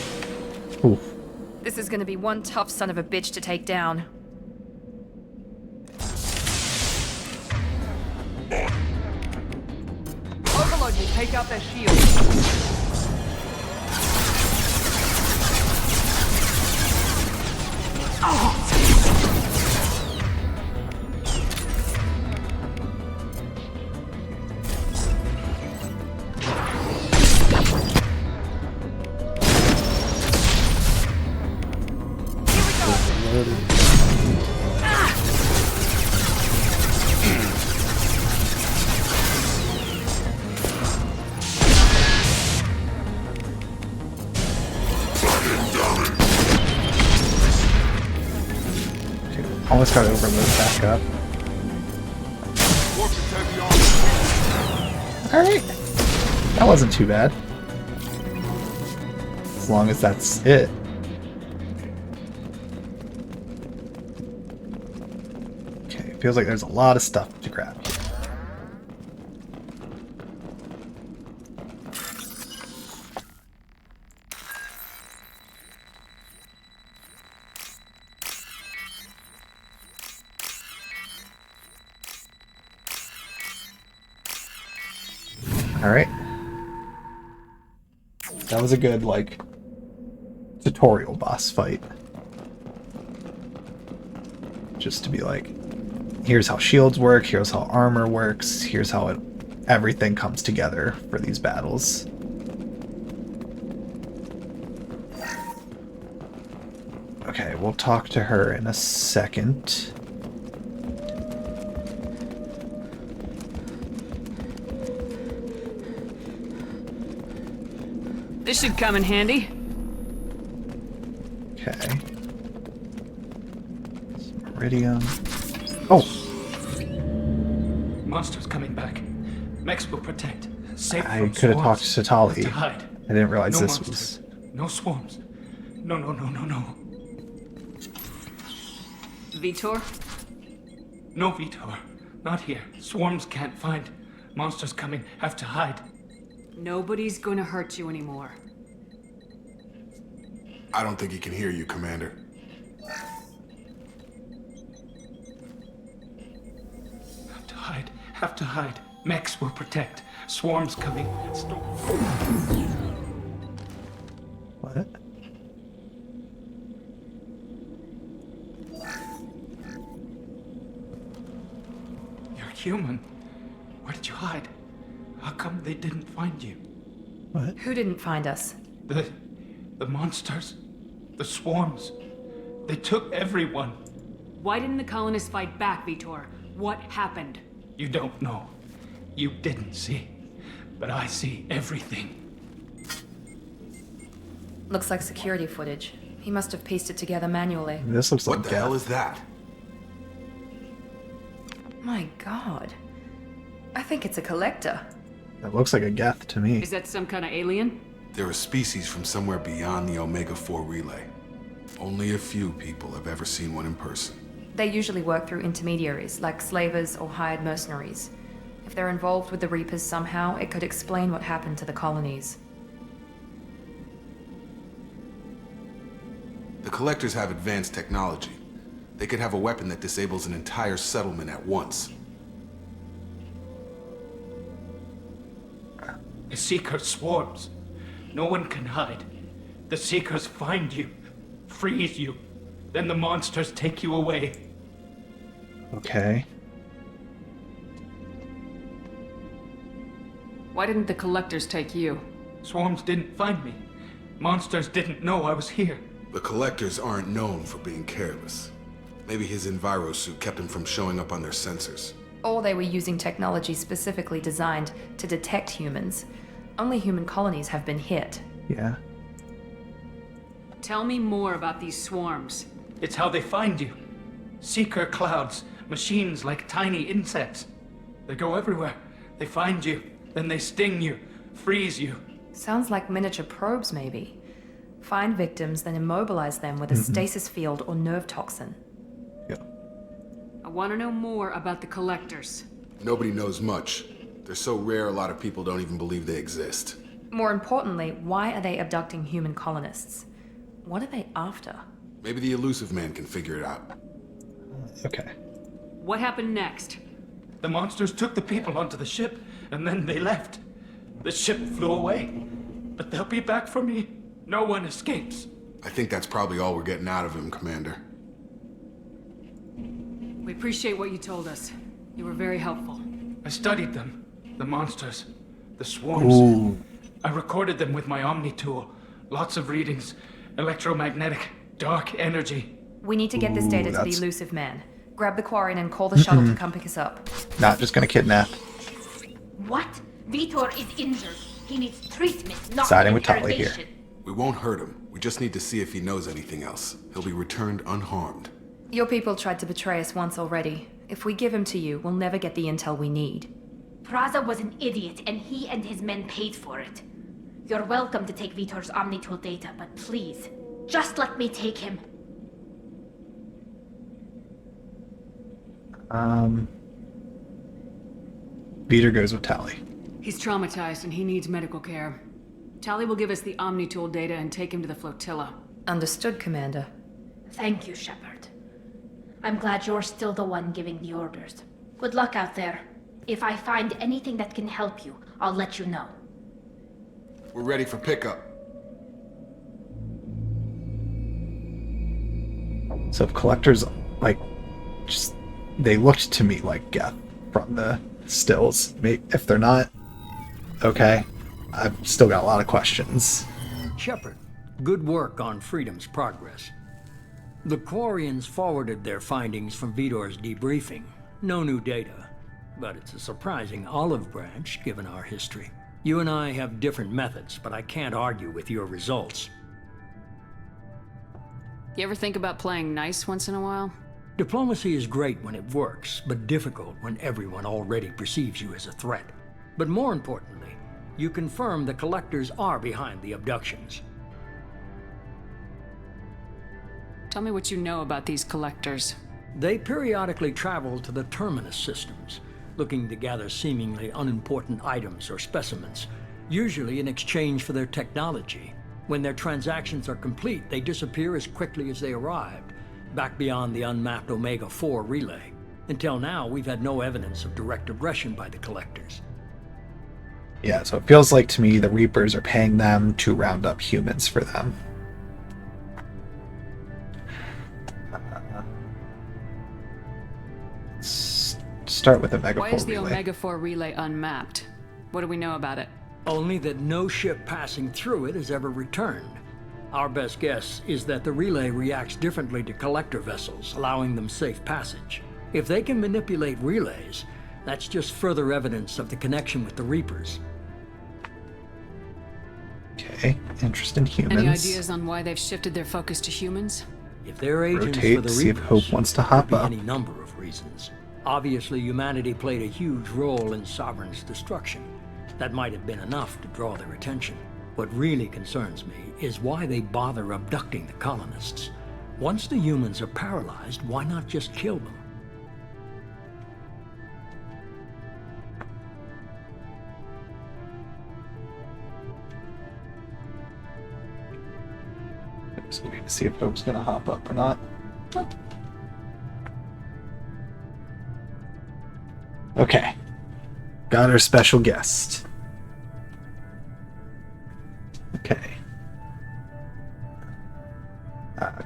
Ooh. This is gonna be one tough son of a bitch to take down. Take out their shields. Almost got to overload back up. Alright. That wasn't too bad. As long as that's it. Okay, feels like there's a lot of stuff to grab here. Alright. That was a good, like, tutorial boss fight. Just to be like, here's how shields work, here's how armor works, here's how everything comes together for these battles. Okay, we'll talk to her in a second. This should come in handy. Okay. Iridium. Oh! Monsters coming back. Mex will protect. Safe I from could have talked swarms. to Tali. To hide. I didn't realize No this monsters. was... No swarms. No. Vitor? No, Vitor. Not here. Swarms can't find. Monsters coming. Have to hide. Nobody's gonna hurt you anymore. I don't think he can hear you, Commander. Have to hide. Mex will protect. Swarms coming. What? You're human. Where did you hide? How come they didn't find you? What? Who didn't find us? The monsters. The swarms. They took everyone. Why didn't the colonists fight back, Vitor? What happened? You don't know. You didn't see. But I see everything. Looks like security footage. He must have pieced it together manually. This looks like What the hell is that? My god. I think it's a collector. That looks like a Geth to me. Is that some kind of alien? They're a species from somewhere beyond the Omega-4 relay. Only a few people have ever seen one in person. They usually work through intermediaries, like slavers or hired mercenaries. If they're involved with the Reapers somehow, it could explain what happened to the colonies. The Collectors have advanced technology. They could have a weapon that disables an entire settlement at once. The Seeker swarms. No one can hide. The Seekers find you, freeze you, then the monsters take you away. Okay. Why didn't the collectors take you? Swarms didn't find me. Monsters didn't know I was here. The Collectors aren't known for being careless. Maybe his Enviro suit kept him from showing up on their sensors. Or they were using technology specifically designed to detect humans. Only human colonies have been hit. Yeah. Tell me more about these swarms. It's how they find you. Seeker clouds, machines like tiny insects. They go everywhere. They find you, then they sting you, freeze you. Sounds like miniature probes, maybe. Find victims, then immobilize them with a stasis field or nerve toxin. I want to know more about the collectors. Nobody knows much. They're so rare, a lot of people don't even believe they exist. More importantly, why are they abducting human colonists? What are they after? Maybe the Elusive Man can figure it out. Okay. What happened next? The monsters took the people onto the ship, and then they left. The ship flew away, but they'll be back for me. No one escapes. I think that's probably all we're getting out of him, Commander. We appreciate what you told us. You were very helpful. I studied them. The monsters. The swarms. Ooh. I recorded them with my Omni tool. Lots of readings. Electromagnetic. Dark energy. We need to get this Ooh, data to the that's- elusive man. Grab the Quarian and call the shuttle to come pick us up. Not just gonna kidnap. What? Vitor is injured. He needs treatment, not Siding with Tali here. interrogation. We won't hurt him. We just need to see if he knows anything else. He'll be returned unharmed. Your people tried to betray us once already. If we give him to you, we'll never get the intel we need. Praza was an idiot, and he and his men paid for it. You're welcome to take Vitor's Omnitool data, but please, just let me take him. Vitor goes with Tali. He's traumatized and he needs medical care. Tali will give us the Omnitool data and take him to the flotilla. Understood, Commander. Thank you, Shepard. I'm glad you're still the one giving the orders. Good luck out there. If I find anything that can help you, I'll let you know. We're ready for pickup. So if collectors, like, just, they looked to me like Geth from the stills. If they're not, okay. I've still got a lot of questions. Shepard, good work on Freedom's progress. The Quarians forwarded their findings from Vitor's debriefing. No new data, but it's a surprising olive branch given our history. You and I have different methods, but I can't argue with your results. You ever think about playing nice once in a while? Diplomacy is great when it works, but difficult when everyone already perceives you as a threat. But more importantly, you confirm the Collectors are behind the abductions. Tell me what you know about these Collectors. They periodically travel to the Terminus systems, looking to gather seemingly unimportant items or specimens, usually in exchange for their technology. When their transactions are complete, they disappear as quickly as they arrived, back beyond the unmapped Omega-4 relay. Until now, we've had no evidence of direct aggression by the Collectors. Yeah, so it feels like to me the Reapers are paying them to round up humans for them. Let's start with Omega-4 Why is the relay. Omega-4 relay unmapped? What do we know about it? Only that no ship passing through it has ever returned. Our best guess is that the relay reacts differently to collector vessels, allowing them safe passage. If they can manipulate relays, that's just further evidence of the connection with the Reapers. Okay, interest in humans. Any ideas on why they've shifted their focus to humans? If they're agents Rotate, for the see if Reapers, Hope wants to hop there could up. be any number of reasons. Obviously, humanity played a huge role in Sovereign's destruction. That might have been enough to draw their attention. What really concerns me is why they bother abducting the colonists. Once the humans are paralyzed, why not just kill them? Just waiting to see if Hope's gonna hop up or not. Okay. Got our special guest. Okay.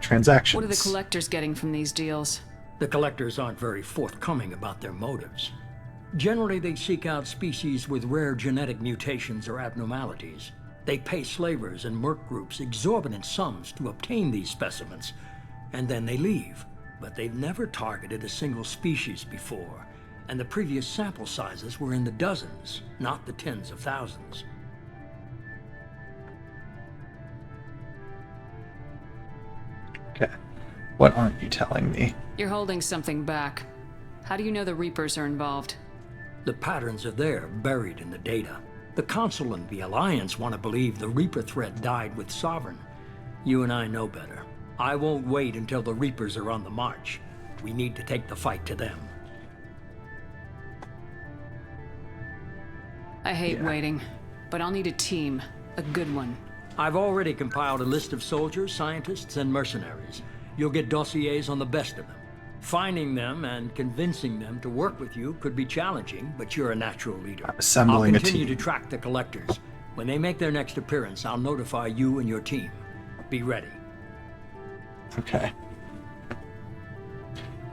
Transactions. What are the Collectors getting from these deals? The Collectors aren't very forthcoming about their motives. Generally, they seek out species with rare genetic mutations or abnormalities. They pay slavers and merc groups exorbitant sums to obtain these specimens, and then they leave. But they've never targeted a single species before, and the previous sample sizes were in the dozens, not the tens of thousands. Okay. What aren't you telling me? You're holding something back. How do you know the Reapers are involved? The patterns are there, buried in the data. The Council and the Alliance want to believe the Reaper threat died with Sovereign. You and I know better. I won't wait until the Reapers are on the march. We need to take the fight to them. I hate waiting, but I'll need a team. A good one. I've already compiled a list of soldiers, scientists, and mercenaries. You'll get dossiers on the best of them. Finding them and convincing them to work with you could be challenging, but you're a natural leader. Assembling I'll a continue team. to track the collectors. When they make their next appearance, I'll notify you and your team. Be ready. Okay.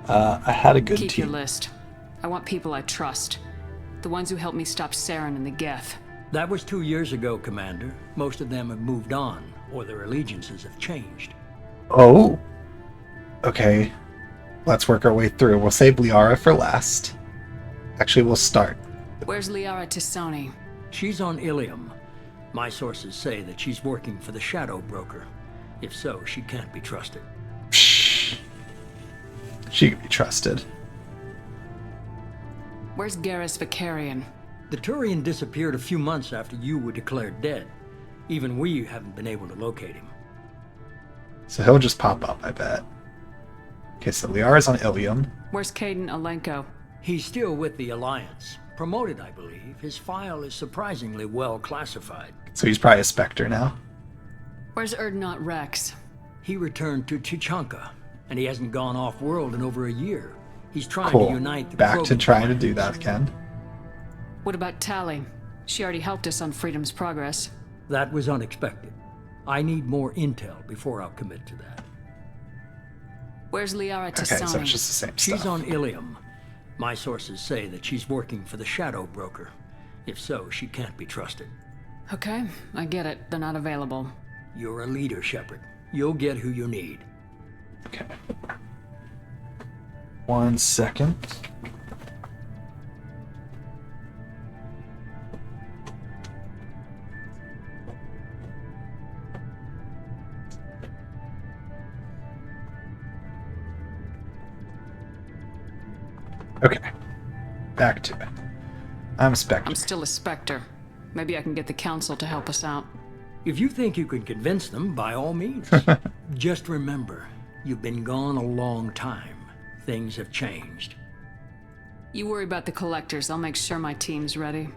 I had a good Keep team. your list. I want people I trust. The ones who helped me stop Saren and the Geth. That was 2 years ago, Commander. Most of them have moved on, or their allegiances have changed. Oh. Okay. Let's work our way through. We'll save Liara for last. Actually, we'll start. Where's Liara T'Soni? She's on Ilium. My sources say that she's working for the Shadow Broker. If so, she can't be trusted. She can be trusted. Where's Garrus Vicarian? The Turian disappeared a few months after you were declared dead. Even we haven't been able to locate him. So he'll just pop up, I bet. Okay, so Liara's on Ilium. Where's Caden Alenko? He's still with the Alliance. Promoted, I believe. His file is surprisingly well classified. So he's probably a Spectre now. Where's Erdnot Rex? He returned to Tuchanka, and he hasn't gone off-world in over a year. He's trying Cool. to unite the Back to Krogan trying to Alliance. do that again. What about Tali? She already helped us on Freedom's Progress. That was unexpected. I need more intel before I'll commit to that. Where's Liara Okay, T'Soni? so it's just the same She's stuff. on Ilium. My sources say that she's working for the Shadow Broker. If so, she can't be trusted. Okay, I get it. They're not available. You're a leader, Shepard. You'll get who you need. Okay. 1 second. Okay. Back to it. I'm a Spectre. I'm still a Spectre. Maybe I can get the Council to help us out. If you think you can convince them, by all means. Just remember, you've been gone a long time. Things have changed. You worry about the Collectors. I'll make sure my team's ready.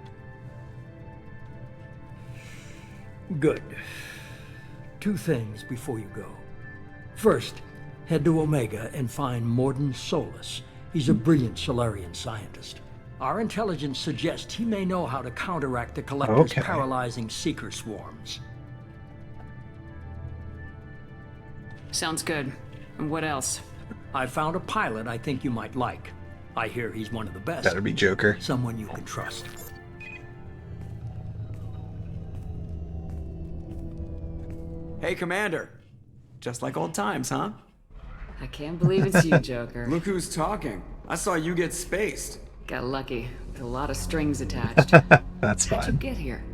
Good. 2 things before you go. First, head to Omega and find Mordin Solus. He's a brilliant Solarian scientist. Our intelligence suggests he may know how to counteract the Collector's Okay. paralyzing Seeker swarms. Sounds good. And what else? I found a pilot I think you might like. I hear he's one of the best. Better be Joker. Someone you can trust. Hey, Commander. Just like old times, huh? I can't believe it's you, Joker. Look who's talking. I saw you get spaced. Got lucky. With a lot of strings attached. That's How'd you fine. get here?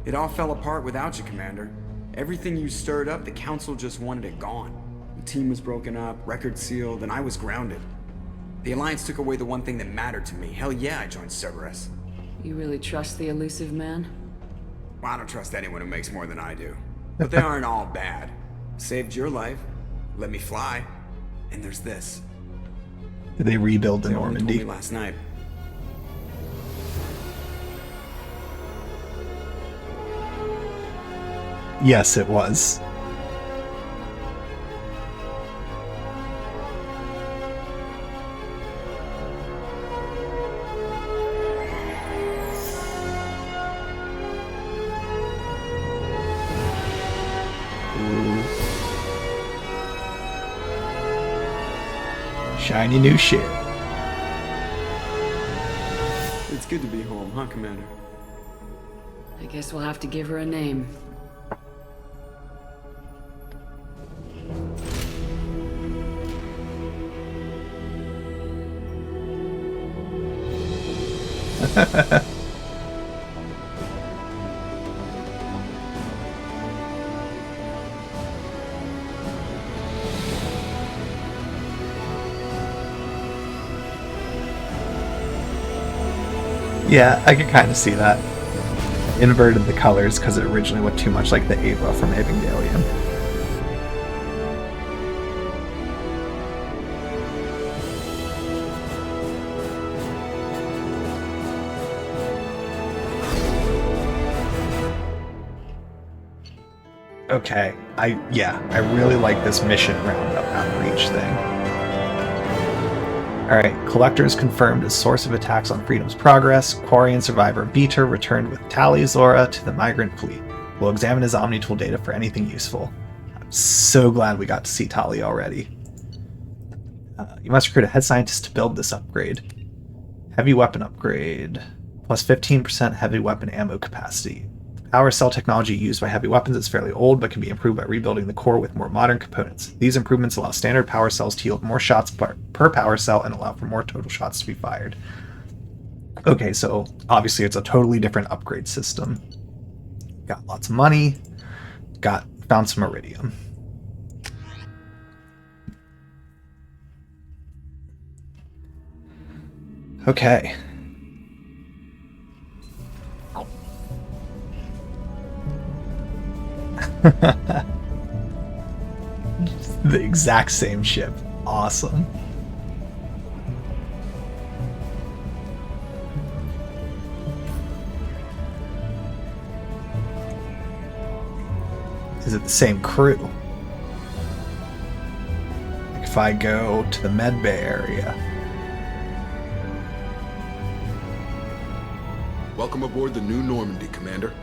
It all fell apart without you, Commander. Everything you stirred up, the Council just wanted it gone. The team was broken up, record sealed, and I was grounded. The Alliance took away the one thing that mattered to me. Hell yeah, I joined Cerberus. You really trust the elusive man? Well, I don't trust anyone who makes more than I do. But they aren't all bad. Saved your life, let me fly, and there's this. Did they rebuild the They only told me Normandy? last night. Yes, it was. Shiny new shit. It's good to be home, huh, Commander? I guess we'll have to give her a name. Yeah, I could kind of see that. Inverted the colors because it originally looked too much like the Ava from Evangelion. Okay, I really like this mission roundup outreach thing. Alright, Collector is confirmed as source of attacks on Freedom's Progress. Quarry and Survivor Beater returned with Tali Zora to the Migrant Fleet. We'll examine his Omnitool data for anything useful. I'm so glad we got to see Tali already. You must recruit a head scientist to build this upgrade. Heavy weapon upgrade. Plus 15% heavy weapon ammo capacity. Power cell technology used by heavy weapons is fairly old, but can be improved by rebuilding the core with more modern components. These improvements allow standard power cells to yield more shots per power cell and allow for more total shots to be fired. Okay, so obviously it's a totally different upgrade system. Got lots of money. Found some iridium. Okay. The exact same ship. Awesome. Is it the same crew? Like if I go to the med bay area. Welcome aboard the New Normandy, Commander.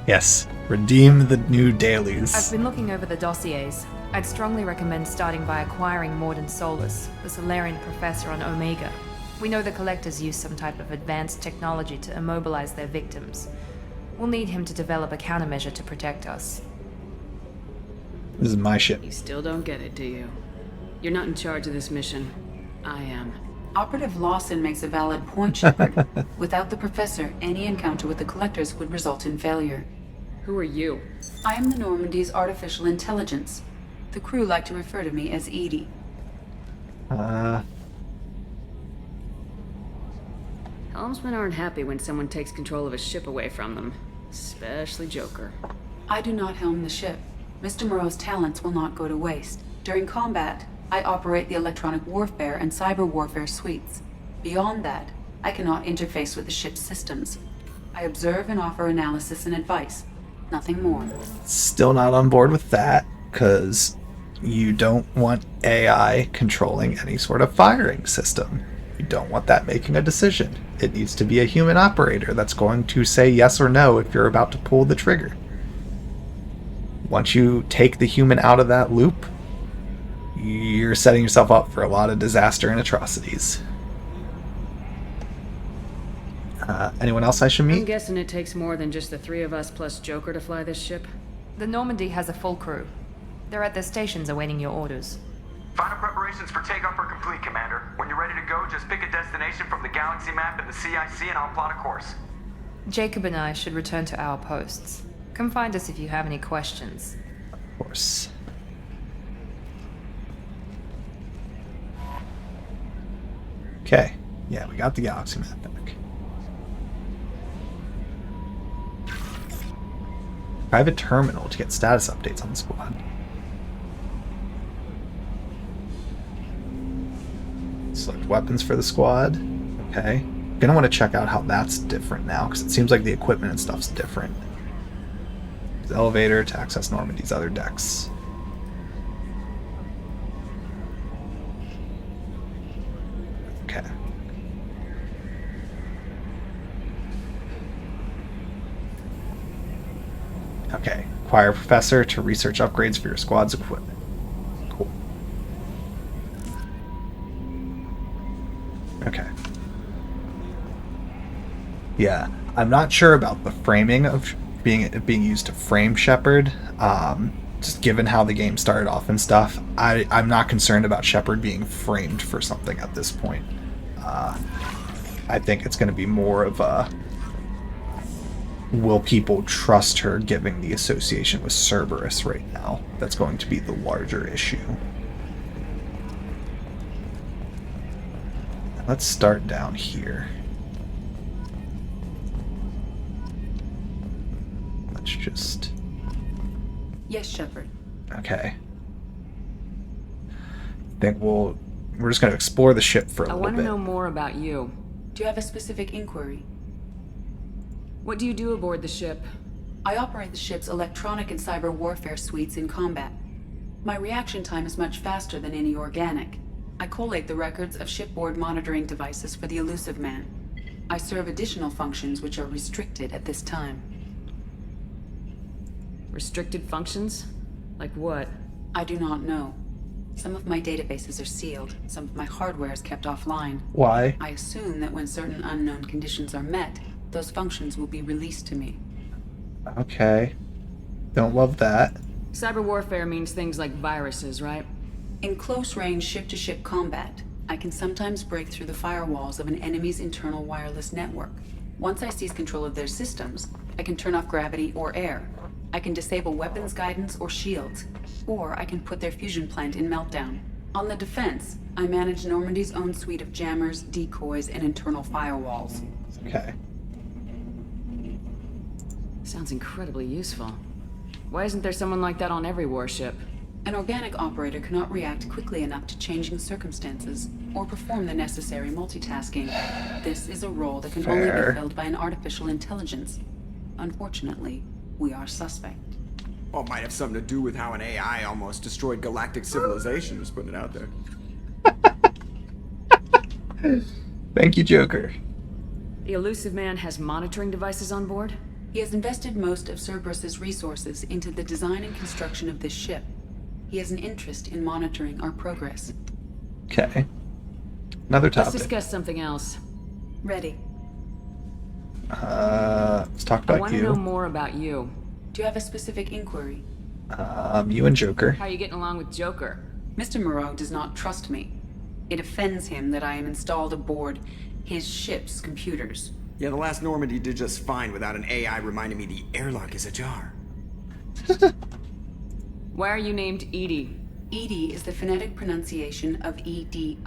Yes, redeem the new dailies. I've been looking over the dossiers. I'd strongly recommend starting by acquiring Mordin Solus, the Solarian professor on Omega. We know the Collectors use some type of advanced technology to immobilize their victims. We'll need him to develop a countermeasure to protect us. This is my ship. You still don't get it, do you? You're not in charge of this mission. I am. Operative Lawson makes a valid point, Shepard. Without the Professor, any encounter with the Collectors would result in failure. Who are you? I am the Normandy's artificial intelligence. The crew like to refer to me as Edie. Helmsmen aren't happy when someone takes control of a ship away from them. Especially Joker. I do not helm the ship. Mr. Moreau's talents will not go to waste. During combat, I operate the electronic warfare and cyber warfare suites. Beyond that, I cannot interface with the ship's systems. I observe and offer analysis and advice. Nothing more. Still not on board with that, because you don't want AI controlling any sort of firing system. You don't want that making a decision. It needs to be a human operator that's going to say yes or no if you're about to pull the trigger. Once you take the human out of that loop, you're setting yourself up for a lot of disaster and atrocities. Anyone else I should meet? I'm guessing it takes more than just the three of us plus Joker to fly this ship. The Normandy has a full crew. They're at their stations awaiting your orders. Final preparations for takeoff are complete, Commander. When you're ready to go, just pick a destination from the galaxy map and the CIC and I'll plot a course. Jacob and I should return to our posts. Come find us if you have any questions. Of course. Okay. Yeah, we got the galaxy map back. Private terminal to get status updates on the squad. Select weapons for the squad. Okay. Gonna want to check out how that's different now, because it seems like the equipment and stuff's different. There's elevator to access Normandy's other decks. Okay. Okay. Acquire a professor to research upgrades for your squad's equipment. Cool. Okay. Yeah, I'm not sure about the framing of being used to frame Shepard. Just given how the game started off and stuff, I'm not concerned about Shepard being framed for something at this point. I think it's going to be more of a will people trust her given the association with Cerberus right now. That's going to be the larger issue. Let's start down here. Let's just... Yes, Shepard. Okay. I think we're just going to explore the ship for a little bit. I want to know more about you. Do you have a specific inquiry? What do you do aboard the ship? I operate the ship's electronic and cyber warfare suites in combat. My reaction time is much faster than any organic. I collate the records of shipboard monitoring devices for the Elusive Man. I serve additional functions which are restricted at this time. Restricted functions? Like what? I do not know. Some of my databases are sealed. Some of my hardware is kept offline. Why? I assume that when certain unknown conditions are met, those functions will be released to me. Okay. Don't love that. Cyber warfare means things like viruses, right? In close-range ship-to-ship combat, I can sometimes break through the firewalls of an enemy's internal wireless network. Once I seize control of their systems, I can turn off gravity or air. I can disable weapons guidance or shields, or I can put their fusion plant in meltdown. On the defense, I manage Normandy's own suite of jammers, decoys, and internal firewalls. Okay. Sounds incredibly useful. Why isn't there someone like that on every warship? An organic operator cannot react quickly enough to changing circumstances, or perform the necessary multitasking. This is a role that can only be filled by an artificial intelligence. Unfortunately, we are suspect. Well, it might have something to do with how an AI almost destroyed galactic civilization, just putting it out there. Thank you, Joker. The Elusive Man has monitoring devices on board? He has invested most of Cerberus's resources into the design and construction of this ship. He has an interest in monitoring our progress. Okay. Another topic. Let's discuss something else. Ready. Let's talk about I want to know more about you. Do you have a specific inquiry? You and Joker. How are you getting along with Joker? Mr. Moreau does not trust me. It offends him that I am installed aboard his ship's computers. Yeah, the last Normandy did just fine without an AI reminding me the airlock is ajar. Why are you named EDI? EDI is the phonetic pronunciation of EDI.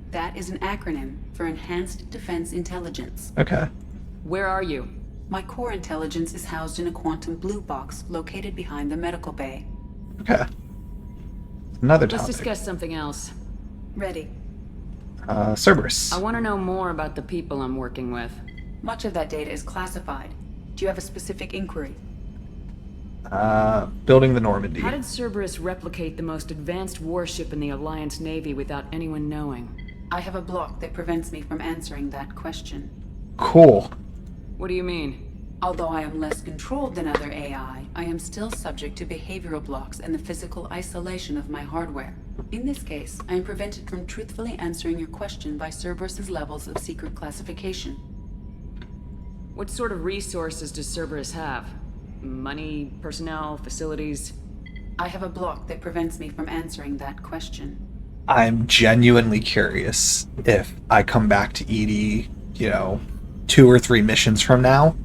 That is an acronym for Enhanced Defense Intelligence. Okay. Where are you? My core intelligence is housed in a quantum blue box located behind the medical bay. Okay. Another topic. Let's discuss something else. Ready. Cerberus. I want to know more about the people I'm working with. Much of that data is classified. Do you have a specific inquiry? Building the Normandy. How did Cerberus replicate the most advanced warship in the Alliance Navy without anyone knowing? I have a block that prevents me from answering that question. Cool. What do you mean? Although I am less controlled than other AI, I am still subject to behavioral blocks and the physical isolation of my hardware. In this case, I am prevented from truthfully answering your question by Cerberus's levels of secret classification. What sort of resources does Cerberus have? Money, personnel, facilities? I have a block that prevents me from answering that question. I'm genuinely curious if I come back to EDI, 2 or 3 missions from now,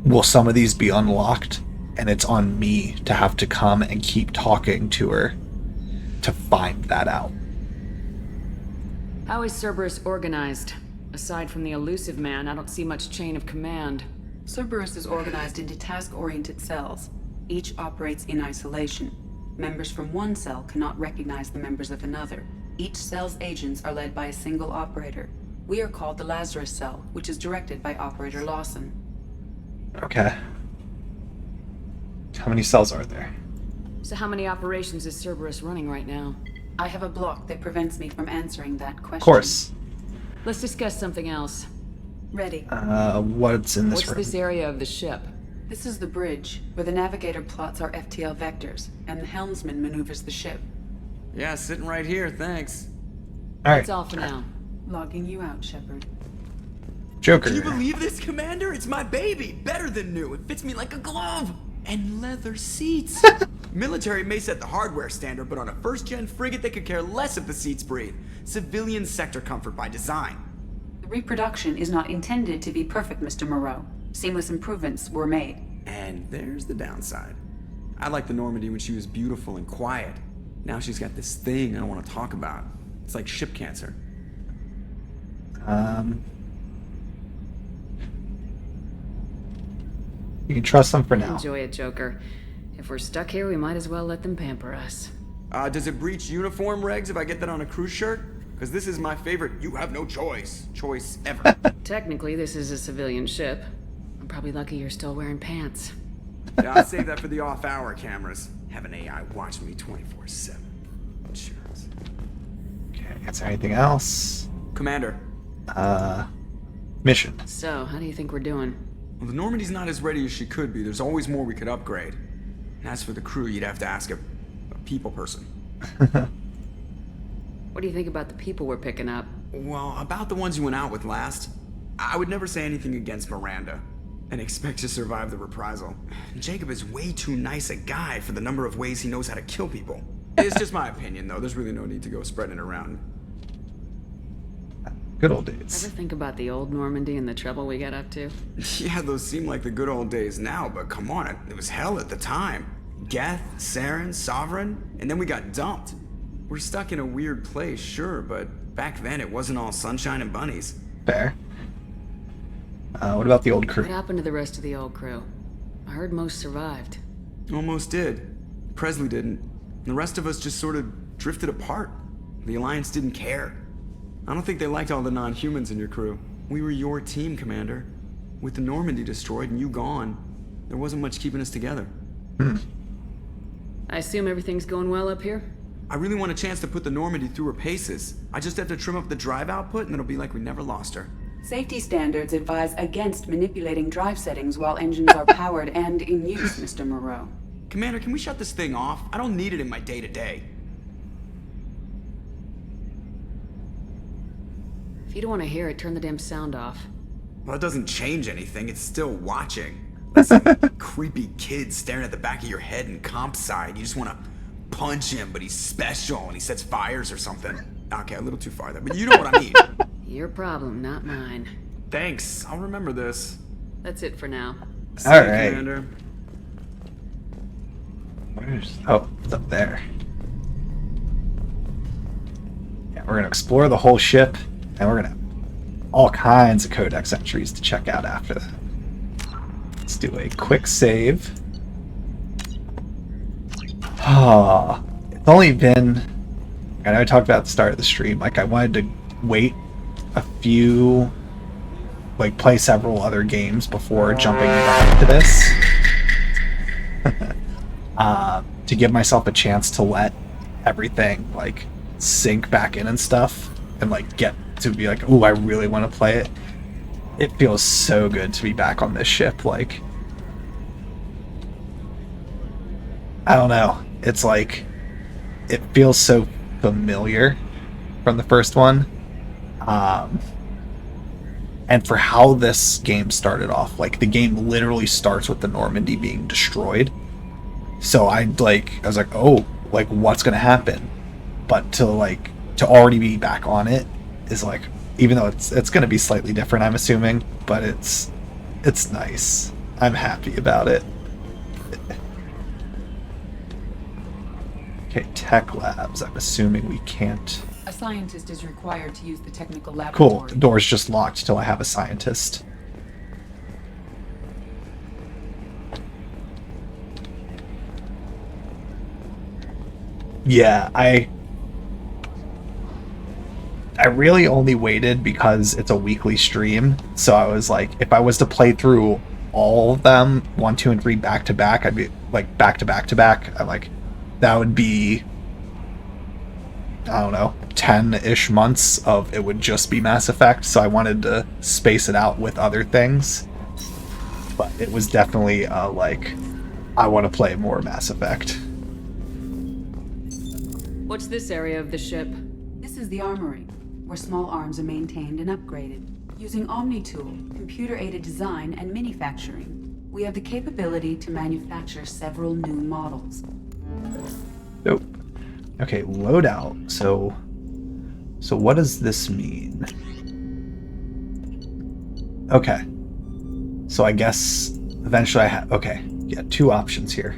will some of these be unlocked and it's on me to have to come and keep talking to her to find that out. How is Cerberus organized? Aside from the Elusive Man, I don't see much chain of command. Cerberus is organized into task-oriented cells. Each operates in isolation. Members from one cell cannot recognize the members of another. Each cell's agents are led by a single operator. We are called the Lazarus Cell, which is directed by Operator Lawson. Okay. How many cells are there? So how many operations is Cerberus running right now? I have a block that prevents me from answering that question. Of course. Let's discuss something else. Ready. What's in this room? What's this area of the ship? This is the bridge, where the navigator plots our FTL vectors, and the helmsman maneuvers the ship. Yeah, sitting right here, thanks. Alright. That's all for now. Logging you out, Shepard. Joker. Can you believe this, Commander? It's my baby! Better than new. It fits me like a glove! And leather seats! Military may set the hardware standard, but on a first-gen frigate they could care less if the seats breathe. Civilian sector comfort by design. The reproduction is not intended to be perfect, Mr. Moreau. Seamless improvements were made. And there's the downside. I liked the Normandy when she was beautiful and quiet. Now she's got this thing I don't want to talk about. It's like ship cancer. You can trust them for now. Enjoy it, Joker. If we're stuck here, we might as well let them pamper us. Does it breach uniform regs if I get that on a cruise shirt? Because this is my favorite you have no choice ever. Technically, this is a civilian ship. I'm probably lucky you're still wearing pants. Yeah, I'll save that for the off-hour cameras. Have an AI watch me 24/7. Insurance. Is there anything else? Commander. Mission. So, how do you think we're doing? Well, the Normandy's not as ready as she could be. There's always more we could upgrade. And as for the crew, you'd have to ask a people person. What do you think about the people we're picking up? Well, about the ones you went out with last, I would never say anything against Miranda and expect to survive the reprisal. Jacob is way too nice a guy for the number of ways he knows how to kill people. It's just my opinion, though. There's really no need to go spreading it around. Good old days. Ever think about the old Normandy and the trouble we got up to? Yeah, those seem like the good old days now, but come on, it was hell at the time. Geth, Saren, Sovereign, and then we got dumped. We're stuck in a weird place, sure, but back then it wasn't all sunshine and bunnies. Fair. What about the old crew? What happened to the rest of the old crew? I heard most survived. Almost did. Presley didn't. The rest of us just sort of drifted apart. The Alliance didn't care. I don't think they liked all the non-humans in your crew. We were your team, Commander. With the Normandy destroyed and you gone, there wasn't much keeping us together. I assume everything's going well up here? I really want a chance to put the Normandy through her paces. I just have to trim up the drive output and it'll be like we never lost her. Safety standards advise against manipulating drive settings while engines are powered and in use, Mr. Moreau. Commander, can we shut this thing off? I don't need it in my day-to-day. If you don't want to hear it, turn the damn sound off. Well, it doesn't change anything. It's still watching. Like some creepy kid staring at the back of your head in comp side. You just want to punch him, but he's special and he sets fires or something. Okay, a little too far there, but you know what I mean. Your problem, not mine. Thanks. I'll remember this. That's it for now. All right. Commander. Oh, it's up there. Yeah, we're gonna explore the whole ship, and we're gonna have all kinds of codex entries to check out after that. Let's do a quick save. It's only been... I know I talked about at the start of the stream, like I wanted to wait a few... like play several other games before jumping back to this. To give myself a chance to let everything like sink back in and stuff, and like get to be like, ooh, I really want to play it. It feels so good to be back on this ship. Like, I don't know. It's like, it feels so familiar from the first one. And for how this game started off, like the game literally starts with the Normandy being destroyed. So I was like, oh, like what's gonna happen? But to already be back on it is like, even though it's gonna be slightly different, I'm assuming, but it's nice. I'm happy about it. Okay, tech labs. I'm assuming we can't. A scientist is required to use the technical laboratory. Cool. The door's just locked till I have a scientist. Yeah, I really only waited because it's a weekly stream. So I was like, if I was to play through all of them, 1, 2, and 3 back to back, I'd be like back to back to back. I'm like, that would be, I don't know, 10-ish months of it would just be Mass Effect. So I wanted to space it out with other things. But it was definitely like, I want to play more Mass Effect. What's this area of the ship? This is the armory, where small arms are maintained and upgraded. Using OmniTool, computer-aided design, and manufacturing, we have the capability to manufacture several new models. Nope. Okay, loadout. So what does this mean? Okay. So I guess eventually I have... Okay, yeah, 2 options here.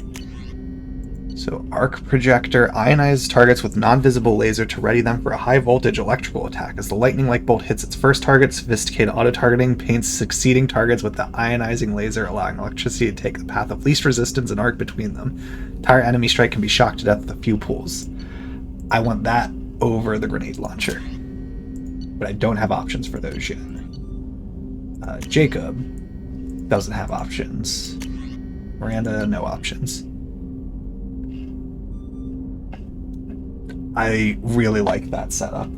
So, arc projector ionizes targets with non-visible laser to ready them for a high-voltage electrical attack. As the lightning-like bolt hits its first target, sophisticated auto-targeting paints succeeding targets with the ionizing laser, allowing electricity to take the path of least resistance and arc between them. Entire enemy strike can be shocked to death with a few pulls. I want that over the grenade launcher, but I don't have options for those yet. Jacob doesn't have options. Miranda, no options. I really like that setup.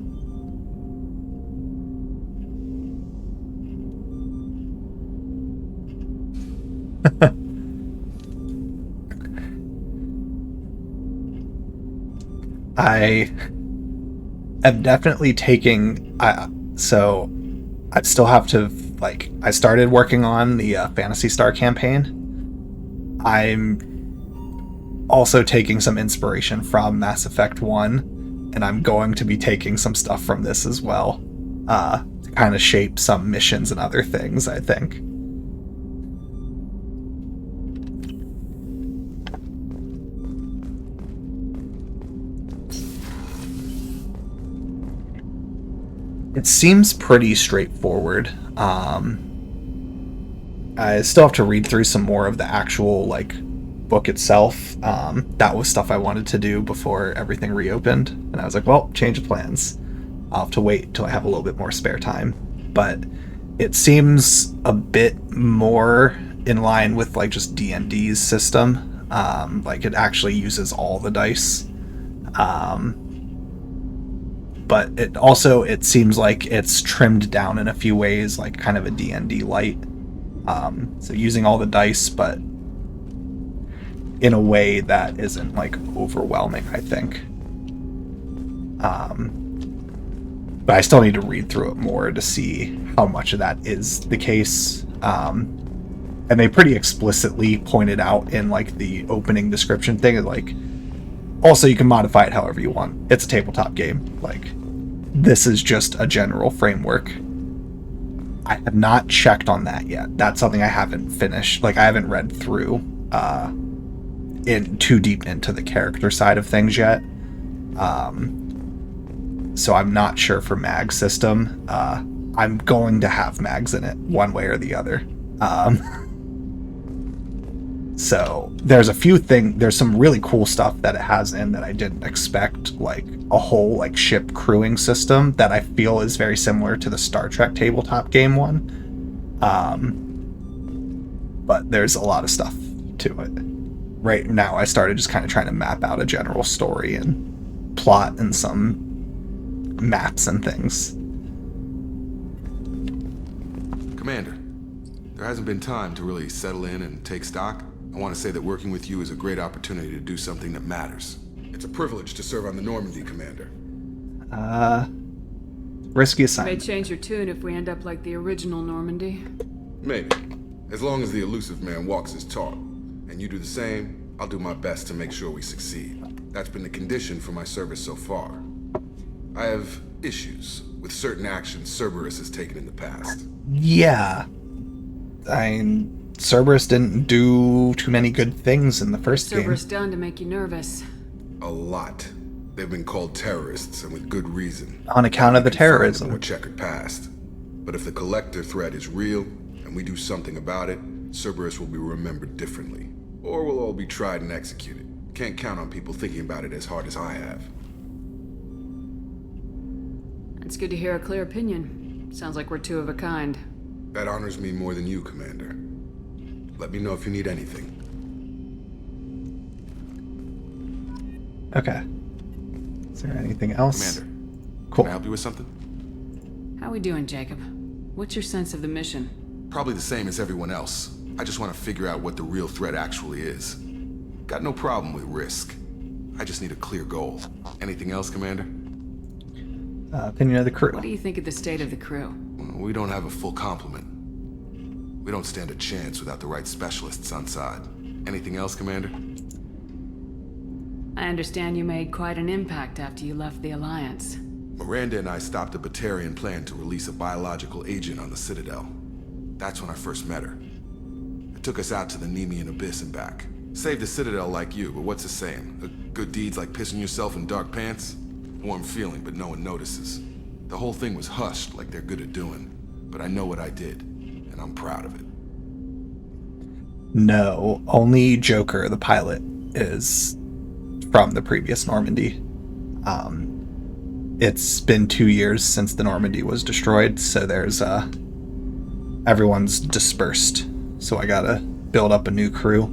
I am definitely taking. So I still have to like. I started working on the Phantasy Star campaign. I'm also taking some inspiration from Mass Effect 1, and I'm going to be taking some stuff from this as well, to kind of shape some missions and other things, I think. It seems pretty straightforward. I still have to read through some more of the actual like book itself. That was stuff I wanted to do before everything reopened, and I was like, well, change of plans. I'll have to wait till I have a little bit more spare time. But it seems a bit more in line with like just D&D's system. Like it actually uses all the dice. But it seems like it's trimmed down in a few ways, like kind of a D&D light. So using all the dice, but in a way that isn't like overwhelming, I think. But I still need to read through it more to see how much of that is the case. And they pretty explicitly pointed out in like the opening description thing, like, also you can modify it however you want. It's a tabletop game. Like, this is just a general framework. I have not checked on that yet. That's something I haven't finished. Like, I haven't read through in too deep into the character side of things yet. So I'm not sure for mag system. I'm going to have mags in it one way or the other. So there's there's some really cool stuff that it has in that I didn't expect, like a whole like ship crewing system that I feel is very similar to the Star Trek tabletop game one. But there's a lot of stuff to it. Right now I started just kind of trying to map out a general story and plot and some maps and things. Commander, there hasn't been time to really settle in and take stock. I want to say that working with you is a great opportunity to do something that matters. It's a privilege to serve on the Normandy, Commander. Risky assignment. May change your tune if we end up like the original Normandy. Maybe. As long as the elusive man walks his talk, and you do the same, I'll do my best to make sure we succeed. That's been the condition for my service so far. I have issues with certain actions Cerberus has taken in the past. Yeah. Cerberus didn't do too many good things in the first game. Cerberus done to make you nervous? A lot. They've been called terrorists, and with good reason. On account of the terrorism. More checkered past. But if the Collector threat is real, and we do something about it, Cerberus will be remembered differently. Or we'll all be tried and executed. Can't count on people thinking about it as hard as I have. It's good to hear a clear opinion. Sounds like we're two of a kind. That honors me more than you, Commander. Let me know if you need anything. Okay. Is there anything else? Commander, cool. Can I help you with something? How we doing, Jacob? What's your sense of the mission? Probably the same as everyone else. I just want to figure out what the real threat actually is. Got no problem with risk. I just need a clear goal. Anything else, Commander? Opinion of the crew. What do you think of the state of the crew? We don't have a full complement. We don't stand a chance without the right specialists on side. Anything else, Commander? I understand you made quite an impact after you left the Alliance. Miranda and I stopped a Batarian plan to release a biological agent on the Citadel. That's when I first met her. It took us out to the Nemean Abyss and back. Saved the Citadel like you, but what's the saying? Good deeds like pissing yourself in dark pants? Warm feeling, but no one notices. The whole thing was hushed like they're good at doing. But I know what I did, and I'm proud of it. No, only Joker, the pilot, is from the previous Normandy. It's been 2 years since the Normandy was destroyed, so there's everyone's dispersed. So I gotta build up a new crew.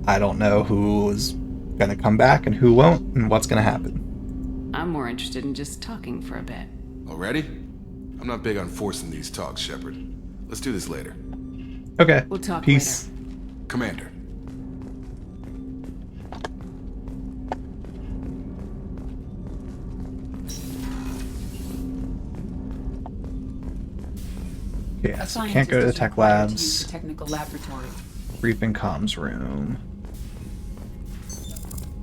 I don't know who's gonna come back and who won't, and what's gonna happen. I'm more interested in just talking for a bit. Already? I'm not big on forcing these talks, Shepard. Let's do this later. Okay. We'll talk Peace. later. Commander. Yeah, so can't go to the tech labs. The technical laboratory. Briefing comms room.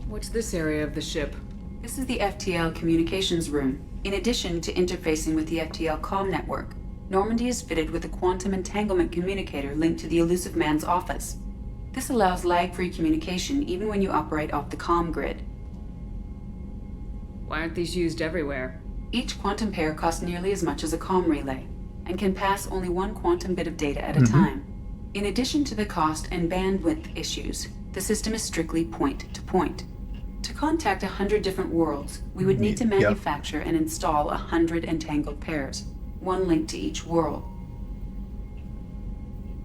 What's this area of the ship? This is the FTL communications room. In addition to interfacing with the FTL comm network, Normandy is fitted with a quantum entanglement communicator linked to the Elusive Man's office. This allows lag-free communication even when you operate off the comm grid. Why aren't these used everywhere? Each quantum pair costs nearly as much as a comm relay, and can pass only one quantum bit of data at a time. In addition to the cost and bandwidth issues, the system is strictly point-to-point. To contact 100 different worlds, we would need to manufacture and install 100 entangled pairs, one linked to each world.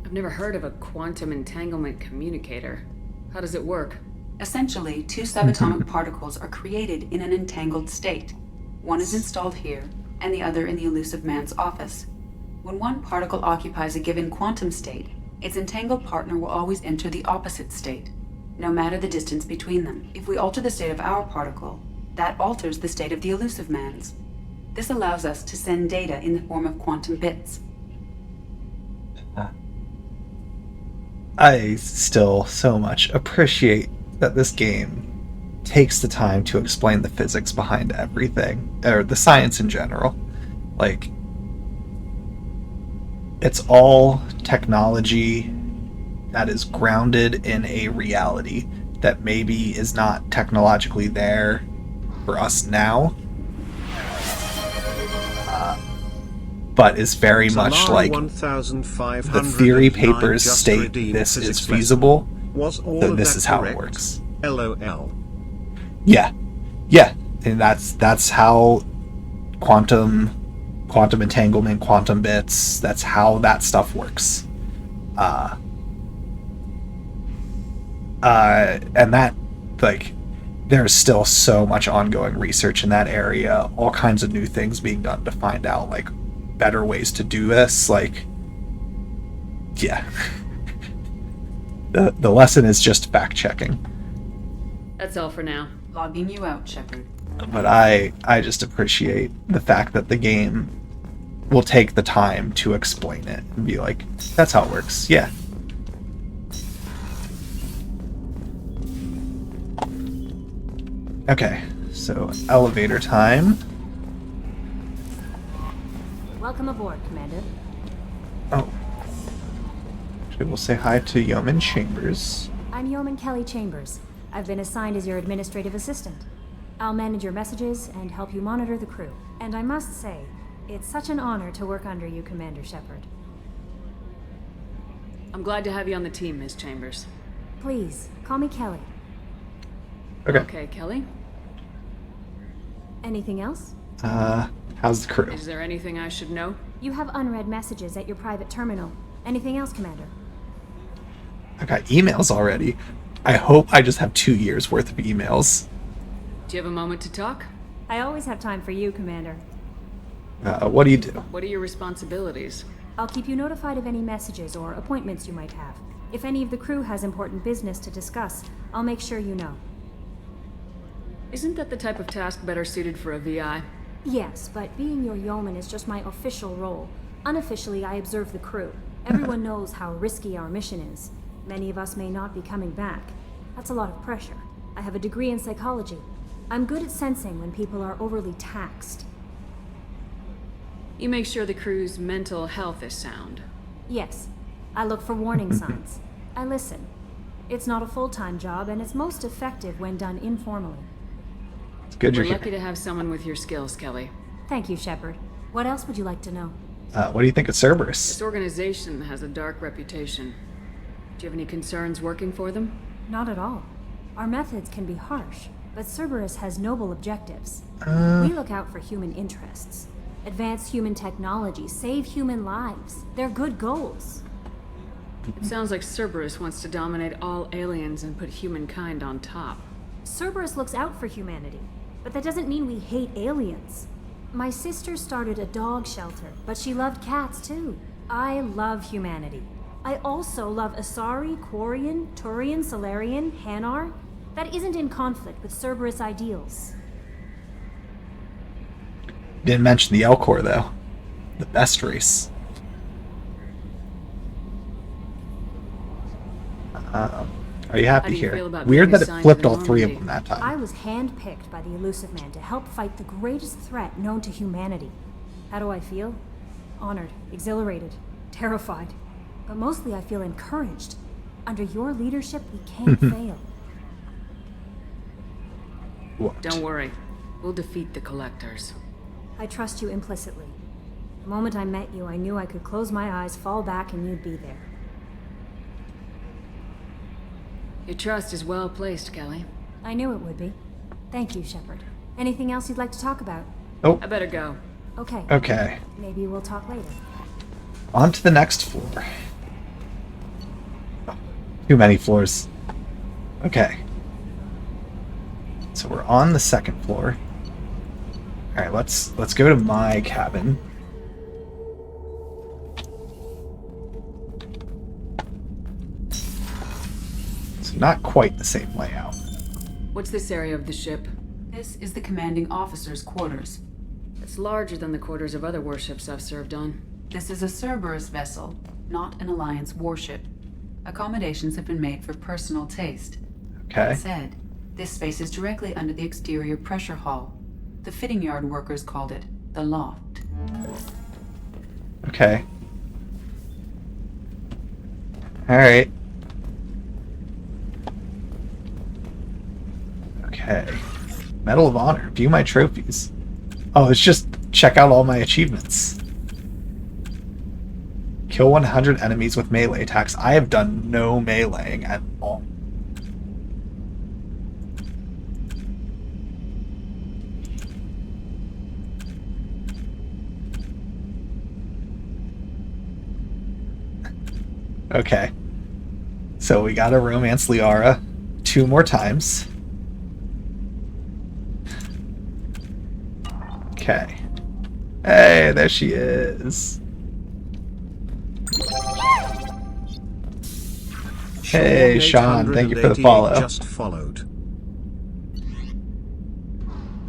I've never heard of a quantum entanglement communicator. How does it work? Essentially, two subatomic particles are created in an entangled state. One is installed here, and the other in the Elusive Man's office. When one particle occupies a given quantum state, its entangled partner will always enter the opposite state, no matter the distance between them. If we alter the state of our particle, that alters the state of the Elusive Man's. This allows us to send data in the form of quantum bits. I still so much appreciate that this game takes the time to explain the physics behind everything, or the science in general. Like, it's all technology that is grounded in a reality that maybe is not technologically there for us now, but is very much like the theory papers state this is feasible, so this is how it works. LOL. Yeah, and that's how quantum entanglement, quantum bits, that's how that stuff works. And that, like, there's still so much ongoing research in that area, all kinds of new things being done to find out, like, better ways to do this. Like, yeah. The lesson is just fact checking. That's all for now. Logging you out, Shepard. But I just appreciate the fact that the game will take the time to explain it and be like, that's how it works. Yeah. Okay, so elevator time. Welcome aboard, Commander. Oh. Actually, we'll say hi to Yeoman Chambers. I'm Yeoman Kelly Chambers. I've been assigned as your administrative assistant. I'll manage your messages and help you monitor the crew. And I must say, it's such an honor to work under you, Commander Shepard. I'm glad to have you on the team, Ms. Chambers. Please, call me Kelly. Okay, Kelly. Anything else? How's the crew? Is there anything I should know? You have unread messages at your private terminal. Anything else, Commander? I got emails already. I hope I just have 2 years worth of emails. Do you have a moment to talk? I always have time for you, Commander. What do you do? What are your responsibilities? I'll keep you notified of any messages or appointments you might have. If any of the crew has important business to discuss, I'll make sure you know. Isn't that the type of task better suited for a VI? Yes, but being your yeoman is just my official role. Unofficially, I observe the crew. Everyone knows how risky our mission is. Many of us may not be coming back. That's a lot of pressure. I have a degree in psychology. I'm good at sensing when people are overly taxed. You make sure the crew's mental health is sound. Yes. I look for warning signs. I listen. It's not a full-time job, and it's most effective when done informally. It's good you're We're here. lucky to have someone with your skills, Kelly. Thank you, Shepard. What else would you like to know? What do you think of Cerberus? This organization has a dark reputation. Do you have any concerns working for them? Not at all. Our methods can be harsh, but Cerberus has noble objectives. We look out for human interests. Advance human technology, save human lives. They're good goals. It sounds like Cerberus wants to dominate all aliens and put humankind on top. Cerberus looks out for humanity, but that doesn't mean we hate aliens. My sister started a dog shelter, but she loved cats too. I love humanity. I also love Asari, Quarian, Turian, Solarian, Hanar. That isn't in conflict with Cerberus ideals. Didn't mention the Elcor, though. The best race. Are you How happy do you here? feel about Weird being that it assigned flipped to all three of Normandy? them that time. I was handpicked by the Elusive Man to help fight the greatest threat known to humanity. How do I feel? Honored, exhilarated, terrified. But mostly I feel encouraged. Under your leadership, we can't fail. What? Don't worry. We'll defeat the Collectors. I trust you implicitly. The moment I met you, I knew I could close my eyes, fall back, and you'd be there. Your trust is well placed, Kelly. I knew it would be. Thank you, Shepard. Anything else you'd like to talk about? Oh. I better go. Okay. Okay. Maybe we'll talk later. On to the next floor. Too many floors. Okay. So we're on the second floor. Alright, let's go to my cabin. So not quite the same layout. What's this area of the ship? This is the commanding officer's quarters. It's larger than the quarters of other warships I've served on. This is a Cerberus vessel, not an Alliance warship. Accommodations have been made for personal taste. Okay. That said, this space is directly under the exterior pressure hull. The fitting yard workers called it the loft. Okay. Alright. Okay. Medal of Honor. View my trophies. Oh, it's just check out all my achievements. Kill 100 enemies with melee attacks. I have done no meleeing at all. Okay. So we gotta romance Liara 2 more times. Okay. Hey, there she is. Hey, Sean, thank you for the follow. Just followed.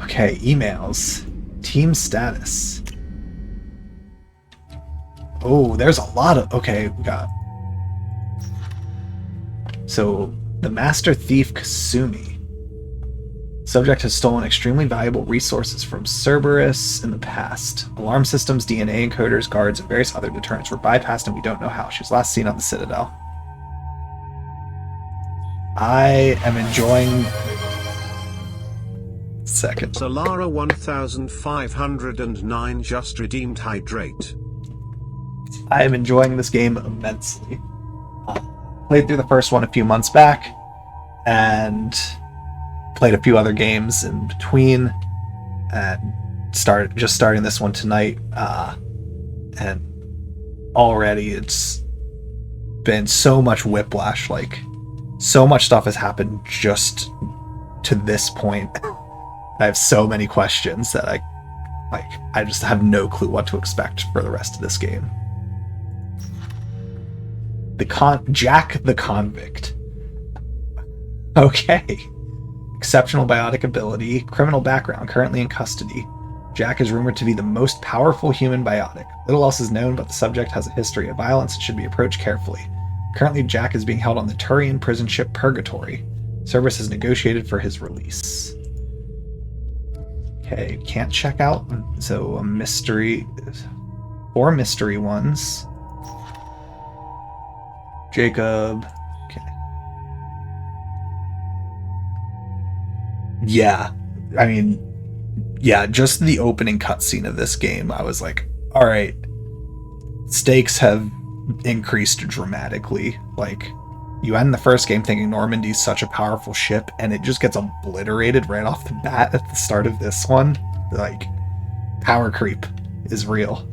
Okay, emails. Team status. Oh, there's a lot of... Okay, we got... So, the Master Thief Kasumi. Subject has stolen extremely valuable resources from Cerberus in the past. Alarm systems, DNA encoders, guards, and various other deterrents were bypassed and we don't know how. She was last seen on the Citadel. I am enjoying... Second. Solara 1509 just redeemed hydrate. I am enjoying this game immensely. Played through the first one a few months back, and played a few other games in between, and starting this one tonight. And already it's been so much whiplash. Like, so much stuff has happened just to this point. I have so many questions that I just have no clue what to expect for the rest of this game. Jack the Convict. Okay. Exceptional biotic ability, criminal background, currently in custody. Jack is rumored to be the most powerful human biotic. Little else is known, but the subject has a history of violence and should be approached carefully. Currently, Jack is being held on the Turian prison ship Purgatory. Cerberus has negotiated for his release. Okay, can't check out. So, a mystery. 4 mystery ones. Jacob. Okay. Yeah. I mean, yeah, just the opening cutscene of this game, I was like, alright, stakes have increased dramatically. Like, you end the first game thinking Normandy's such a powerful ship, and it just gets obliterated right off the bat at the start of this one. Like, power creep is real.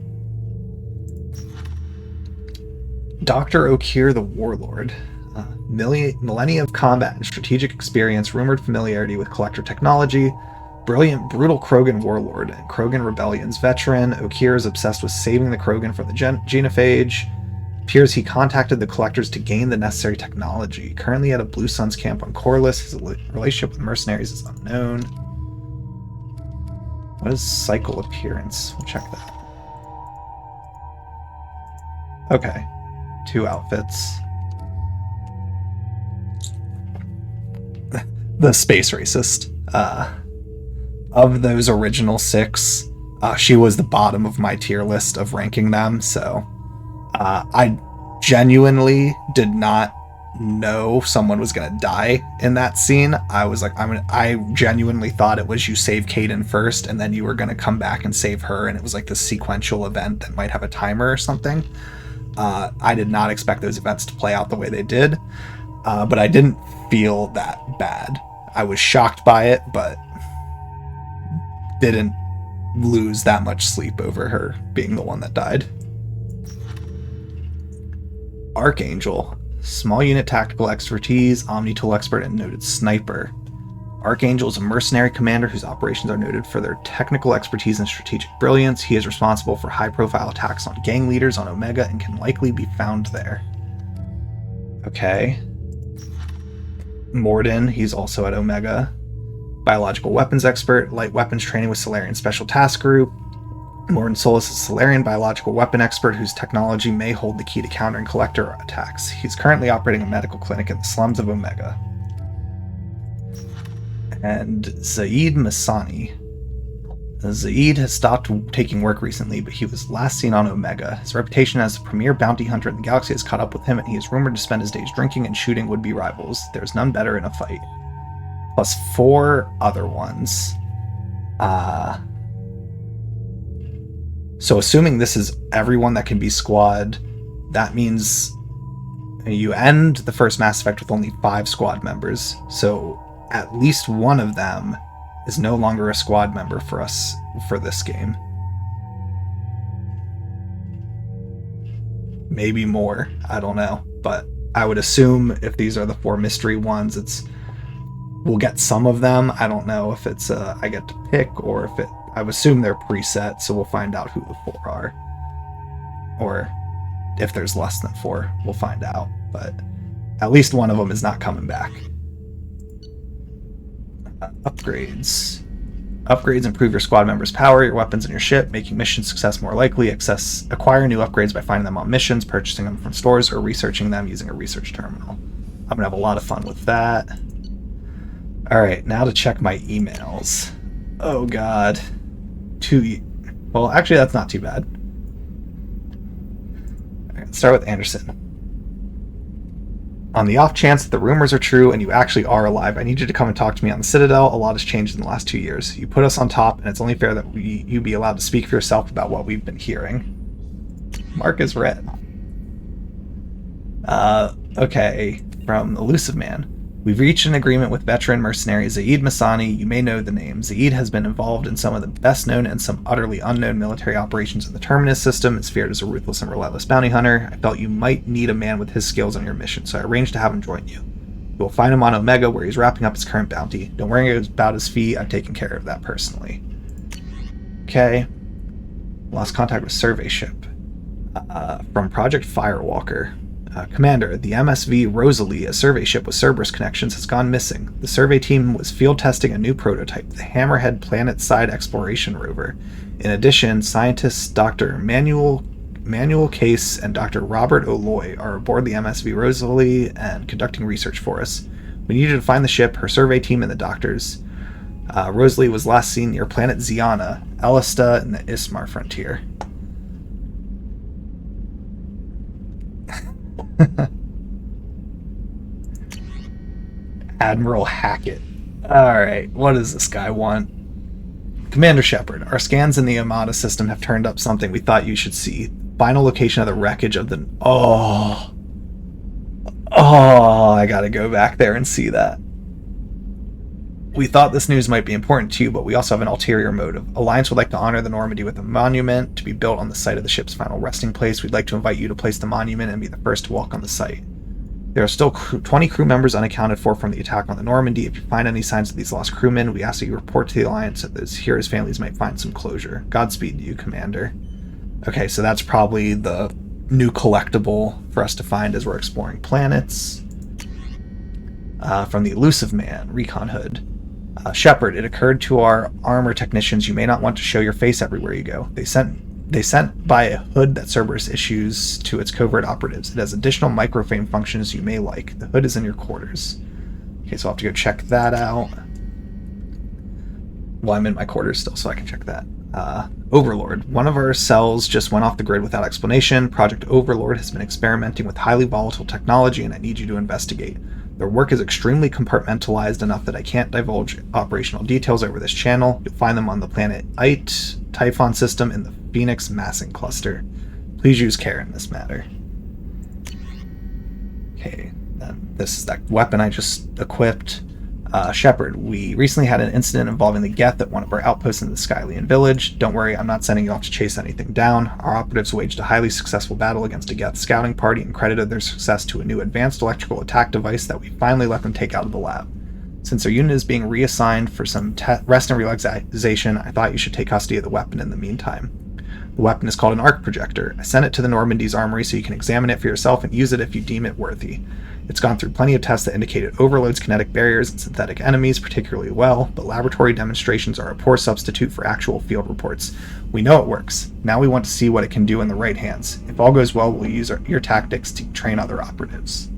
Dr. Okeer the Warlord. Millennia of combat and strategic experience, rumored familiarity with Collector technology, brilliant, brutal Krogan warlord, and Krogan rebellions veteran. Okeer is obsessed with saving the Krogan from the genophage. appears he contacted the collectors to gain the necessary technology. Currently at a Blue Suns camp on Corliss, his relationship with mercenaries is unknown. What is cycle appearance? We'll check that. Okay. 2 outfits. The space racist. Of those original 6, she was the bottom of my tier list of ranking them, so I genuinely did not know someone was gonna die in that scene. I was like, I genuinely thought it was you save Kaidan first, and then you were gonna come back and save her, and it was like this sequential event that might have a timer or something. I did not expect those events to play out the way they did, but I didn't feel that bad. I was shocked by it, but didn't lose that much sleep over her being the one that died. Archangel. Small unit tactical expertise, omni-tool expert, and noted sniper. Archangel is a mercenary commander whose operations are noted for their technical expertise and strategic brilliance. He is responsible for high-profile attacks on gang leaders on Omega and can likely be found there. Okay. Morden, he's also at Omega. Biological weapons expert, light weapons training with Salarian Special Task Group. Morden Solis is a Salarian biological weapon expert whose technology may hold the key to countering Collector attacks. He's currently operating a medical clinic in the slums of Omega. And Zaid Masani. Zaid has stopped taking work recently, but he was last seen on Omega. His reputation as the premier bounty hunter in the galaxy has caught up with him, and he is rumored to spend his days drinking and shooting would-be rivals. There's none better in a fight. Plus 4 other ones. So assuming this is everyone that can be squad, that means you end the first Mass Effect with only 5 squad members. So at least one of them is no longer a squad member for us for this game. Maybe more, I don't know. But I would assume if these are the 4 mystery ones, we'll get some of them. I don't know if it's I get to pick or if I would assume they're preset, so we'll find out who the 4 are. Or if there's less than 4, we'll find out. But at least one of them is not coming back. Upgrades. Upgrades improve your squad members' power, your weapons, and your ship, making mission success more likely. Acquire new upgrades by finding them on missions, purchasing them from stores, or researching them using a research terminal. I'm going to have a lot of fun with that. Alright, now to check my emails. Oh god. Well, actually, that's not too bad. Alright, let's start with Anderson. On the off chance that the rumors are true and you actually are alive, I need you to come and talk to me on the Citadel. A lot has changed in the last 2 years. You put us on top, and it's only fair that you be allowed to speak for yourself about what we've been hearing. Mark is red. Okay, from Elusive Man. We've reached an agreement with veteran mercenary Zaid Masani. You may know the name. Zaid has been involved in some of the best-known and some utterly unknown military operations in the Terminus system. Is feared as a ruthless and relentless bounty hunter. I felt you might need a man with his skills on your mission, so I arranged to have him join you. You will find him on Omega, where he's wrapping up his current bounty. Don't worry about his fee. I've taken care of that personally. Okay. Lost contact with survey ship. From Project Firewalker. Commander, the MSV Rosalie, a survey ship with Cerberus connections, has gone missing. The survey team was field testing a new prototype, the Hammerhead Planet-Side Exploration Rover. In addition, scientists Dr. Manuel Case and Dr. Robert O'Loy are aboard the MSV Rosalie and conducting research for us. We need you to find the ship, her survey team, and the doctors. Rosalie was last seen near planet Ziana, Elista, and the Ismar frontier. Admiral Hackett. Alright, what does this guy want? Commander Shepard, our scans in the Amada system have turned up something we thought you should see. Final location of the wreckage of the... Oh, I gotta go back there and see that. We thought this news might be important to you, but we also have an ulterior motive. Alliance would like to honor the Normandy with a monument to be built on the site of the ship's final resting place. We'd like to invite you to place the monument and be the first to walk on the site. There are still 20 crew members unaccounted for from the attack on the Normandy. If you find any signs of these lost crewmen, we ask that you report to the Alliance so those heroes' families might find some closure. Godspeed to you, Commander. Okay, so that's probably the new collectible for us to find as we're exploring planets. From the Elusive Man, Recon Hood. Shepard, it occurred to our armor technicians you may not want to show your face everywhere you go. They sent by a hood that Cerberus issues to its covert operatives. It has additional microframe functions you may like. The hood is in your quarters. Okay, so I'll have to go check that out. Well, I'm in my quarters still, so I can check that. Overlord. One of our cells just went off the grid without explanation. Project Overlord has been experimenting with highly volatile technology, and I need you to investigate. Their work is extremely compartmentalized enough that I can't divulge operational details over this channel. You'll find them on the planet Ite Typhon system in the Phoenix Massing Cluster. Please use care in this matter. Okay, then this is that weapon I just equipped. Shepard, we recently had an incident involving the Geth at one of our outposts in the Skylian village. Don't worry, I'm not sending you off to chase anything down. Our operatives waged a highly successful battle against a Geth scouting party and credited their success to a new advanced electrical attack device that we finally let them take out of the lab. Since their unit is being reassigned for some rest and relaxation, I thought you should take custody of the weapon in the meantime. The weapon is called an arc projector. I sent it to the Normandy's armory so you can examine it for yourself and use it if you deem it worthy. It's gone through plenty of tests that indicate it overloads kinetic barriers and synthetic enemies particularly well, but laboratory demonstrations are a poor substitute for actual field reports. We know it works. Now we want to see what it can do in the right hands. If all goes well, we'll use your tactics to train other operatives.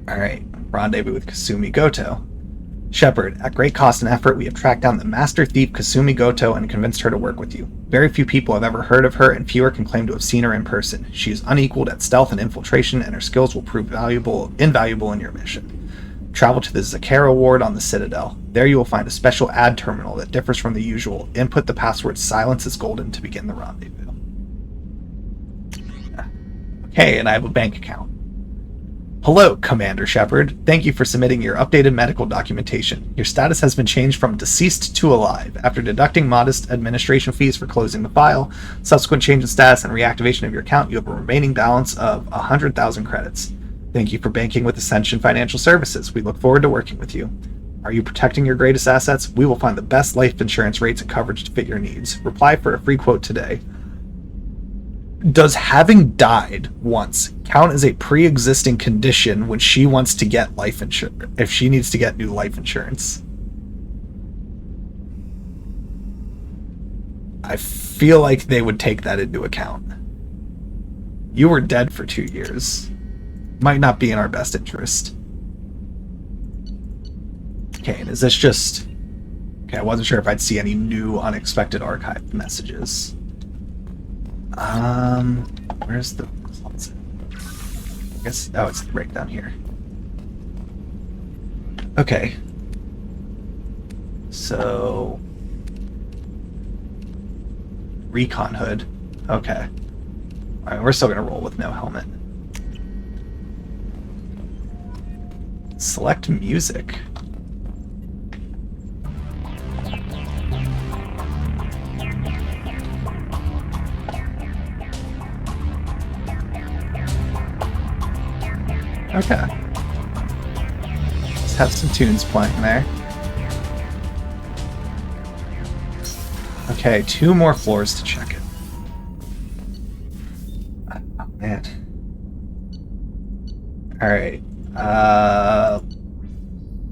Alright, rendezvous with Kasumi Goto. Shepard, at great cost and effort, we have tracked down the master thief Kasumi Goto and convinced her to work with you. Very few people have ever heard of her, and fewer can claim to have seen her in person. She is unequaled at stealth and infiltration, and her skills will prove invaluable in your mission. Travel to the Zakera ward on the Citadel. There you will find a special ad terminal that differs from the usual. Input the password Silence is Golden to begin the rendezvous. Okay, and I have a bank account. Hello, Commander Shepard. Thank you for submitting your updated medical documentation. Your status has been changed from deceased to alive. After deducting modest administration fees for closing the file, subsequent change in status, and reactivation of your account, you have a remaining balance of 100,000 credits. Thank you for banking with Ascension Financial Services. We look forward to working with you. Are you protecting your greatest assets? We will find the best life insurance rates and coverage to fit your needs. Reply for a free quote today. Does having died once count as a pre-existing condition when she wants to get life insurance, if she needs to get new life insurance? I feel like they would take that into account. You were dead for 2 years. Might not be in our best interest. Okay, and is this just... Okay, I wasn't sure if I'd see any new unexpected archived messages. Where's the results? I guess, oh, it's right down here. Okay. So... Recon Hood. Okay. Alright, we're still gonna roll with no helmet. Select music. Okay. Let's have some tunes playing there. Okay, 2 more floors to check it. Oh, man. Alright.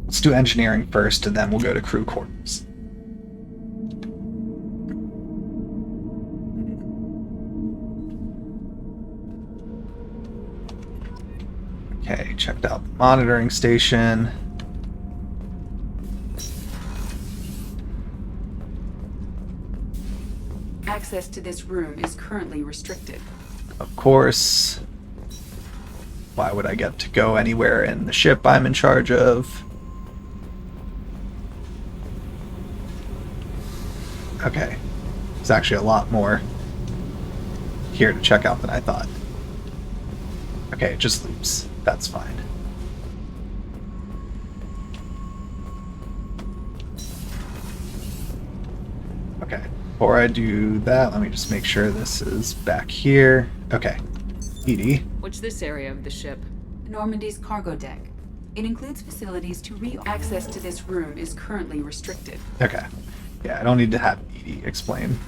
Let's do engineering first, and then we'll go to crew quarters. Okay, checked out the monitoring station. Access to this room is currently restricted. Of course. Why would I get to go anywhere in the ship I'm in charge of? Okay. There's actually a lot more here to check out than I thought. Okay, it just loops. That's fine. Okay, before I do that, let me just make sure this is back here. Okay, Edie. What's this area of the ship? Normandy's cargo deck. It includes facilities to access to this room is currently restricted. Okay. Yeah, I don't need to have Edie explain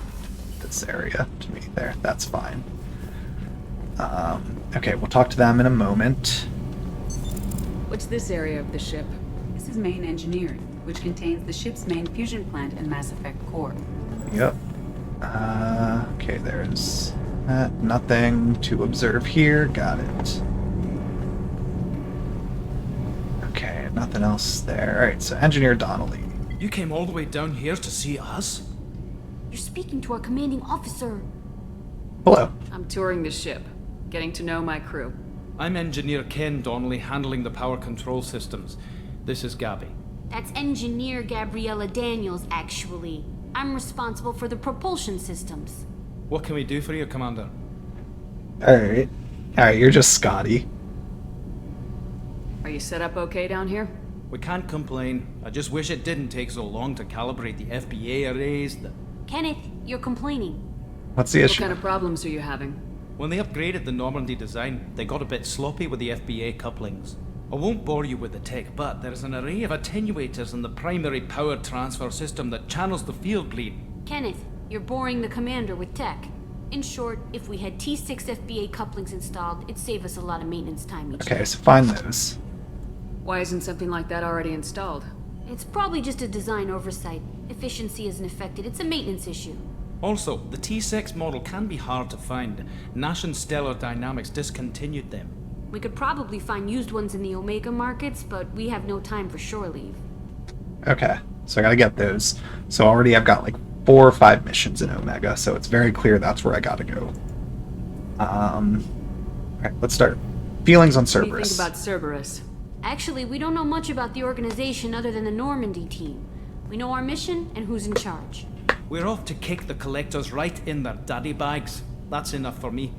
this area to me there. That's fine. Okay, we'll talk to them in a moment. What's this area of the ship? This is main engineering, which contains the ship's main fusion plant and Mass Effect core. Yep. Okay, there's nothing to observe here. Got it. Okay, nothing else there. Alright, so Engineer Donnelly. You came all the way down here to see us? You're speaking to our commanding officer. Hello. I'm touring the ship, getting to know my crew. I'm Engineer Ken Donnelly, handling the power control systems. This is Gabby. That's Engineer Gabriella Daniels, actually. I'm responsible for the propulsion systems. What can we do for you, Commander? Alright. Alright, you're just Scotty. Are you set up okay down here? We can't complain. I just wish it didn't take so long to calibrate the FBA arrays. Kenneth, you're complaining. What's the issue? What kind of problems are you having? When they upgraded the Normandy design, they got a bit sloppy with the FBA couplings. I won't bore you with the tech, but there's an array of attenuators in the primary power transfer system that channels the field bleed. Kenneth, you're boring the commander with tech. In short, if we had T6 FBA couplings installed, it'd save us a lot of maintenance time each Okay, day. so find those. Why isn't something like that already installed? It's probably just a design oversight. Efficiency isn't affected. It's a maintenance issue. Also, the T6 model can be hard to find. Nash and Stellar Dynamics discontinued them. We could probably find used ones in the Omega markets, but we have no time for shore leave. Okay, so I gotta get those. So already I've got like 4 or 5 missions in Omega, so it's very clear that's where I gotta go. Alright, let's start. Feelings on What do you Cerberus. think about Cerberus? Actually, we don't know much about the organization other than the Normandy team. We know our mission and who's in charge. We're off to kick the collectors right in their daddy bags. That's enough for me.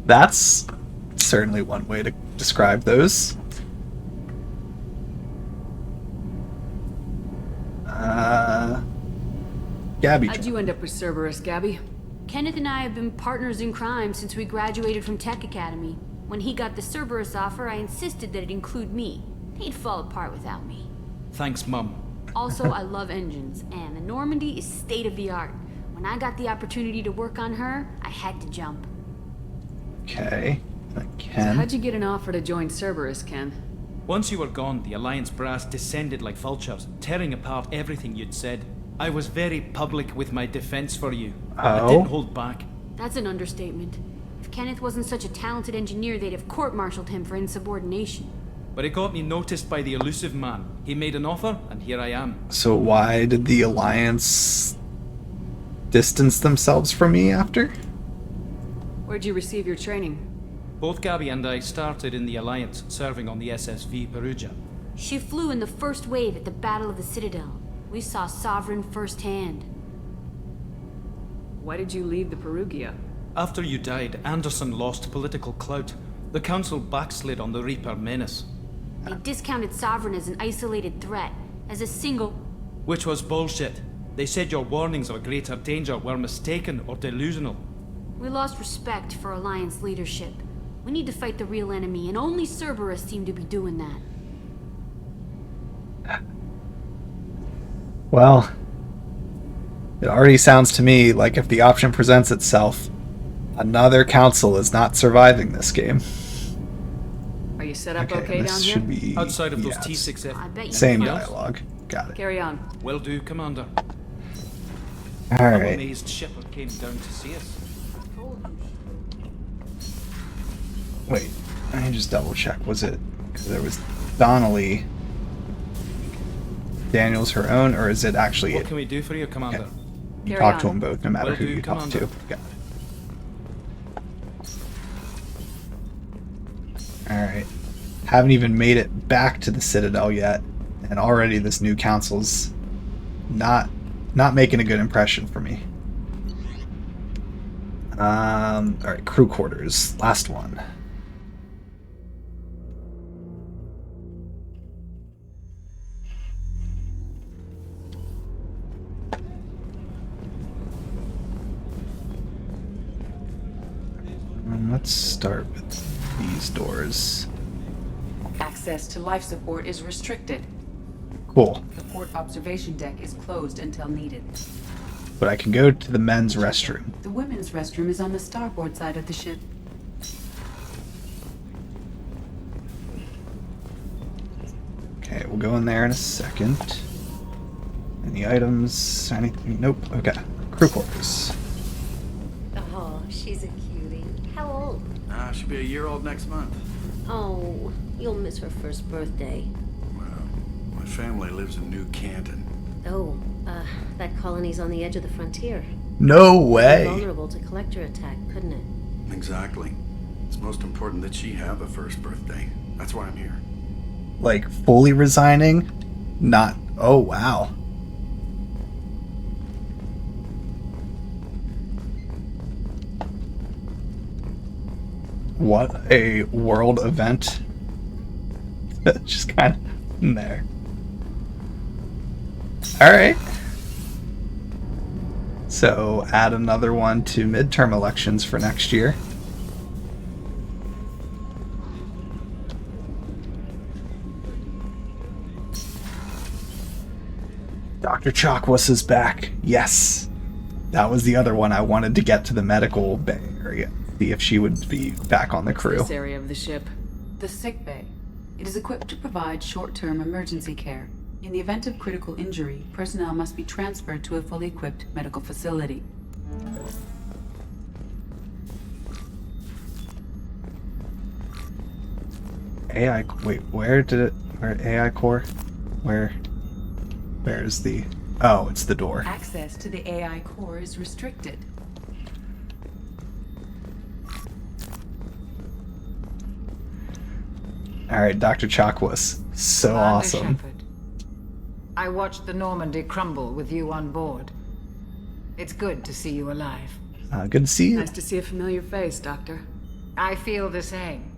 That's certainly one way to describe those. Gabby. How'd you end up with Cerberus, Gabby? Kenneth and I have been partners in crime since we graduated from Tech Academy. When he got the Cerberus offer, I insisted that it include me. He'd fall apart without me. Thanks, Mum. Also, I love engines, and the Normandy is state-of-the-art. When I got the opportunity to work on her, I had to jump. Okay. So Ken. how'd you get an offer to join Cerberus, Ken? Once you were gone, the Alliance brass descended like vultures, tearing apart everything you'd said. I was very public with my defense for you. I Oh? didn't hold back. That's an understatement. If Kenneth wasn't such a talented engineer, they'd have court-martialed him for insubordination. But it got me noticed by the elusive man. He made an offer, and here I am. So why did the Alliance distance themselves from me after? Where'd you receive your training? Both Gabby and I started in the Alliance, serving on the SSV Perugia. She flew in the first wave at the Battle of the Citadel. We saw Sovereign firsthand. Why did you leave the Perugia? After you died, Anderson lost political clout. The Council backslid on the Reaper menace. They discounted Sovereign as an isolated threat, as a single... Which was bullshit. They said your warnings of a greater danger were mistaken or delusional. We lost respect for Alliance leadership. We need to fight the real enemy, and only Cerberus seemed to be doing that. Well, it already sounds to me like if the option presents itself, another council is not surviving this game. Are you set up Okay, okay this down should here? be Outside of those yes. T6F. I bet you Same can. dialogue. Got it. Carry on. Will do, Commander. All I'm right. amazed Shepard came down to see us. Wait, let me just double check. Was it because there was Donnelly, Daniels her own, or is it actually? What can we do for you, Commander? Okay. You Carry talk to on. them both, no matter Will who do, you talk to. Commander. Got it. All right. Haven't even made it back to the Citadel yet, and already this new council's not making a good impression for me. All right, crew quarters, last one. Let's start with these doors. Access to life support is restricted. Cool. The port observation deck is closed until needed. But I can go to the men's restroom. The women's restroom is on the starboard side of the ship. Okay, we'll go in there in a second. Any items? Anything? Nope. Okay. Crew quarters. Oh, she's a cutie. How old? She'll be a year old next month. Oh, you'll miss her first birthday. My family lives in New Canton. Oh, that colony's on the edge of the frontier. No way. Vulnerable to collector attack, couldn't it? Exactly. It's most important that she have a first birthday. That's why I'm here. Like, fully resigning? Not... Oh, wow. What a world event. Just kind of in there. Alright. So, add another one to midterm elections for next year. Dr. Chakwas is back. Yes. That was the other one I wanted to get to the medical bay area. See if she would be back on the crew. This area of the ship. The sick bay. It is equipped to provide short-term emergency care. In the event of critical injury, personnel must be transferred to a fully equipped medical facility. AI... Wait, where AI core? Where's the... Oh, it's the door. Access to the AI core is restricted. Alright, Dr. Chakwas. So awesome. Shepard. I watched the Normandy crumble with you on board. It's good to see you alive. Good to see you. Nice to see a familiar face, Doctor. I feel the same.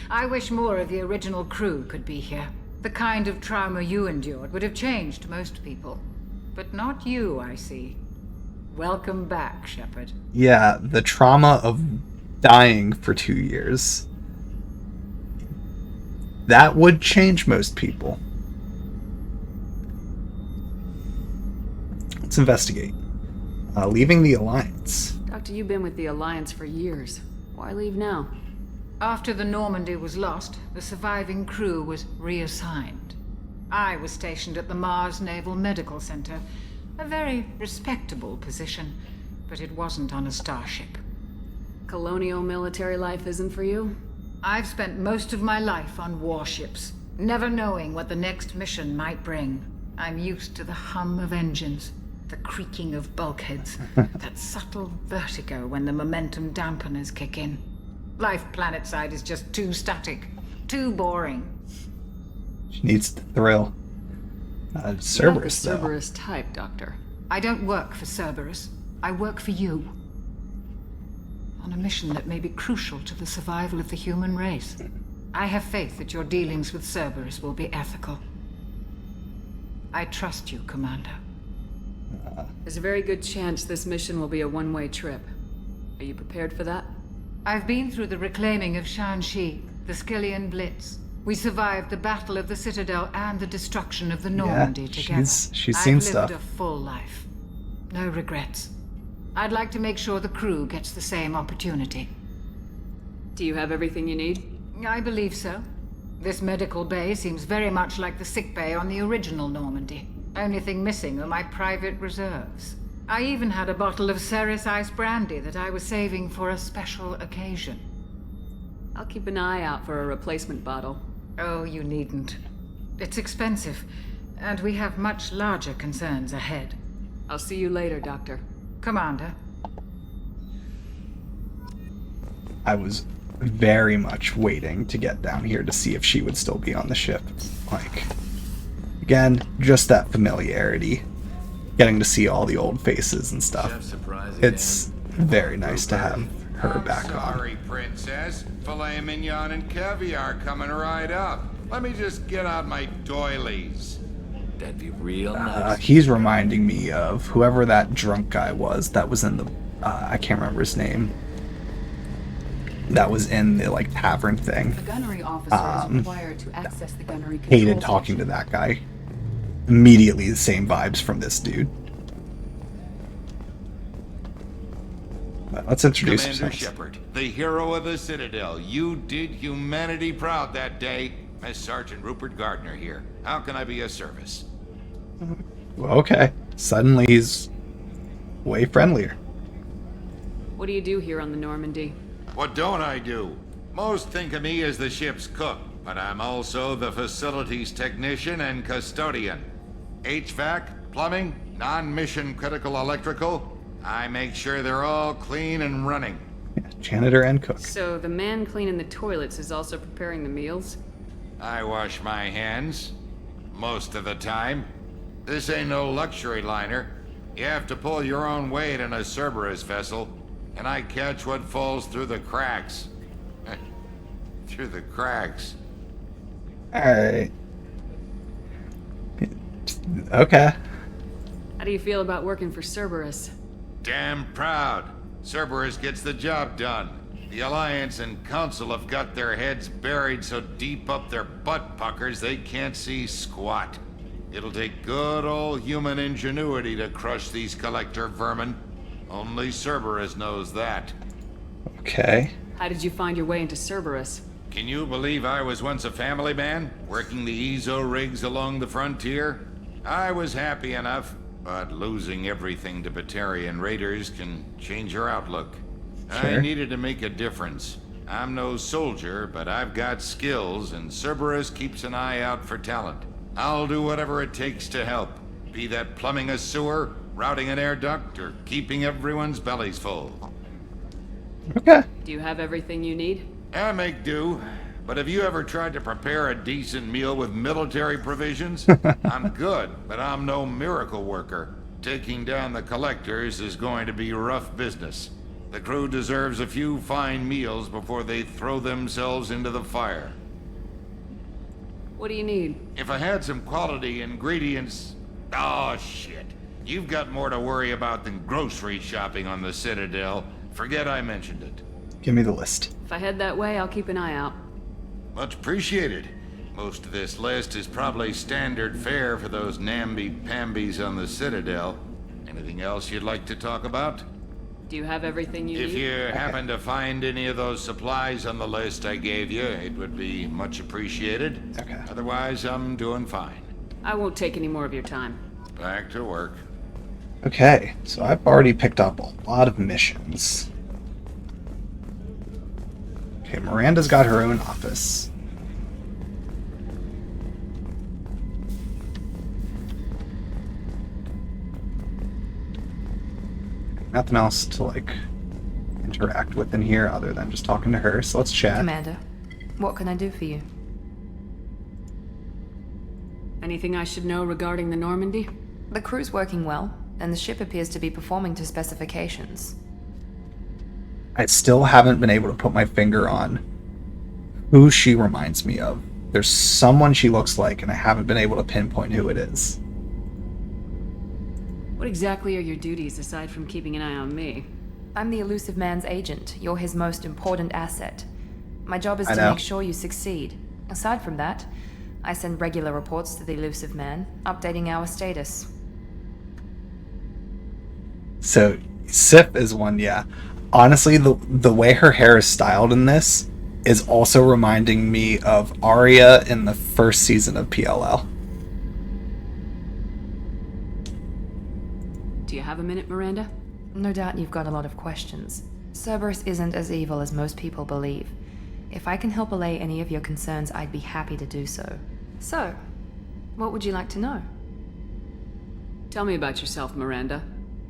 I wish more of the original crew could be here. The kind of trauma you endured would have changed most people. But not you, I see. Welcome back, Shepard. Yeah, the trauma of dying for 2 years. That would change most people. Let's investigate. Leaving the Alliance. Doctor, you've been with the Alliance for years. Why leave now? After the Normandy was lost, the surviving crew was reassigned. I was stationed at the Mars Naval Medical Center, a very respectable position, but it wasn't on a starship. Colonial military life isn't for you? I've spent most of my life on warships, never knowing what the next mission might bring. I'm used to the hum of engines, the creaking of bulkheads, that subtle vertigo when the momentum dampeners kick in. Life planetside is just too static, too boring. She needs the thrill. Cerberus, You're not the Cerberus type, Doctor. I don't work for Cerberus. I work for you. On a mission that may be crucial to the survival of the human race. I have faith that your dealings with Cerberus will be ethical. I trust you, Commander. There's a very good chance this mission will be a one-way trip. Are you prepared for that? I've been through the reclaiming of Shanxi, the Skillian Blitz. We survived the Battle of the Citadel and the destruction of the Normandy together. She's seen stuff. I've lived a full life. No regrets. I'd like to make sure the crew gets the same opportunity. Do you have everything you need? I believe so. This medical bay seems very much like the sick bay on the original Normandy. Only thing missing are my private reserves. I even had a bottle of Ceres Ice brandy that I was saving for a special occasion. I'll keep an eye out for a replacement bottle. Oh, you needn't. It's expensive, and we have much larger concerns ahead. I'll see you later, Doctor. Commander. I was very much waiting to get down here to see if she would still be on the ship. Like, again, just that familiarity. Getting to see all the old faces and stuff. It's very nice to have her back on. Sorry, Princess. Filet mignon and caviar coming right up. Let me just get out my doilies. That'd be real nice. He's reminding me of whoever that drunk guy was that was in the... I can't remember his name. That was in the, like, tavern thing. The gunnery officer is required to access the gunnery control Hated talking to that guy. Immediately the same vibes from this dude. But let's introduce Commander ourselves. Shepard, the hero of the Citadel. You did humanity proud that day. Mess Sergeant Rupert Gardner here. How can I be of service? Okay. Suddenly he's way friendlier. What do you do here on the Normandy? What don't I do? Most think of me as the ship's cook, but I'm also the facilities technician and custodian. HVAC, plumbing, non-mission critical electrical. I make sure they're all clean and running. Yeah, janitor and cook. So the man cleaning the toilets is also preparing the meals? I wash my hands. Most of the time. This ain't no luxury liner. You have to pull your own weight in a Cerberus vessel, and I catch what falls through the cracks. Through the cracks. Alright. Okay. How do you feel about working for Cerberus? Damn proud. Cerberus gets the job done. The Alliance and Council have got their heads buried so deep up their butt puckers they can't see squat. It'll take good old human ingenuity to crush these collector vermin. Only Cerberus knows that. Okay. How did you find your way into Cerberus? Can you believe I was once a family man, working the Ezo rigs along the frontier? I was happy enough, but losing everything to Batarian raiders can change your outlook. Sure. I needed to make a difference. I'm no soldier, but I've got skills, and Cerberus keeps an eye out for talent. I'll do whatever it takes to help, be that plumbing a sewer, routing an air duct, or keeping everyone's bellies full. Okay. Do you have everything you need? I make do. But have you ever tried to prepare a decent meal with military provisions? I'm good, but I'm no miracle worker. Taking down the collectors is going to be rough business. The crew deserves a few fine meals before they throw themselves into the fire. What do you need? If I had some quality ingredients... Oh, shit. You've got more to worry about than grocery shopping on the Citadel. Forget I mentioned it. Give me the list. If I head that way, I'll keep an eye out. Much appreciated. Most of this list is probably standard fare for those namby-pambies on the Citadel. Anything else you'd like to talk about? Do you have everything you need? If you happen to find any of those supplies on the list I gave you, it would be much appreciated. Okay. Otherwise, I'm doing fine. I won't take any more of your time. Back to work. Okay, so I've already picked up a lot of missions. Okay, Miranda's got her own office. Nothing else to, like, interact with in here other than just talking to her, so let's chat. Commander, what can I do for you? Anything I should know regarding the Normandy? The crew's working well, and the ship appears to be performing to specifications. I still haven't been able to put my finger on who she reminds me of. There's someone she looks like, and I haven't been able to pinpoint who it is. What exactly are your duties aside from keeping an eye on me? I'm the Elusive Man's agent. You're his most important asset. My job is I to know. make sure you succeed. Aside from that, I send regular reports to the Elusive Man, updating our status. So, Sif is one, yeah. Honestly, the way her hair is styled in this is also reminding me of Arya in the first season of PLL. Do you have a minute, Miranda? No doubt you've got a lot of questions. Cerberus isn't as evil as most people believe. If I can help allay any of your concerns, I'd be happy to do so. So, what would you like to know? Tell me about yourself, Miranda.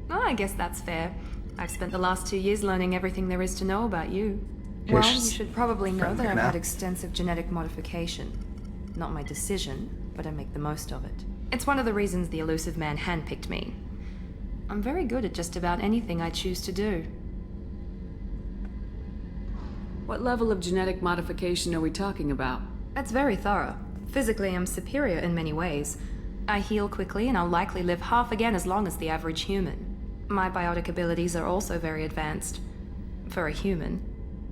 Oh, I guess that's fair. I've spent the last 2 years learning everything there is to know about you. Yeah, Well, she's you should probably know that friendly I've now. had extensive genetic modification. Not my decision, but I make the most of it. It's one of the reasons the Elusive Man handpicked me. I'm very good at just about anything I choose to do. What level of genetic modification are we talking about? It's very thorough. Physically, I'm superior in many ways. I heal quickly, and I'll likely live half again as long as the average human. My biotic abilities are also very advanced. For a human.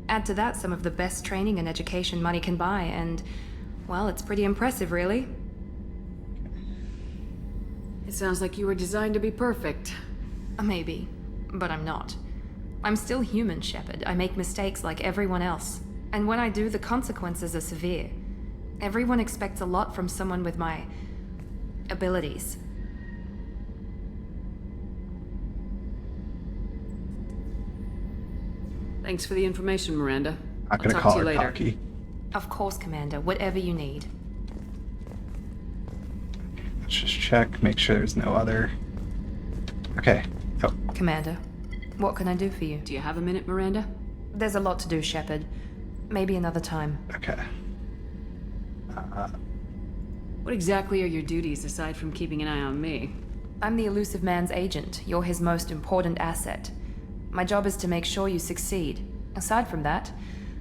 Add to that some of the best training and education money can buy, and, well, it's pretty impressive, really. It sounds like you were designed to be perfect. Maybe, but I'm not. I'm still human, Shepard. I make mistakes like everyone else. And when I do, the consequences are severe. Everyone expects a lot from someone with my abilities. Thanks for the information, Miranda. Not gonna I'll talk call to you her later. cocky. Of course, Commander. Whatever you need. Let's just check, make sure there's no other. Okay. Oh. Commander, what can I do for you? Do you have a minute, Miranda? There's a lot to do, Shepard. Maybe another time. Okay. What exactly are your duties aside from keeping an eye on me? I'm the Elusive Man's agent. You're his most important asset. My job is to make sure you succeed. Aside from that,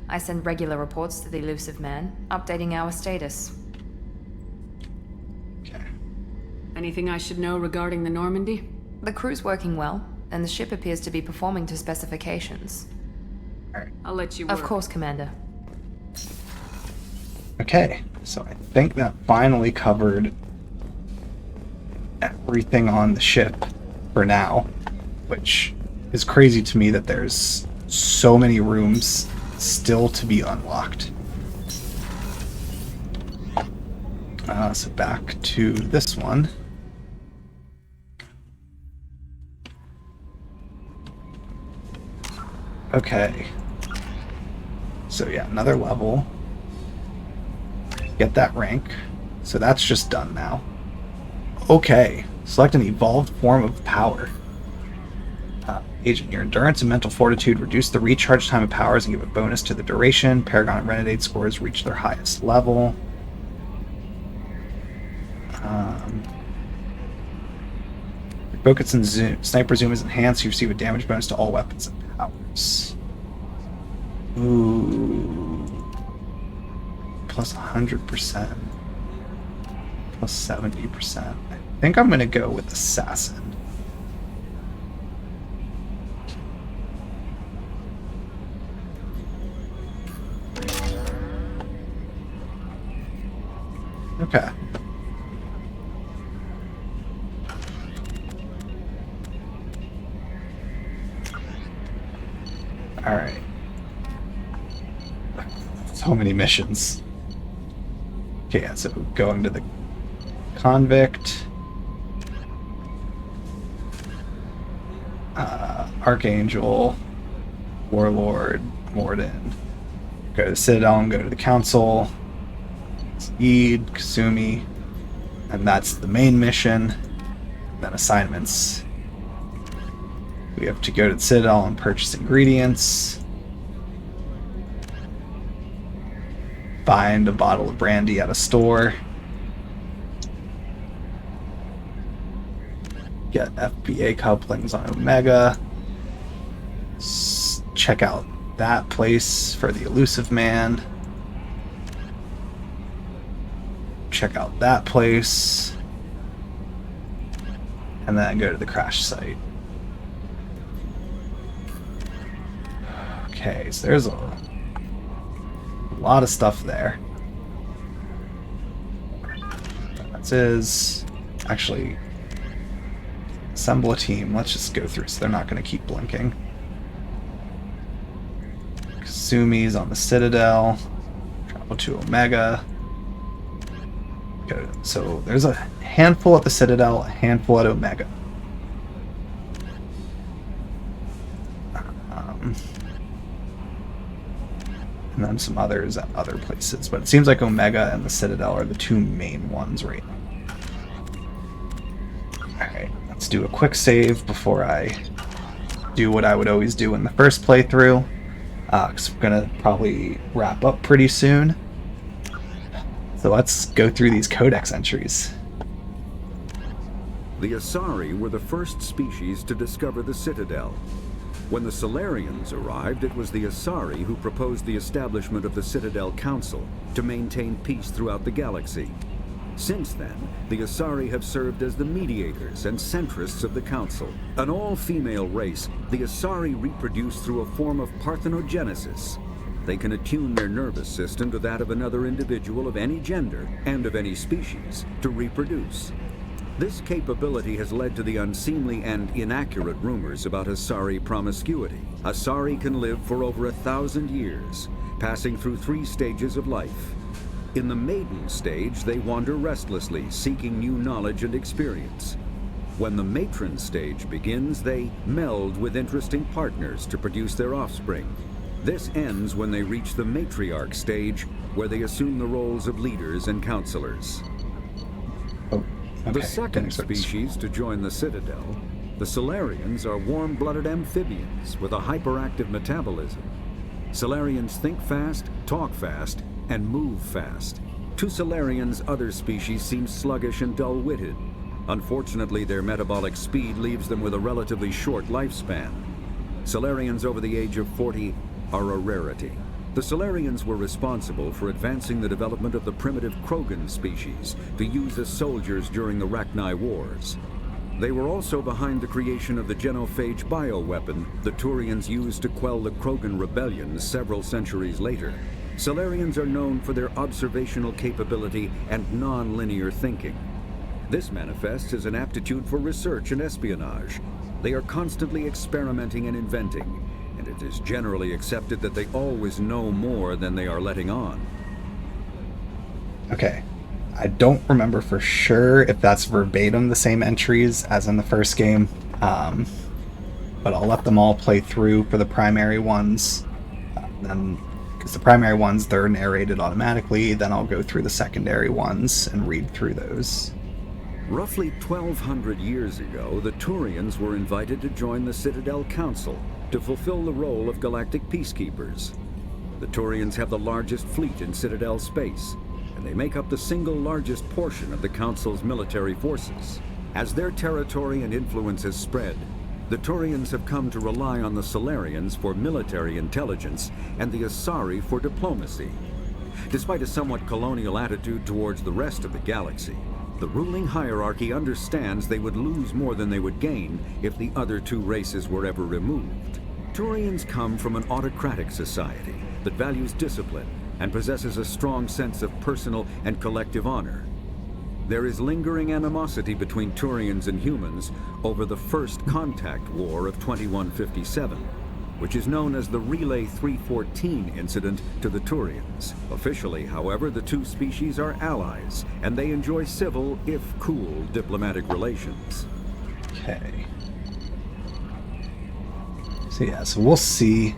I send regular reports to the Elusive Man, updating our status. Okay. Anything I should know regarding the Normandy? The crew's working well, and the ship appears to be performing to specifications. Alright. I'll let you work. Of course, Commander. Okay, so I think that finally covered everything on the ship for now, which is crazy to me that there's so many rooms still to be unlocked. So back to this one. Okay. So yeah, another level. Get that rank. So that's just done now. Okay. Select an evolved form of power. Agent, your endurance and mental fortitude reduce the recharge time of powers and give a bonus to the duration. Paragon and Renegade scores reach their highest level. Your focus and sniper zoom is enhanced. You receive a damage bonus to all weapons and powers. Ooh. Plus 100%. Plus 70%. I think I'm going to go with Assassin. Okay. Alright. So many missions. Okay, yeah, so going to the Convict. Archangel. Warlord. Morden. Go to the Citadel and go to the Council. Eid, Kasumi, and that's the main mission. And then assignments. We have to go to the Citadel and purchase ingredients. Find a bottle of brandy at a store. Get FBA couplings on Omega. Check out that place for the Elusive Man. Check out that place, and then go to the crash site. Okay, so there's a lot of stuff there. That is actually assemble a team. Let's just go through so they're not going to keep blinking. Kasumi's on the Citadel. Travel to Omega. So there's a handful at the Citadel, a handful at Omega. And then some others at other places. But it seems like Omega and the Citadel are the two main ones right now. Alright, let's do a quick save before I do what I would always do in the first playthrough. Because we're going to probably wrap up pretty soon. So let's go through these codex entries. The Asari were the first species to discover the Citadel. When the Solarians arrived, it was the Asari who proposed the establishment of the Citadel Council to maintain peace throughout the galaxy. Since then, the Asari have served as the mediators and centrists of the Council. An all-female race, the Asari reproduce through a form of parthenogenesis. They can attune their nervous system to that of another individual of any gender and of any species to reproduce. This capability has led to the unseemly and inaccurate rumors about Asari promiscuity. Asari can live for over 1,000 years, passing through 3 stages of life. In the maiden stage, they wander restlessly, seeking new knowledge and experience. When the matron stage begins, they meld with interesting partners to produce their offspring. This ends when they reach the matriarch stage, where they assume the roles of leaders and counselors. The second species to join the Citadel, the Salarians, are warm-blooded amphibians with a hyperactive metabolism. Salarians think fast, talk fast, and move fast. To Salarians, other species seem sluggish and dull-witted. Unfortunately, their metabolic speed leaves them with a relatively short lifespan. Salarians over the age of 40 are a rarity. The Salarians were responsible for advancing the development of the primitive Krogan species to use as soldiers during the Rachni Wars. They were also behind the creation of the genophage bioweapon the Turians used to quell the Krogan rebellion several centuries later. Salarians are known for their observational capability and non-linear thinking. This manifests as an aptitude for research and espionage. They are constantly experimenting and inventing, and it is generally accepted that they always know more than they are letting on. Okay. I don't remember for sure if that's verbatim the same entries as in the first game, but I'll let them all play through for the primary ones. Then, because the primary ones, they're narrated automatically, then I'll go through the secondary ones and read through those. Roughly 1,200 years ago, the Turians were invited to join the Citadel Council to fulfill the role of galactic peacekeepers. The Turians have the largest fleet in Citadel space, and they make up the single largest portion of the Council's military forces. As their territory and influence has spread, the Turians have come to rely on the Salarians for military intelligence and the Asari for diplomacy. Despite a somewhat colonial attitude towards the rest of the galaxy, the ruling hierarchy understands they would lose more than they would gain if the other two races were ever removed. Turians come from an autocratic society that values discipline and possesses a strong sense of personal and collective honor. There is lingering animosity between Turians and humans over the First Contact War of 2157, which is known as the Relay 314 incident to the Turians. Officially, however, the two species are allies, and they enjoy civil, if cool, diplomatic relations. Okay. So yeah, so we'll see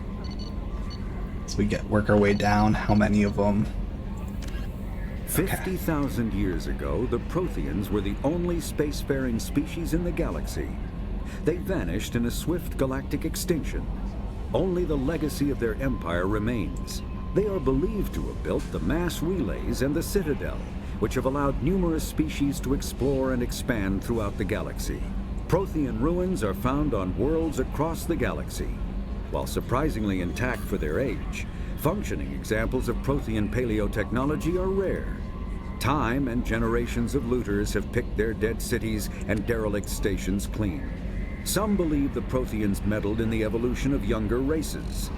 as we work our way down how many of them. 50,000 years ago, the Protheans were the only spacefaring species in the galaxy. They vanished in a swift galactic extinction. Only the legacy of their empire remains. They are believed to have built the mass relays and the Citadel, which have allowed numerous species to explore and expand throughout the galaxy. Prothean ruins are found on worlds across the galaxy. While surprisingly intact for their age, functioning examples of Prothean paleotechnology are rare. Time and generations of looters have picked their dead cities and derelict stations clean. Some believe the Protheans meddled in the evolution of younger races.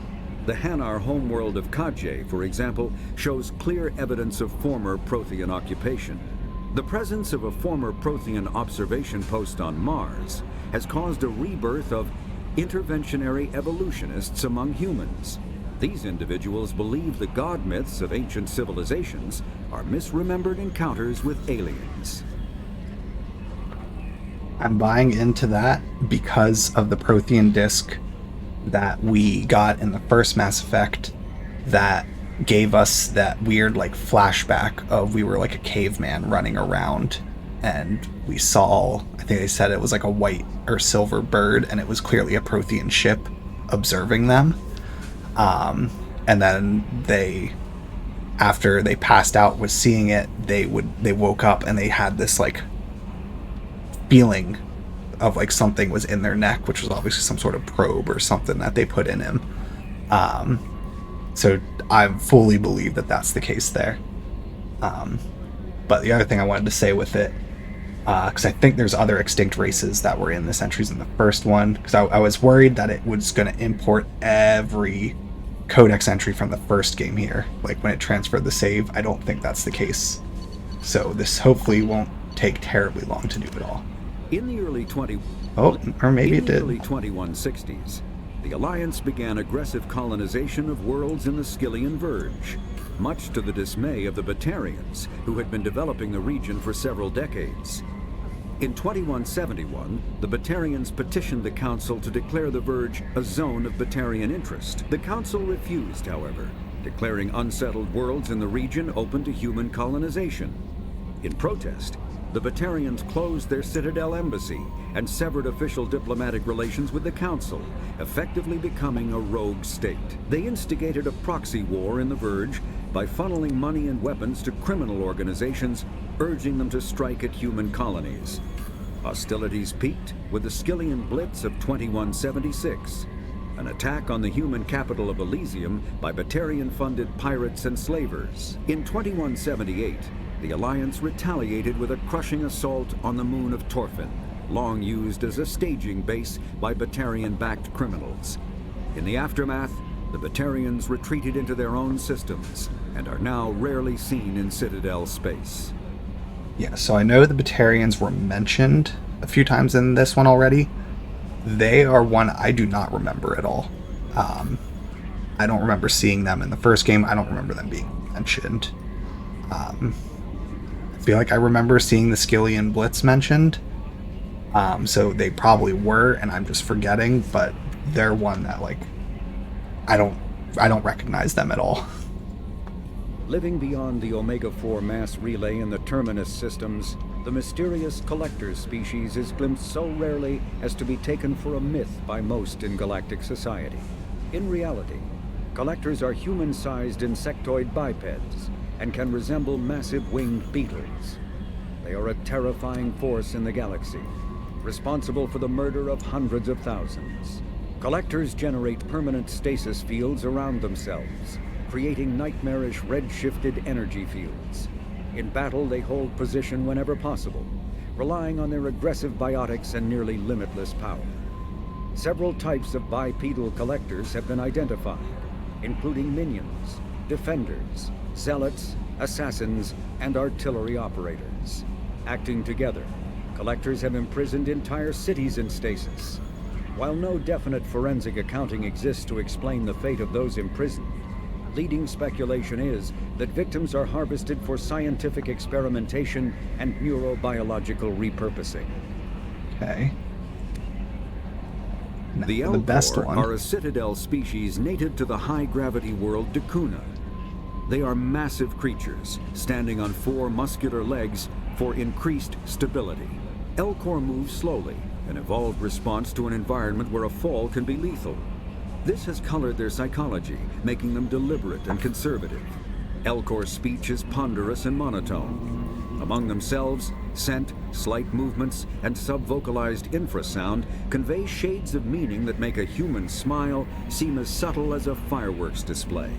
The Hanar homeworld of Kaje, for example, shows clear evidence of former Prothean occupation. The presence of a former Prothean observation post on Mars has caused a rebirth of interventionary evolutionists among humans. These individuals believe the god myths of ancient civilizations are misremembered encounters with aliens. I'm buying into that because of the Prothean disc that we got in the first Mass Effect that gave us that weird like flashback of we were like a caveman running around and we saw, I think they said it was like a white or silver bird and it was clearly a Prothean ship observing them. And then they, after they passed out was seeing it, they woke up and they had this like feeling of like something was in their neck, which was obviously some sort of probe or something that they put in him. So I fully believe that that's the case there. But the other thing I wanted to say with it, because I think there's other extinct races that were in the entries in the first one, because I was worried that it was going to import every codex entry from the first game here, like when it transferred the save. I don't think that's the case. So this hopefully won't take terribly long to do it all. In the early or maybe it did. early 2160s, the Alliance began aggressive colonization of worlds in the Skyllian Verge, much to the dismay of the Batarians, who had been developing the region for several decades. In 2171, the Batarians petitioned the Council to declare the Verge a zone of Batarian interest. The Council refused, however, declaring unsettled worlds in the region open to human colonization. In protest, the Batarians closed their Citadel embassy and severed official diplomatic relations with the Council, effectively becoming a rogue state. They instigated a proxy war in the Verge by funneling money and weapons to criminal organizations, urging them to strike at human colonies. Hostilities peaked with the Skyllian Blitz of 2176, an attack on the human capital of Elysium by Batarian-funded pirates and slavers. In 2178, the Alliance retaliated with a crushing assault on the moon of Torfin, long used as a staging base by Batarian-backed criminals. In the aftermath, the Batarians retreated into their own systems and are now rarely seen in Citadel space. Yeah, so I know the Batarians were mentioned a few times in this one already. They are one I do not remember at all. I don't remember seeing them in the first game. I don't remember them being mentioned. I feel like I remember seeing the Skyllian Blitz mentioned. So they probably were, and I'm just forgetting, but they're one that, like, I don't recognize them at all. Living beyond the Omega-4 mass relay in the Terminus systems, the mysterious Collectors species is glimpsed so rarely as to be taken for a myth by most in galactic society. In reality, Collectors are human-sized insectoid bipeds and can resemble massive winged beetles. They are a terrifying force in the galaxy, responsible for the murder of hundreds of thousands. Collectors generate permanent stasis fields around themselves, creating nightmarish red-shifted energy fields. In battle, they hold position whenever possible, relying on their aggressive biotics and nearly limitless power. Several types of bipedal Collectors have been identified, including minions, defenders, zealots, assassins, and artillery operators. Acting together, Collectors have imprisoned entire cities in stasis. While no definite forensic accounting exists to explain the fate of those imprisoned, leading speculation is that victims are harvested for scientific experimentation and neurobiological repurposing. Okay. Now, the Elcor are a Citadel species native to the high-gravity world Dakuna. They are massive creatures, standing on 4 muscular legs for increased stability. Elcor move slowly, an evolved response to an environment where a fall can be lethal. This has colored their psychology, making them deliberate and conservative. Elcor's speech is ponderous and monotone. Among themselves, scent, slight movements, and sub-vocalized infrasound convey shades of meaning that make a human smile seem as subtle as a fireworks display.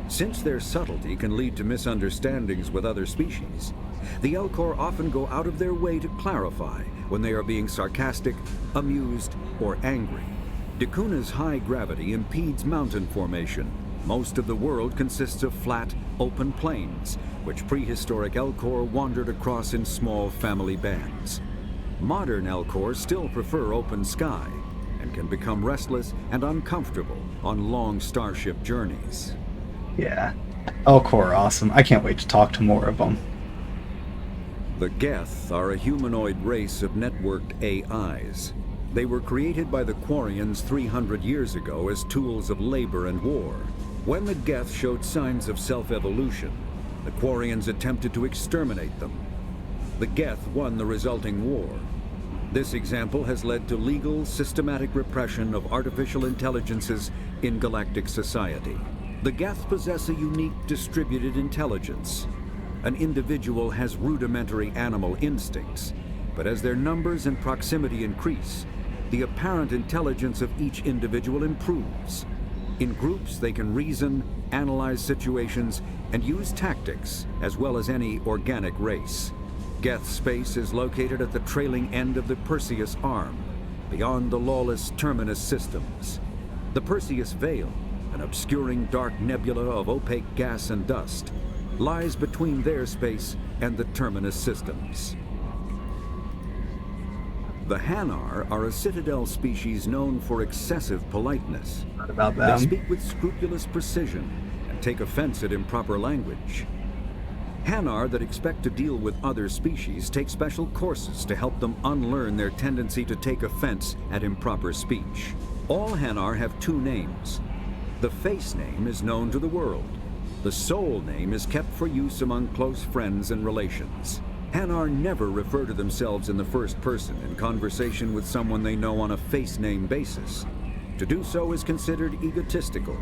Since their subtlety can lead to misunderstandings with other species, the Elcor often go out of their way to clarify when they are being sarcastic, amused, or angry. Dakuna's high gravity impedes mountain formation. Most of the world consists of flat, open plains, which prehistoric Elcor wandered across in small family bands. Modern Elcor still prefer open sky, and can become restless and uncomfortable on long starship journeys. Yeah, Elcor are awesome. I can't wait to talk to more of them. The Geth are a humanoid race of networked AIs. They were created by the Quarians 300 years ago as tools of labor and war. When the Geth showed signs of self-evolution, the Quarians attempted to exterminate them. The Geth won the resulting war. This example has led to legal, systematic repression of artificial intelligences in galactic society. The Geth possess a unique distributed intelligence. An individual has rudimentary animal instincts, but as their numbers and proximity increase, the apparent intelligence of each individual improves. In groups, they can reason, analyze situations, and use tactics, as well as any organic race. Geth space is located at the trailing end of the Perseus Arm, beyond the lawless Terminus systems. The Perseus Veil, an obscuring dark nebula of opaque gas and dust, lies between their space and the Terminus systems. The Hanar are a Citadel species known for excessive politeness. Not about They them. speak with scrupulous precision and take offense at improper language. Hanar that expect to deal with other species take special courses to help them unlearn their tendency to take offense at improper speech. All Hanar have two names. The face name is known to the world. The soul name is kept for use among close friends and relations. Hanar never refer to themselves in the first person in conversation with someone they know on a face name basis. To do so is considered egotistical,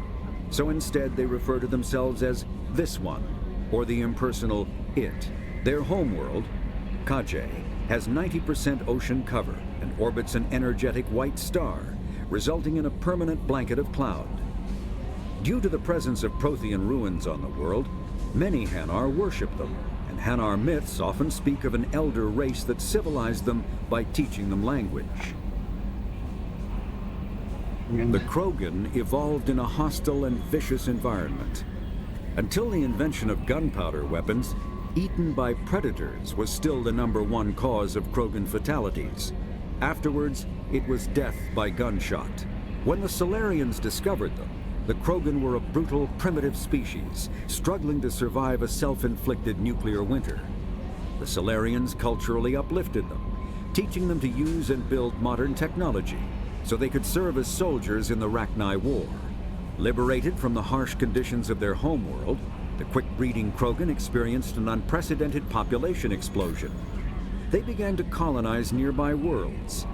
so instead they refer to themselves as this one, or the impersonal it. Their homeworld, Kaje, has 90% ocean cover and orbits an energetic white star, resulting in a permanent blanket of cloud. Due to the presence of Prothean ruins on the world, many Hanar worship them, and Hanar myths often speak of an elder race that civilized them by teaching them language. The Krogan evolved in a hostile and vicious environment. Until the invention of gunpowder weapons, eaten by predators was still the #1 cause of Krogan fatalities. Afterwards, it was death by gunshot. When the Solarians discovered them, the Krogan were a brutal, primitive species, struggling to survive a self-inflicted nuclear winter. The Solarians culturally uplifted them, teaching them to use and build modern technology, so they could serve as soldiers in the Rachni War. Liberated from the harsh conditions of their homeworld, the quick-breeding Krogan experienced an unprecedented population explosion. They began to colonize nearby worlds.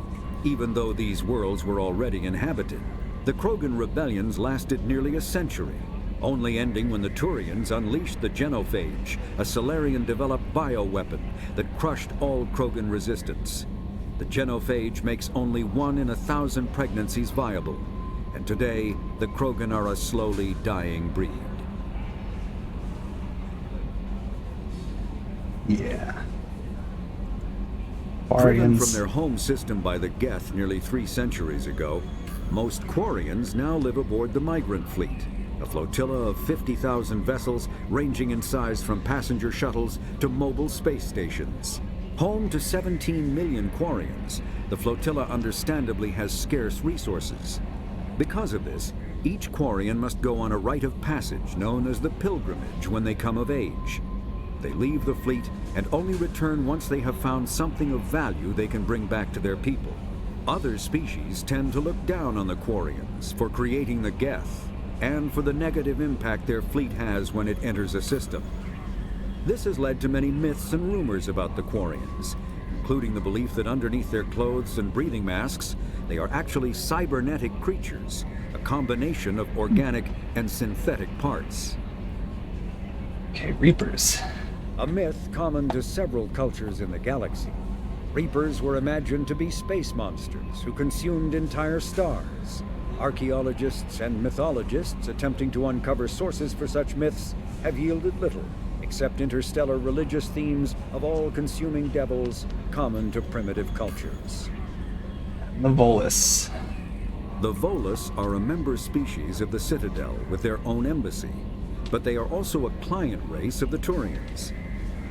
Even though these worlds were already inhabited, the Krogan rebellions lasted nearly a century, only ending when the Turians unleashed the Genophage, a Solarian-developed bioweapon that crushed all Krogan resistance. The Genophage makes only 1 in 1,000 pregnancies viable, and today the Krogan are a slowly dying breed. Yeah. Driven Quarians. from their home system by the Geth nearly 3 centuries ago, most Quarians now live aboard the Migrant Fleet, a flotilla of 50,000 vessels ranging in size from passenger shuttles to mobile space stations. Home to 17 million Quarians, the flotilla understandably has scarce resources. Because of this, each Quarian must go on a rite of passage known as the Pilgrimage when they come of age. They leave the fleet and only return once they have found something of value they can bring back to their people. Other species tend to look down on the Quarians for creating the Geth and for the negative impact their fleet has when it enters a system. This has led to many myths and rumors about the Quarians, including the belief that underneath their clothes and breathing masks, they are actually cybernetic creatures, a combination of organic and synthetic parts. Okay, Reapers. A myth common to several cultures in the galaxy. Reapers were imagined to be space monsters who consumed entire stars. Archaeologists and mythologists attempting to uncover sources for such myths have yielded little, except interstellar religious themes of all-consuming devils common to primitive cultures. The Volus. The Volus are a member species of the Citadel with their own embassy, but they are also a client race of the Turians.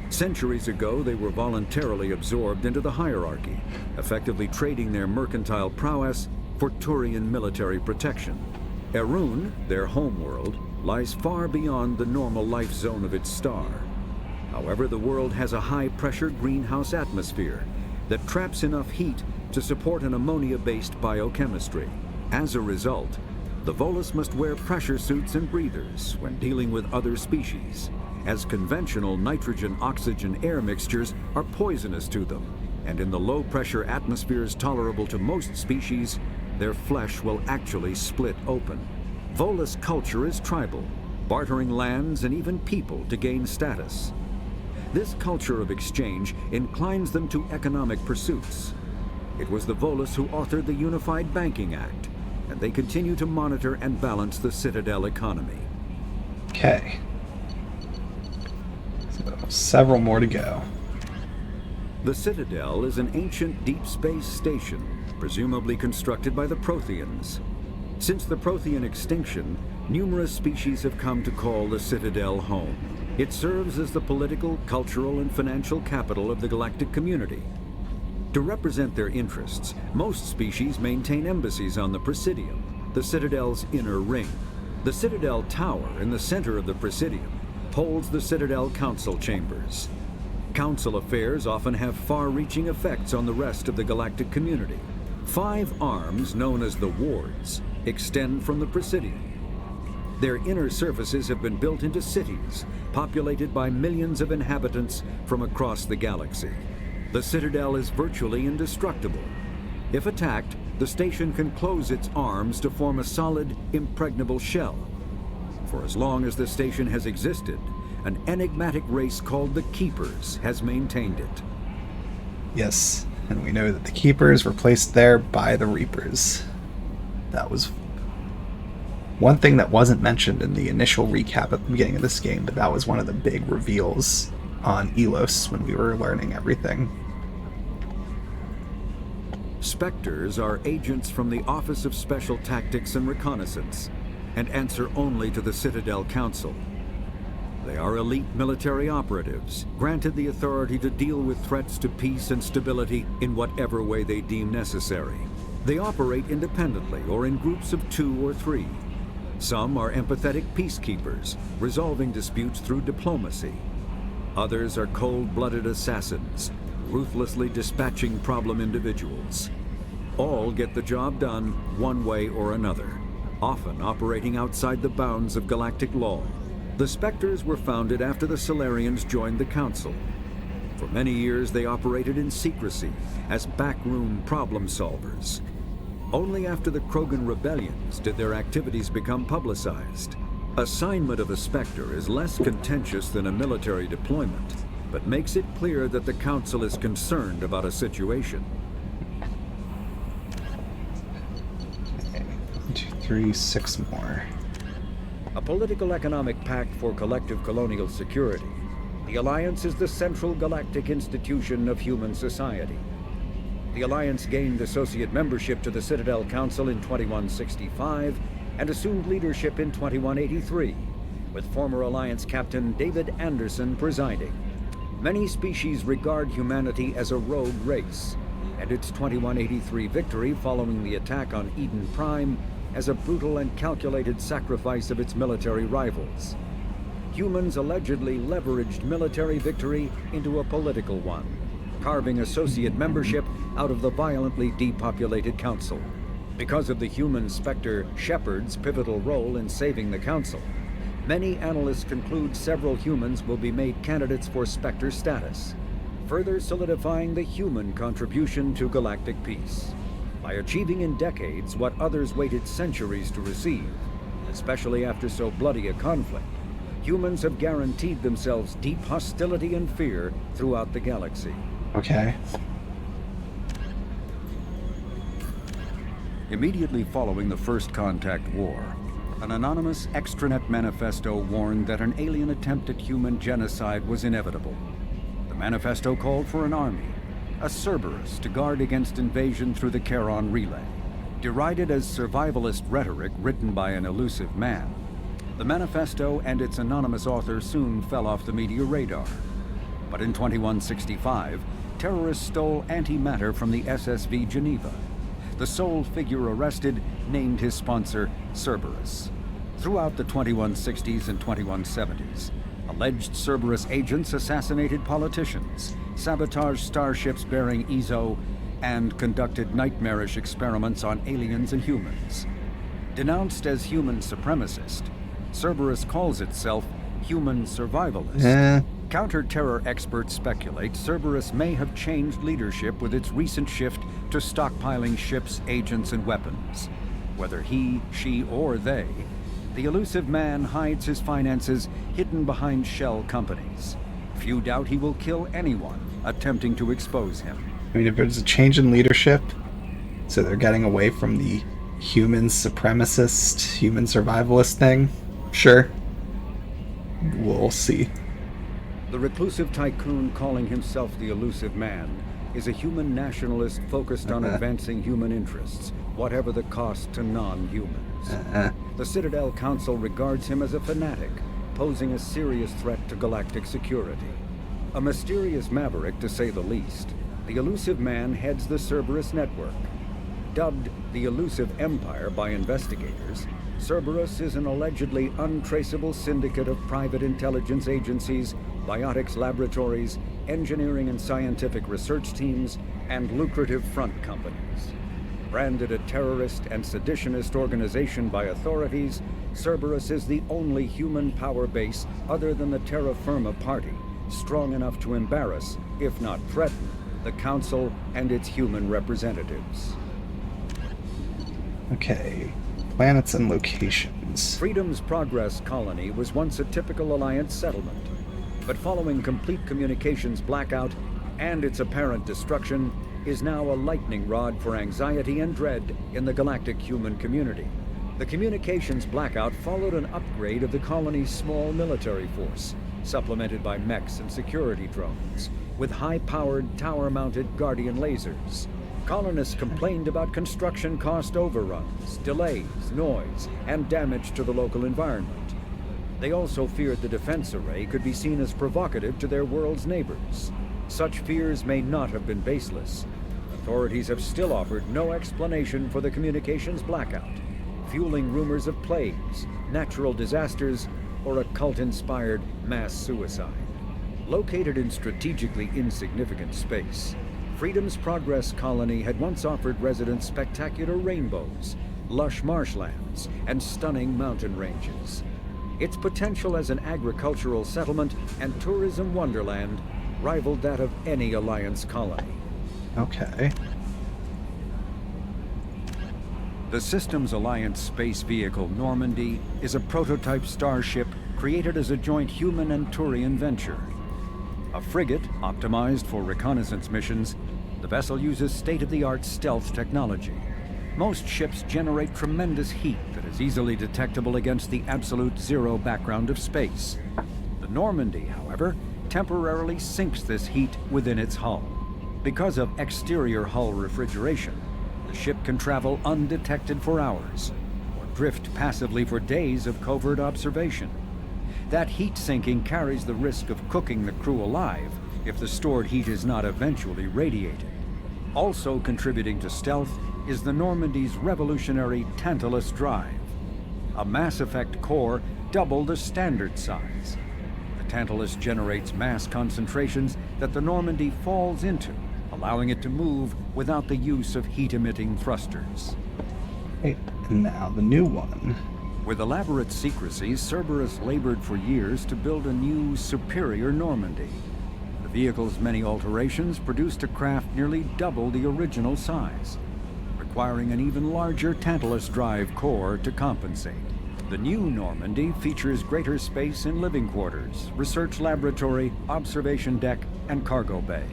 Centuries ago, they were voluntarily absorbed into the hierarchy, effectively trading their mercantile prowess for Turian military protection. Erun, their homeworld, lies far beyond the normal life zone of its star. However, the world has a high-pressure greenhouse atmosphere that traps enough heat to support an ammonia-based biochemistry. As a result, the Volus must wear pressure suits and breathers when dealing with other species, as conventional nitrogen-oxygen air mixtures are poisonous to them, and in the low-pressure atmospheres tolerable to most species, their flesh will actually split open. Volus culture is tribal, bartering lands and even people to gain status. This culture of exchange inclines them to economic pursuits. It was the Volus who authored the Unified Banking Act, and they continue to monitor and balance the Citadel economy. Okay. So, several more to go. The Citadel is an ancient deep space station, presumably constructed by the Protheans. Since the Prothean extinction, numerous species have come to call the Citadel home. It serves as the political, cultural, and financial capital of the galactic community. To represent their interests, most species maintain embassies on the Presidium, the Citadel's inner ring. The Citadel Tower in the center of the Presidium holds the Citadel Council chambers. Council affairs often have far-reaching effects on the rest of the galactic community. 5 arms, known as the Wards, extend from the Presidium. Their inner surfaces have been built into cities, populated by millions of inhabitants from across the galaxy. The Citadel is virtually indestructible. If attacked, the station can close its arms to form a solid, impregnable shell. For as long as the station has existed, an enigmatic race called the Keepers has maintained it. Yes, and we know that the Keepers were placed there by the Reapers. That was one thing that wasn't mentioned in the initial recap at the beginning of this game, but that was one of the big reveals on Elos when we were learning everything. Spectres are agents from the Office of Special Tactics and Reconnaissance, and answer only to the Citadel Council. They are elite military operatives, granted the authority to deal with threats to peace and stability in whatever way they deem necessary. They operate independently or in groups of 2 or 3. Some are empathetic peacekeepers, resolving disputes through diplomacy. Others are cold-blooded assassins, ruthlessly dispatching problem individuals. All get the job done one way or another, often operating outside the bounds of galactic law. The Spectres were founded after the Solarians joined the Council. For many years they operated in secrecy as backroom problem solvers. Only after the Krogan rebellions did their activities become publicized. Assignment of a Spectre is less contentious than a military deployment, but makes it clear that the Council is concerned about a situation. 1, 2, 3, 6 more. A political economic pact for collective colonial security, the Alliance is the central galactic institution of human society. The Alliance gained associate membership to the Citadel Council in 2165 and assumed leadership in 2183, with former Alliance Captain David Anderson presiding. Many species regard humanity as a rogue race, and its 2183 victory following the attack on Eden Prime as a brutal and calculated sacrifice of its military rivals. Humans allegedly leveraged military victory into a political one, carving associate membership out of the violently depopulated Council. Because of the human Spectre Shepard's pivotal role in saving the Council, many analysts conclude several humans will be made candidates for Spectre status, further solidifying the human contribution to galactic peace. By achieving in decades what others waited centuries to receive, especially after so bloody a conflict, humans have guaranteed themselves deep hostility and fear throughout the galaxy. Okay. Immediately following the First Contact War, an anonymous extranet manifesto warned that an alien attempt at human genocide was inevitable. The manifesto called for an army, a Cerberus, to guard against invasion through the Charon Relay. Derided as survivalist rhetoric written by an elusive man, the manifesto and its anonymous author soon fell off the media radar. But in 2165, terrorists stole antimatter from the SSV Geneva. The sole figure arrested named his sponsor Cerberus. Throughout the 2160s and 2170s, alleged Cerberus agents assassinated politicians, sabotaged starships bearing Ezo, and conducted nightmarish experiments on aliens and humans. Denounced as human supremacist, Cerberus calls itself human survivalist. Counter-terror experts speculate Cerberus may have changed leadership with its recent shift to stockpiling ships, agents, and weapons. Whether he, she, or they, the elusive man hides his finances hidden behind shell companies. Few doubt he will kill anyone attempting to expose him. I mean, if there's a change in leadership, so they're getting away from the human supremacist, human survivalist thing, sure. We'll see. The reclusive tycoon calling himself the elusive man is a human nationalist focused on advancing human interests, whatever the cost to non-humans. The Citadel Council regards him as a fanatic, posing a serious threat to galactic security. A mysterious maverick, to say the least, the Elusive Man heads the Cerberus network. Dubbed the Elusive Empire by investigators, Cerberus is an allegedly untraceable syndicate of private intelligence agencies, biotics laboratories, engineering and scientific research teams, and lucrative front companies. Branded a terrorist and seditionist organization by authorities, Cerberus is the only human power base other than the Terra Firma Party strong enough to embarrass, if not threaten, the Council and its human representatives. Okay. Planets and locations. Freedom's Progress colony was once a typical Alliance settlement, but following complete communications blackout and its apparent destruction, is now a lightning rod for anxiety and dread in the galactic human community. The communications blackout followed an upgrade of the colony's small military force, supplemented by mechs and security drones, with high-powered, tower-mounted Guardian lasers. Colonists complained about construction cost overruns, delays, noise, and damage to the local environment. They also feared the defense array could be seen as provocative to their world's neighbors. Such fears may not have been baseless. Authorities have still offered no explanation for the communications blackout, fueling rumors of plagues, natural disasters, or a cult-inspired mass suicide. Located in strategically insignificant space, Freedom's Progress colony had once offered residents spectacular rainbows, lush marshlands, and stunning mountain ranges. Its potential as an agricultural settlement and tourism wonderland rivaled that of any Alliance colony. Okay. The Systems Alliance space vehicle Normandy is a prototype starship created as a joint human and Turian venture. A frigate optimized for reconnaissance missions, the vessel uses state-of-the-art stealth technology. Most ships generate tremendous heat that is easily detectable against the absolute zero background of space. The Normandy, however, temporarily sinks this heat within its hull. Because of exterior hull refrigeration, the ship can travel undetected for hours, or drift passively for days of covert observation. That heat sinking carries the risk of cooking the crew alive if the stored heat is not eventually radiated. Also contributing to stealth is the Normandy's revolutionary Tantalus drive, a Mass Effect core double the standard size. The Tantalus generates mass concentrations that the Normandy falls into, allowing it to move without the use of heat-emitting thrusters. Hey, and now the new one. With elaborate secrecy, Cerberus labored for years to build a new, superior Normandy. The vehicle's many alterations produced a craft nearly double the original size, requiring an even larger Tantalus drive core to compensate. The new Normandy features greater space in living quarters, research laboratory, observation deck, and cargo bay.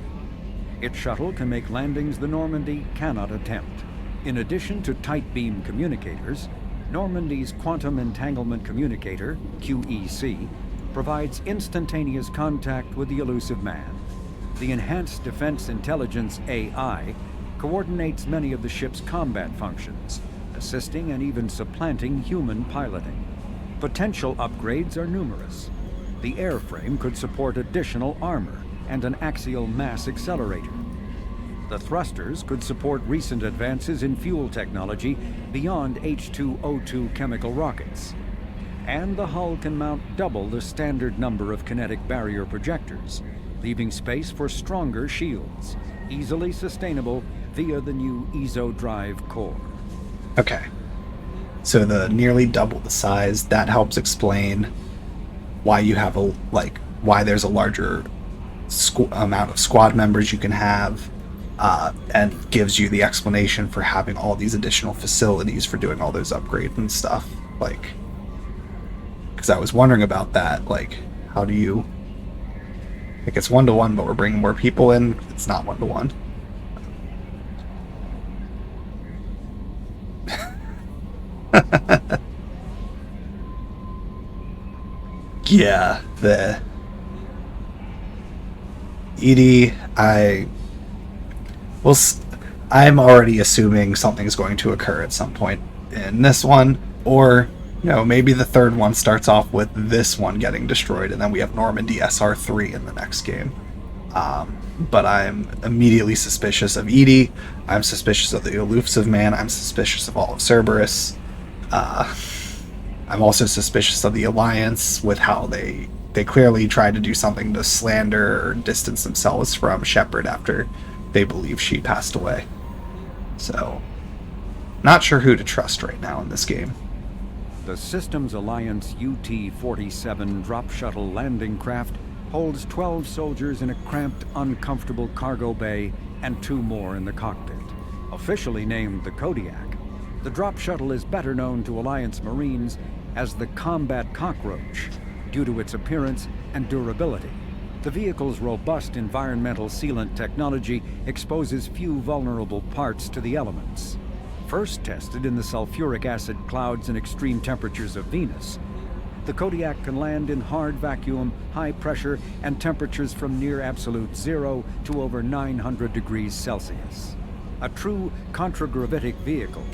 Its shuttle can make landings the Normandy cannot attempt. In addition to tight beam communicators, Normandy's Quantum Entanglement Communicator, QEC, provides instantaneous contact with the Elusive Man. The Enhanced Defense Intelligence AI coordinates many of the ship's combat functions, assisting and even supplanting human piloting. Potential upgrades are numerous. The airframe could support additional armor and an axial mass accelerator. The thrusters could support recent advances in fuel technology beyond H2O2 chemical rockets. And the hull can mount double the standard number of kinetic barrier projectors, leaving space for stronger shields, easily sustainable via the new EZO drive core. Okay. So the nearly double the size, that helps explain why you have why there's a larger amount of squad members you can have, and gives you the explanation for having all these additional facilities for doing all those upgrades and stuff. Because I was wondering about that, how do you... it's 1-to-1, but we're bringing more people in. It's not 1-to-1. Yeah, the EDI, I'm already assuming something's going to occur at some point in this one, or maybe the third one starts off with this one getting destroyed, and then we have Normandy SR3 in the next game. But I'm immediately suspicious of Edie. I'm suspicious of the Elusive Man. I'm suspicious of all of Cerberus. I'm also suspicious of the Alliance with how they clearly tried to do something to slander or distance themselves from Shepard after they believe she passed away. So, not sure who to trust right now in this game. The Systems Alliance UT-47 drop shuttle landing craft holds 12 soldiers in a cramped, uncomfortable cargo bay and 2 more in the cockpit. Officially named the Kodiak, the drop shuttle is better known to Alliance Marines as the Combat Cockroach due to its appearance and durability. The vehicle's robust environmental sealant technology exposes few vulnerable parts to the elements. First tested in the sulfuric acid clouds and extreme temperatures of Venus, the Kodiak can land in hard vacuum, high pressure, and temperatures from near absolute zero to over 900 degrees Celsius. A true contragravitic vehicle,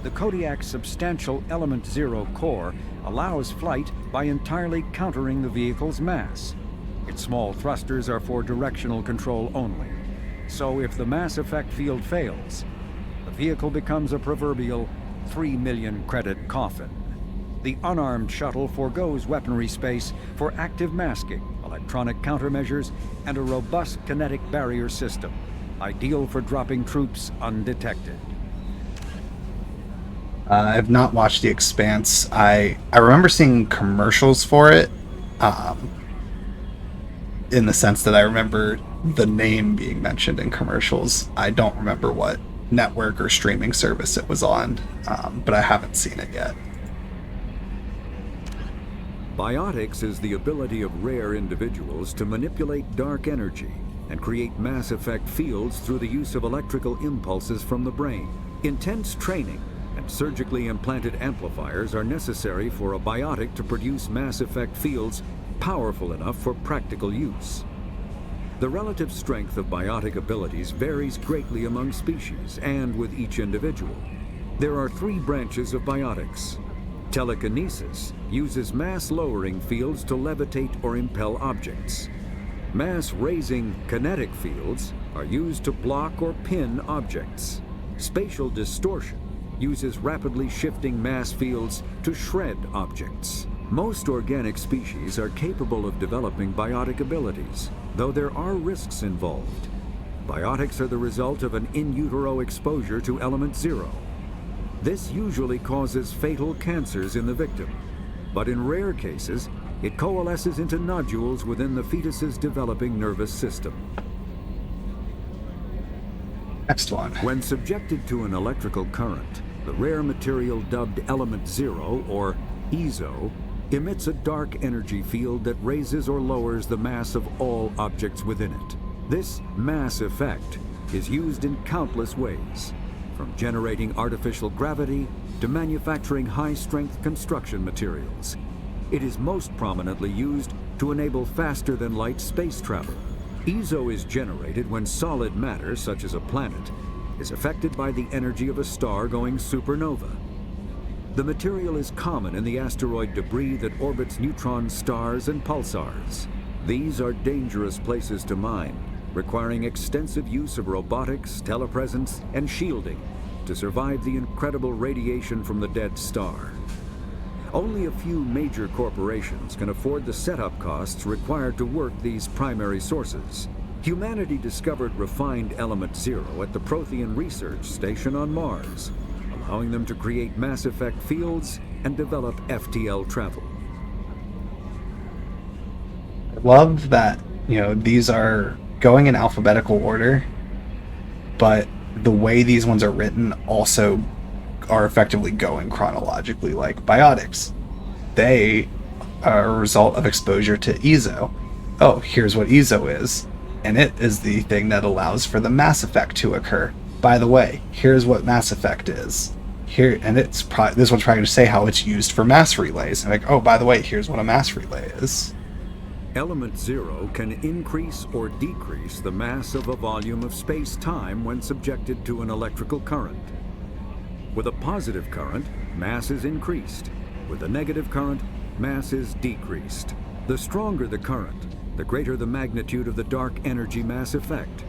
the Kodiak's substantial Element Zero core allows flight by entirely countering the vehicle's mass. Its small thrusters are for directional control only. So if the mass effect field fails, the vehicle becomes a proverbial 3 million credit coffin. The unarmed shuttle forgoes weaponry space for active masking, electronic countermeasures, and a robust kinetic barrier system, ideal for dropping troops undetected. I've not watched The Expanse. I remember seeing commercials for it, in the sense that I remember the name being mentioned in commercials. I don't remember what network or streaming service it was on, but I haven't seen it yet. Biotics is the ability of rare individuals to manipulate dark energy and create mass effect fields through the use of electrical impulses from the brain. Intense training and surgically implanted amplifiers are necessary for a biotic to produce mass effect fields powerful enough for practical use. The relative strength of biotic abilities varies greatly among species and with each individual. There are 3 branches of biotics. Telekinesis uses mass-lowering fields to levitate or impel objects. Mass-raising kinetic fields are used to block or pin objects. Spatial distortion uses rapidly shifting mass fields to shred objects. Most organic species are capable of developing biotic abilities, though there are risks involved. Biotics are the result of an in utero exposure to Element Zero. This usually causes fatal cancers in the victim, but in rare cases, it coalesces into nodules within the fetus's developing nervous system. Next one. When subjected to an electrical current, the rare material dubbed Element Zero, or EZO, emits a dark energy field that raises or lowers the mass of all objects within it. This mass effect is used in countless ways, from generating artificial gravity to manufacturing high-strength construction materials. It is most prominently used to enable faster-than-light space travel. EZO is generated when solid matter, such as a planet, is affected by the energy of a star going supernova. The material is common in the asteroid debris that orbits neutron stars and pulsars. These are dangerous places to mine, requiring extensive use of robotics, telepresence, and shielding to survive the incredible radiation from the dead star. Only a few major corporations can afford the setup costs required to work these primary sources. Humanity discovered refined Element Zero at the Prothean Research Station on Mars, allowing them to create mass effect fields and develop FTL travel. I love that, these are going in alphabetical order, but the way these ones are written also are effectively going chronologically, like biotics. They are a result of exposure to EZO. Oh, here's what EZO is, and it is the thing that allows for the mass effect to occur. By the way, here's what mass effect is. Here, and this one's probably going to say how it's used for mass relays. And like, oh, by the way, here's what a mass relay is. Element Zero can increase or decrease the mass of a volume of space-time when subjected to an electrical current. With a positive current, mass is increased. With a negative current, mass is decreased. The stronger the current, the greater the magnitude of the dark energy mass effect.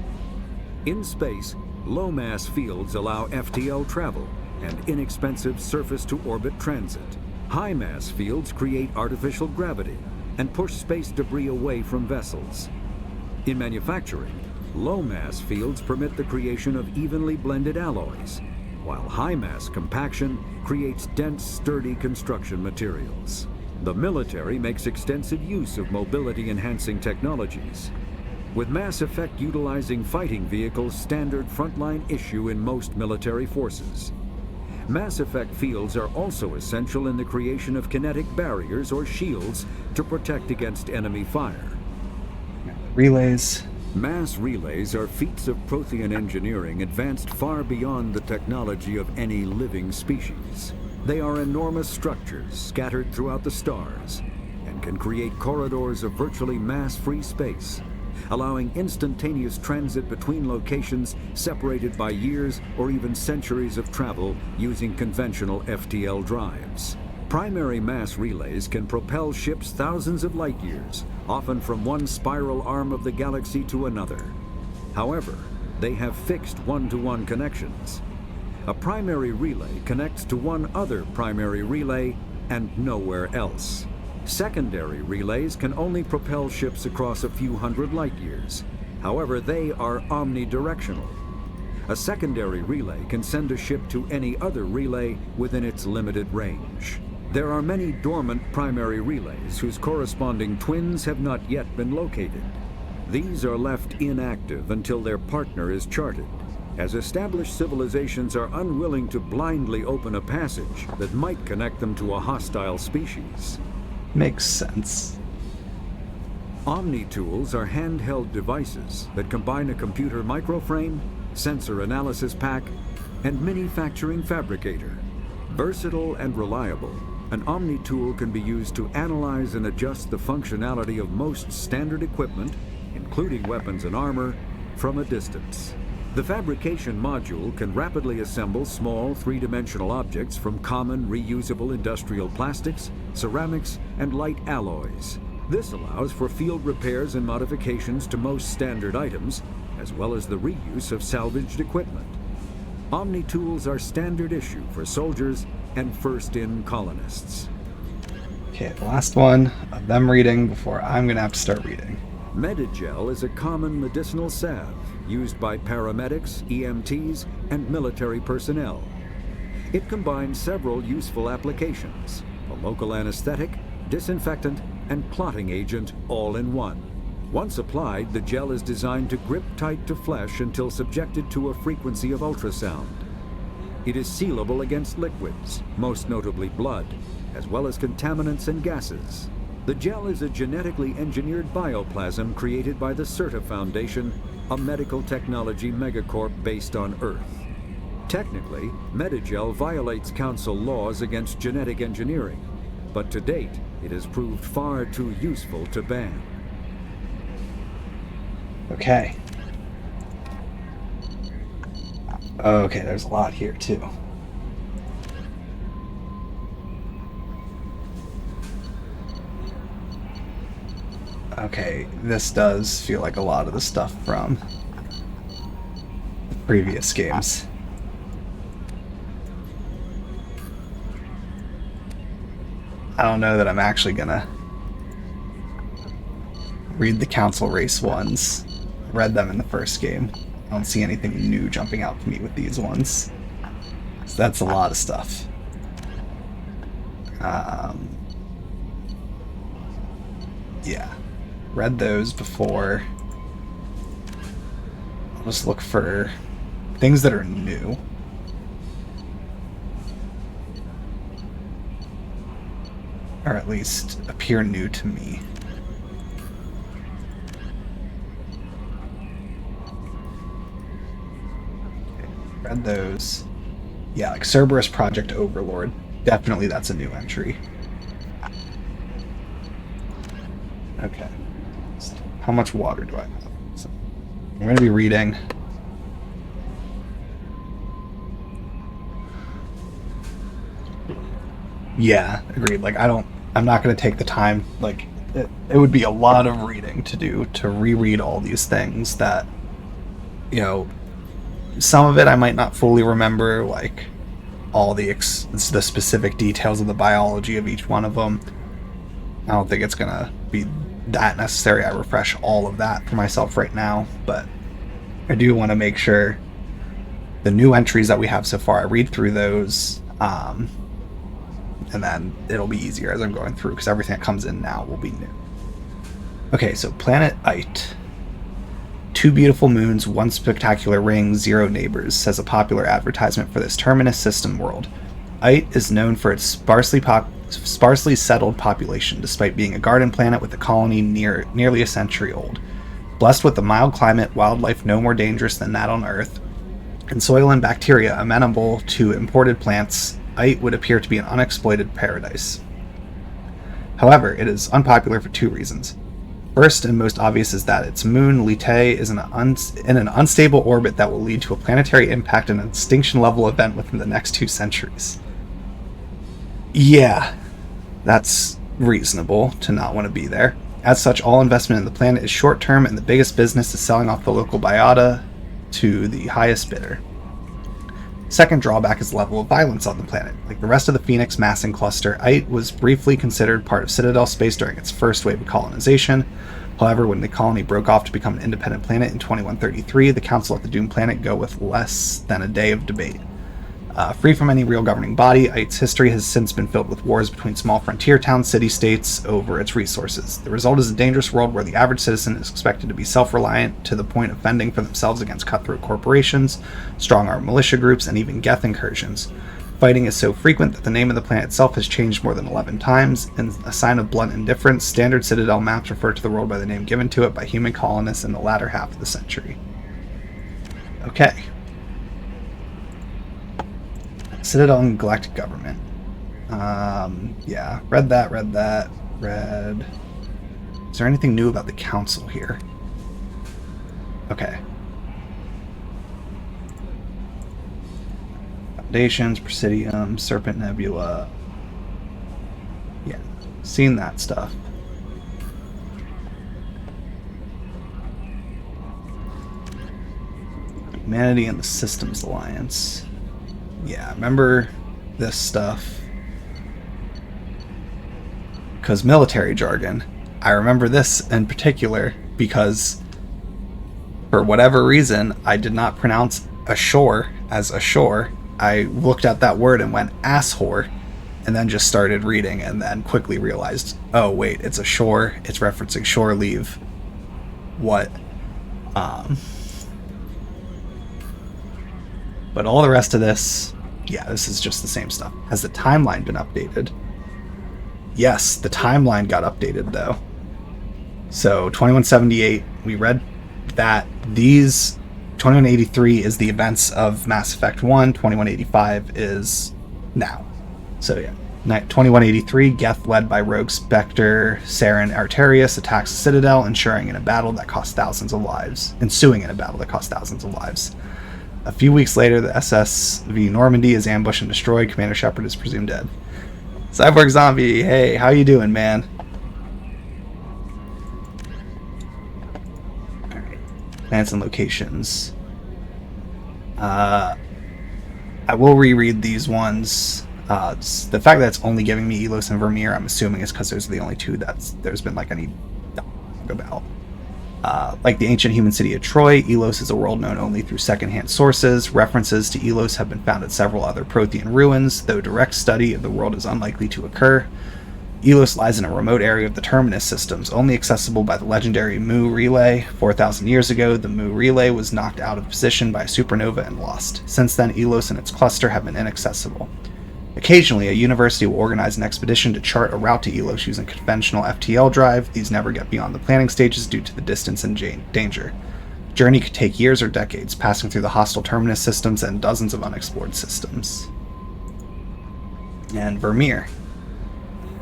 In space, low mass fields allow FTL travel and inexpensive surface-to-orbit transit. High mass fields create artificial gravity and push space debris away from vessels. In manufacturing, low mass fields permit the creation of evenly blended alloys, while high mass compaction creates dense, sturdy construction materials. The military makes extensive use of mobility-enhancing technologies, with Mass Effect utilizing fighting vehicles standard frontline issue in most military forces. Mass Effect fields are also essential in the creation of kinetic barriers or shields to protect against enemy fire. Relays. Mass relays are feats of Prothean engineering advanced far beyond the technology of any living species. They are enormous structures scattered throughout the stars and can create corridors of virtually mass-free space, allowing instantaneous transit between locations separated by years or even centuries of travel using conventional FTL drives. Primary mass relays can propel ships thousands of light years, often from one spiral arm of the galaxy to another. However, they have fixed one-to-one connections. A primary relay connects to one other primary relay and nowhere else. Secondary relays can only propel ships across a few hundred light years. However, they are omnidirectional. A secondary relay can send a ship to any other relay within its limited range. There are many dormant primary relays whose corresponding twins have not yet been located. These are left inactive until their partner is charted, as established civilizations are unwilling to blindly open a passage that might connect them to a hostile species. Makes sense. Omni-tools are handheld devices that combine a computer microframe, sensor analysis pack, and manufacturing fabricator. Versatile and reliable, an Omni-tool can be used to analyze and adjust the functionality of most standard equipment, including weapons and armor, from a distance. The fabrication module can rapidly assemble small, three-dimensional objects from common, reusable industrial plastics, ceramics, and light alloys. This allows for field repairs and modifications to most standard items, as well as the reuse of salvaged equipment. Omni-tools are standard issue for soldiers and first-in colonists. Okay, the last one of them reading before I'm gonna have to start reading. Medigel is a common medicinal salve used by paramedics, EMTs, and military personnel. It combines several useful applications: a local anesthetic, disinfectant, and clotting agent all in one. Once applied, the gel is designed to grip tight to flesh until subjected to a frequency of ultrasound. It is sealable against liquids, most notably blood, as well as contaminants and gases. The gel is a genetically engineered bioplasm created by the CERTA Foundation, a medical technology megacorp based on Earth. Technically, Medigel violates Council laws against genetic engineering, but to date, it has proved far too useful to ban. Okay. Okay, there's a lot here too. Okay, this does feel like a lot of the stuff from the previous games. I don't know that I'm actually gonna read the Council Race ones. I read them in the first game. I don't see anything new jumping out to me with these ones. So that's a lot of stuff. Yeah. Read those before. I'll just look for things that are new. Or at least appear new to me. Okay, read those. Yeah, like Cerberus Project Overlord. Definitely that's a new entry. Okay. So how much water do I have? So I'm going to be reading. Yeah, agreed. Like I'm not going to take the time, like it would be a lot of reading to do to reread all these things that, you know, some of it I might not fully remember, like all the specific details of the biology of each one of them. I don't think it's gonna be that necessary I refresh all of that for myself right now, but I do want to make sure the new entries that we have so far, I read through those, and then it'll be easier as I'm going through, because everything that comes in now will be new. Okay, so Planet Ite. 2 beautiful moons, 1 spectacular ring, 0 neighbors, says a popular advertisement for this terminus system world. Ite is known for its sparsely settled population, despite being a garden planet with a colony nearly a century old. Blessed with a mild climate, wildlife no more dangerous than that on Earth, and soil and bacteria amenable to imported plants, Ite would appear to be an unexploited paradise. However, it is unpopular for 2 reasons. First and most obvious is that its moon, Litae, is in an unstable orbit that will lead to a planetary impact and an extinction level event within the next 2 centuries. Yeah, that's reasonable to not want to be there. As such, all investment in the planet is short-term, and the biggest business is selling off the local biota to the highest bidder. Second drawback is the level of violence on the planet. Like the rest of the Phoenix massing cluster, Ite was briefly considered part of Citadel space during its first wave of colonization. However, when the colony broke off to become an independent planet in 2133, the Council let the doomed planet go with less than a day of debate. Free from any real governing body, Ite's history has since been filled with wars between small frontier towns, city-states over its resources. The result is a dangerous world where the average citizen is expected to be self-reliant to the point of fending for themselves against cutthroat corporations, strong-armed militia groups, and even Geth incursions. Fighting is so frequent that the name of the planet itself has changed more than 11 times. In a sign of blunt indifference, standard Citadel maps refer to the world by the name given to it by human colonists in the latter half of the century. Okay. Citadel and Galactic Government. Yeah, read that. Is there anything new about the Council here? Okay. Foundations, Presidium, Serpent Nebula. Yeah, seen that stuff. Humanity and the Systems Alliance. Yeah, remember this stuff. Because military jargon. I remember this in particular because, for whatever reason, I did not pronounce ashore as ashore. I looked at that word and went asshore, and then just started reading, and then quickly realized, oh wait, it's ashore. It's referencing shore leave. What? But all the rest of this, yeah, this is just the same stuff. Has the timeline been updated? Yes, the timeline got updated, though. So, 2178, we read that. These, 2183 is the events of Mass Effect 1, 2185 is now. So, yeah. 2183, Geth, led by Rogue Spectre Saren Arterius, attacks the Citadel, ensuing in a battle that cost thousands of lives. A few weeks later, the SSV Normandy is ambushed and destroyed. Commander Shepard is presumed dead. Cyborg Zombie, hey, how you doing, man? Alright. Plants and locations. I will reread these ones. The fact that it's only giving me Elos and Vermeer, I'm assuming is because those are the only 2 there's been like any dialogue about. Like the ancient human city of Troy, Elos is a world known only through secondhand sources. References to Elos have been found at several other Prothean ruins, though direct study of the world is unlikely to occur. Elos lies in a remote area of the Terminus systems, only accessible by the legendary Mu Relay. 4,000 years ago, the Mu Relay was knocked out of position by a supernova and lost. Since then, Elos and its cluster have been inaccessible. Occasionally, a university will organize an expedition to chart a route to Elos using conventional FTL drive. These never get beyond the planning stages due to the distance and danger. The journey could take years or decades, passing through the hostile Terminus systems and dozens of unexplored systems. And Vermeer.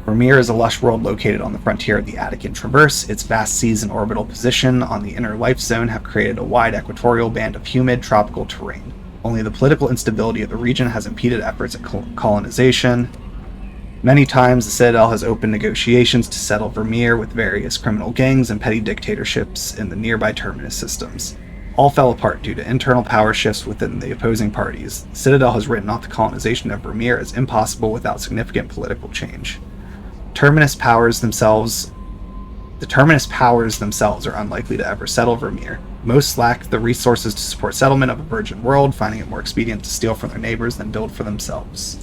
Vermeer is a lush world located on the frontier of the Attican Traverse. Its vast seas and orbital position on the inner life zone have created a wide equatorial band of humid, tropical terrain. Only the political instability of the region has impeded efforts at colonization. Many times, the Citadel has opened negotiations to settle Vermeer with various criminal gangs and petty dictatorships in the nearby Terminus systems. All fell apart due to internal power shifts within the opposing parties. The Citadel has written off the colonization of Vermeer as impossible without significant political change. The Terminus powers themselves are unlikely to ever settle Vermeer. Most lack the resources to support settlement of a virgin world, finding it more expedient to steal from their neighbors than build for themselves.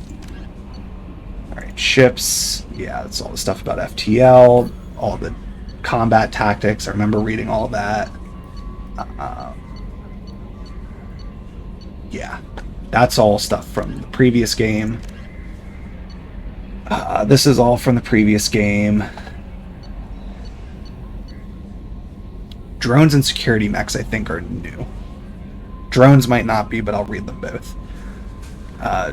Alright, ships. Yeah, that's all the stuff about FTL, all the combat tactics. I remember reading all that. Yeah, that's all stuff from the previous game. This is all from the previous game. Drones and security mechs, I think, are new. Drones might not be, but I'll read them both.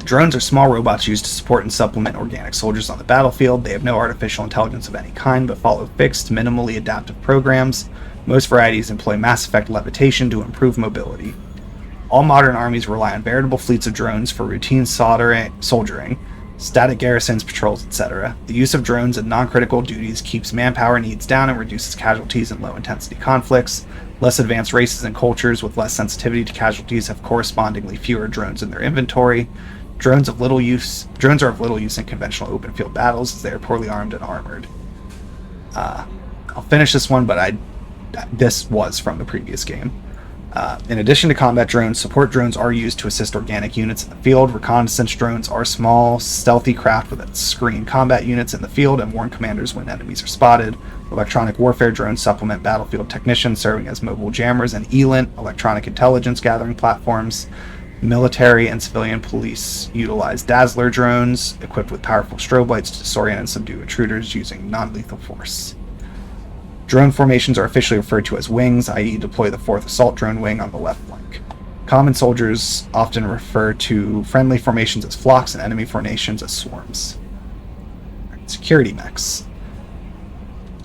Drones are small robots used to support and supplement organic soldiers on the battlefield. They have no artificial intelligence of any kind, but follow fixed, minimally adaptive programs. Most varieties employ Mass Effect levitation to improve mobility. All modern armies rely on veritable fleets of drones for routine soldiering, static garrisons, patrols, etc. The use of drones in non-critical duties keeps manpower needs down and reduces casualties in low-intensity conflicts. Less advanced races and cultures with less sensitivity to casualties have correspondingly fewer drones in their inventory. Drones are of little use in conventional open-field battles as they are poorly armed and armored. I'll finish this one, but this was from the previous game. In addition to combat drones, support drones are used to assist organic units in the field. Reconnaissance drones are small, stealthy craft that screen combat units in the field and warn commanders when enemies are spotted. Electronic warfare drones supplement battlefield technicians, serving as mobile jammers and ELINT, electronic intelligence gathering platforms. Military and civilian police utilize Dazzler drones, equipped with powerful strobe lights to disorient and subdue intruders using non-lethal force. Drone formations are officially referred to as wings, i.e. deploy the 4th Assault Drone Wing on the left flank. Common soldiers often refer to friendly formations as flocks and enemy formations as swarms. Security mechs.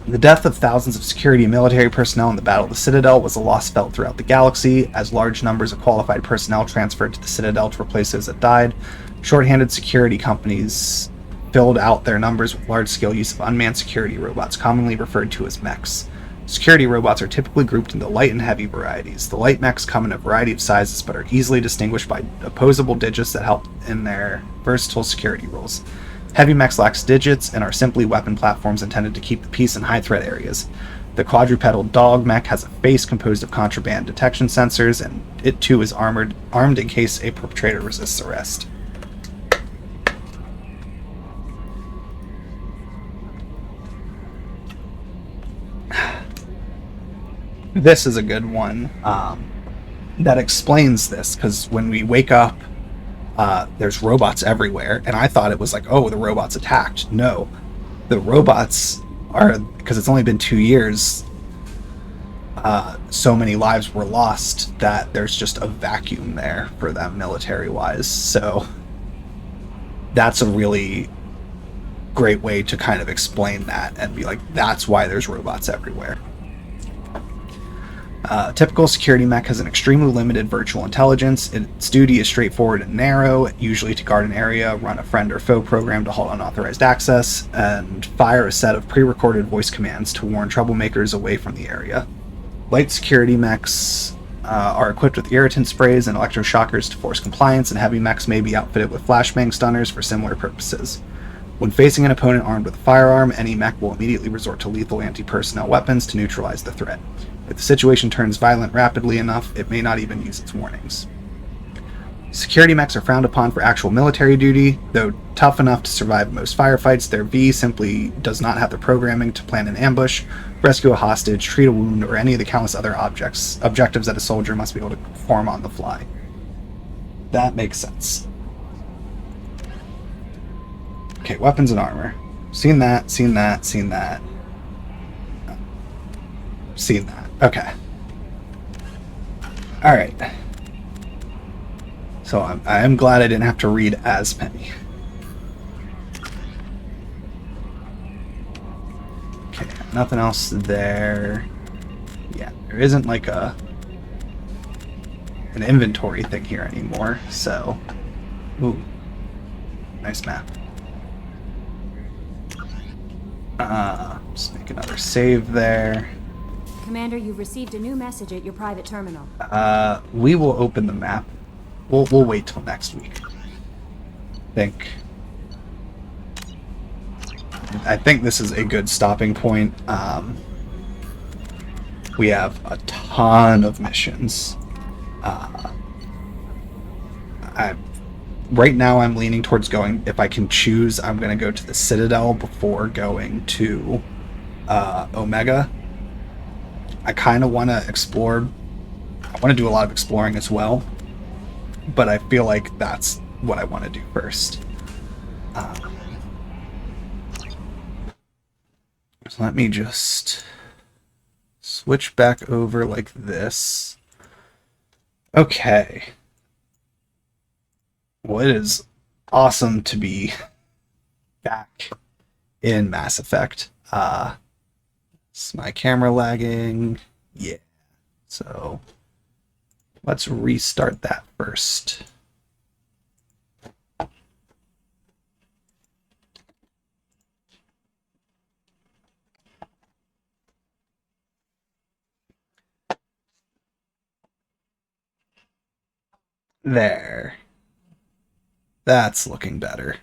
The death of thousands of security and military personnel in the Battle of the Citadel was a loss felt throughout the galaxy. As large numbers of qualified personnel transferred to the Citadel to replace those that died, short-handed security companies filled out their numbers with large-scale use of unmanned security robots, commonly referred to as mechs. Security robots are typically grouped into light and heavy varieties. The light mechs come in a variety of sizes, but are easily distinguished by opposable digits that help in their versatile security roles. Heavy mechs lack digits and are simply weapon platforms intended to keep the peace in high-threat areas. The quadrupedal dog mech has a face composed of contraband detection sensors, and it too is armed in case a perpetrator resists arrest. This is a good one that explains this, because when we wake up, there's robots everywhere, and I thought it was like, oh, the robots attacked. No, the robots are, because it's only been 2 years, so many lives were lost that there's just a vacuum there for them military-wise. So that's a really great way to kind of explain that and be like, that's why there's robots everywhere. Typical security mech has an extremely limited virtual intelligence. Its duty is straightforward and narrow, usually to guard an area, run a friend or foe program to halt unauthorized access, and fire a set of pre-recorded voice commands to warn troublemakers away from the area. Light security mechs are equipped with irritant sprays and electroshockers to force compliance, and heavy mechs may be outfitted with flashbang stunners for similar purposes. When facing an opponent armed with a firearm, any mech will immediately resort to lethal anti-personnel weapons to neutralize the threat. If the situation turns violent rapidly enough, it may not even use its warnings. Security mechs are frowned upon for actual military duty. Though tough enough to survive most firefights, their V simply does not have the programming to plan an ambush, rescue a hostage, treat a wound, or any of the countless other objectives that a soldier must be able to perform on the fly. That makes sense. Okay, weapons and armor. Seen that, seen that, seen that. Seen that. Okay. Alright. So I am glad I didn't have to read as many. Okay, nothing else there. Yeah, there isn't like an inventory thing here anymore, so... Ooh. Nice map. Just make another save there. Commander, you've received a new message at your private terminal. We will open the map. We'll wait till next week. I think this is a good stopping point. We have a ton of missions. Right now I'm leaning towards going, if I can choose, I'm going to go to the Citadel before going to Omega. I kind of want to explore. I want to do a lot of exploring as well, but I feel like that's what I want to do first. So let me just switch back over like this. Okay. Well, it is awesome to be back in Mass Effect. Is my camera lagging? Yeah. So let's restart that first. There. That's looking better.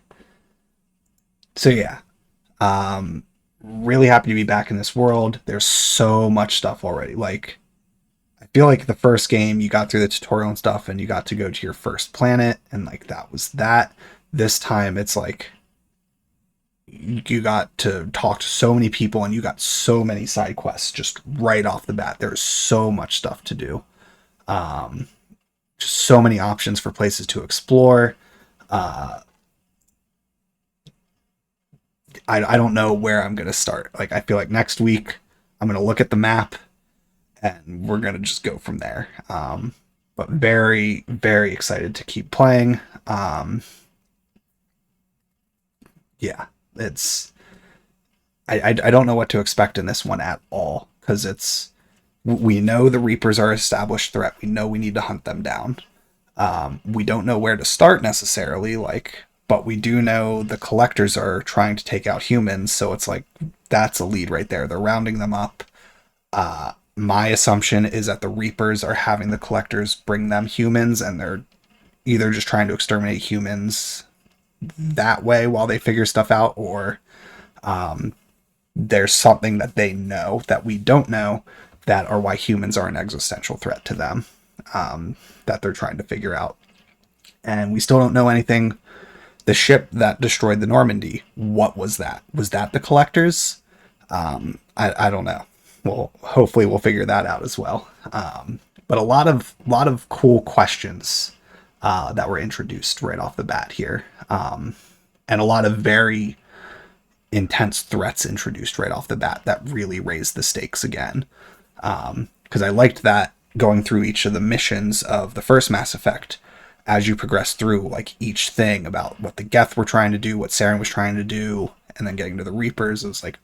So yeah. Really happy to be back in this world. There's so much stuff already. Like, I feel like the first game you got through the tutorial and stuff and you got to go to your first planet and like that was that. This time it's like you got to talk to so many people and you got so many side quests just right off the bat. There's so much stuff to do. Just so many options for places to explore. I don't know where I'm going to start. Like, I feel like next week I'm going to look at the map and we're going to just go from there. But very, very excited to keep playing. Yeah, it's, I don't know what to expect in this one at all, because we know the Reapers are an established threat. We know we need to hunt them down. We don't know where to start necessarily, but we do know the Collectors are trying to take out humans, so it's like, that's a lead right there. They're rounding them up. My assumption is that the Reapers are having the Collectors bring them humans, and they're either just trying to exterminate humans that way while they figure stuff out, or there's something that they know that we don't know that are why humans are an existential threat to them, that they're trying to figure out. And we still don't know anything. The ship that destroyed the Normandy, what was that? Was that the Collectors? I don't know. Well, hopefully we'll figure that out as well. But a lot of cool questions that were introduced right off the bat here, and a lot of very intense threats introduced right off the bat that really raised the stakes again. Because I liked that going through each of the missions of the first Mass Effect, as you progress through, like, each thing about what the Geth were trying to do, what Saren was trying to do, and then getting to the Reapers, it was like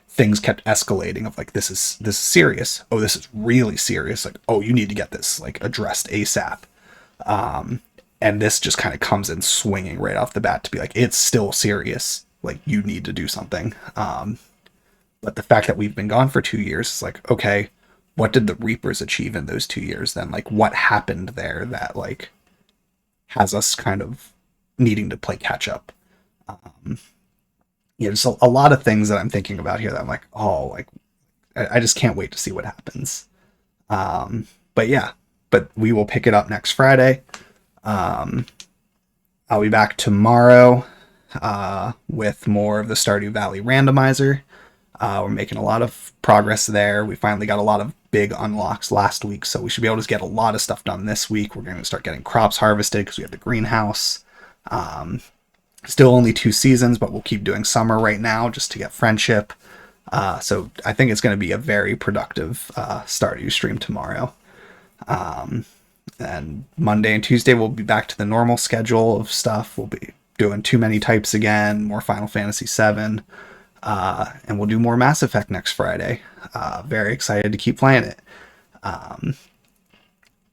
things kept escalating of like, this is serious. Oh, this is really serious. Like, oh, you need to get this like addressed ASAP. And this just kind of comes in swinging right off the bat to be like, it's still serious. Like, you need to do something. But the fact that we've been gone for 2 years is like, okay, what did the Reapers achieve in those 2 years then? Like, what happened there that like has us kind of needing to play catch up? Yeah, just a lot of things that I'm thinking about here that I'm like, oh, like, I just can't wait to see what happens. But yeah, but we will pick it up next Friday. I'll be back tomorrow with more of the Stardew Valley randomizer. We're making a lot of progress there. We finally got a lot of big unlocks last week, so we should be able to get a lot of stuff done this week. We're going to start getting crops harvested because we have the greenhouse. Still only 2 seasons, but we'll keep doing summer right now just to get friendship. So I think it's going to be a very productive Stardew stream tomorrow. And Monday and Tuesday we'll be back to the normal schedule of stuff. We'll be doing Too Many Types again, more Final Fantasy VII. And we'll do more Mass Effect next Friday. Very excited to keep playing it.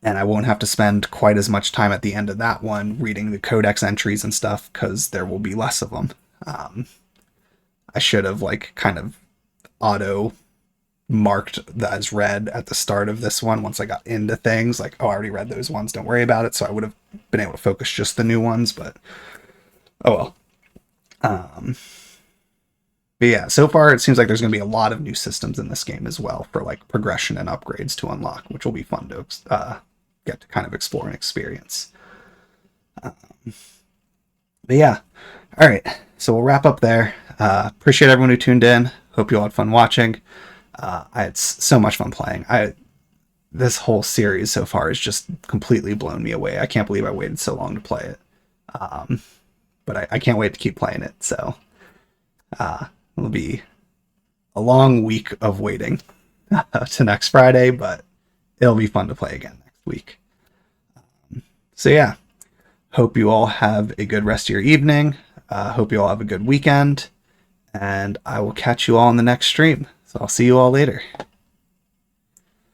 And I won't have to spend quite as much time at the end of that one reading the codex entries and stuff, because there will be less of them. I should have like kind of auto marked that as read at the start of this one once I got into things. Like, oh, I already read those ones, don't worry about it. So I would have been able to focus just the new ones, but oh well. But yeah, so far it seems like there's going to be a lot of new systems in this game as well for like progression and upgrades to unlock, which will be fun to get to kind of explore and experience. But yeah, all right, so we'll wrap up there. Appreciate everyone who tuned in. Hope you all had fun watching. I had so much fun playing. This whole series so far has just completely blown me away. I can't believe I waited so long to play it. But I can't wait to keep playing it. So it'll be a long week of waiting to next Friday, but it'll be fun to play again next week. So yeah, hope you all have a good rest of your evening. Hope you all have a good weekend, and I will catch you all in the next stream. So I'll see you all later.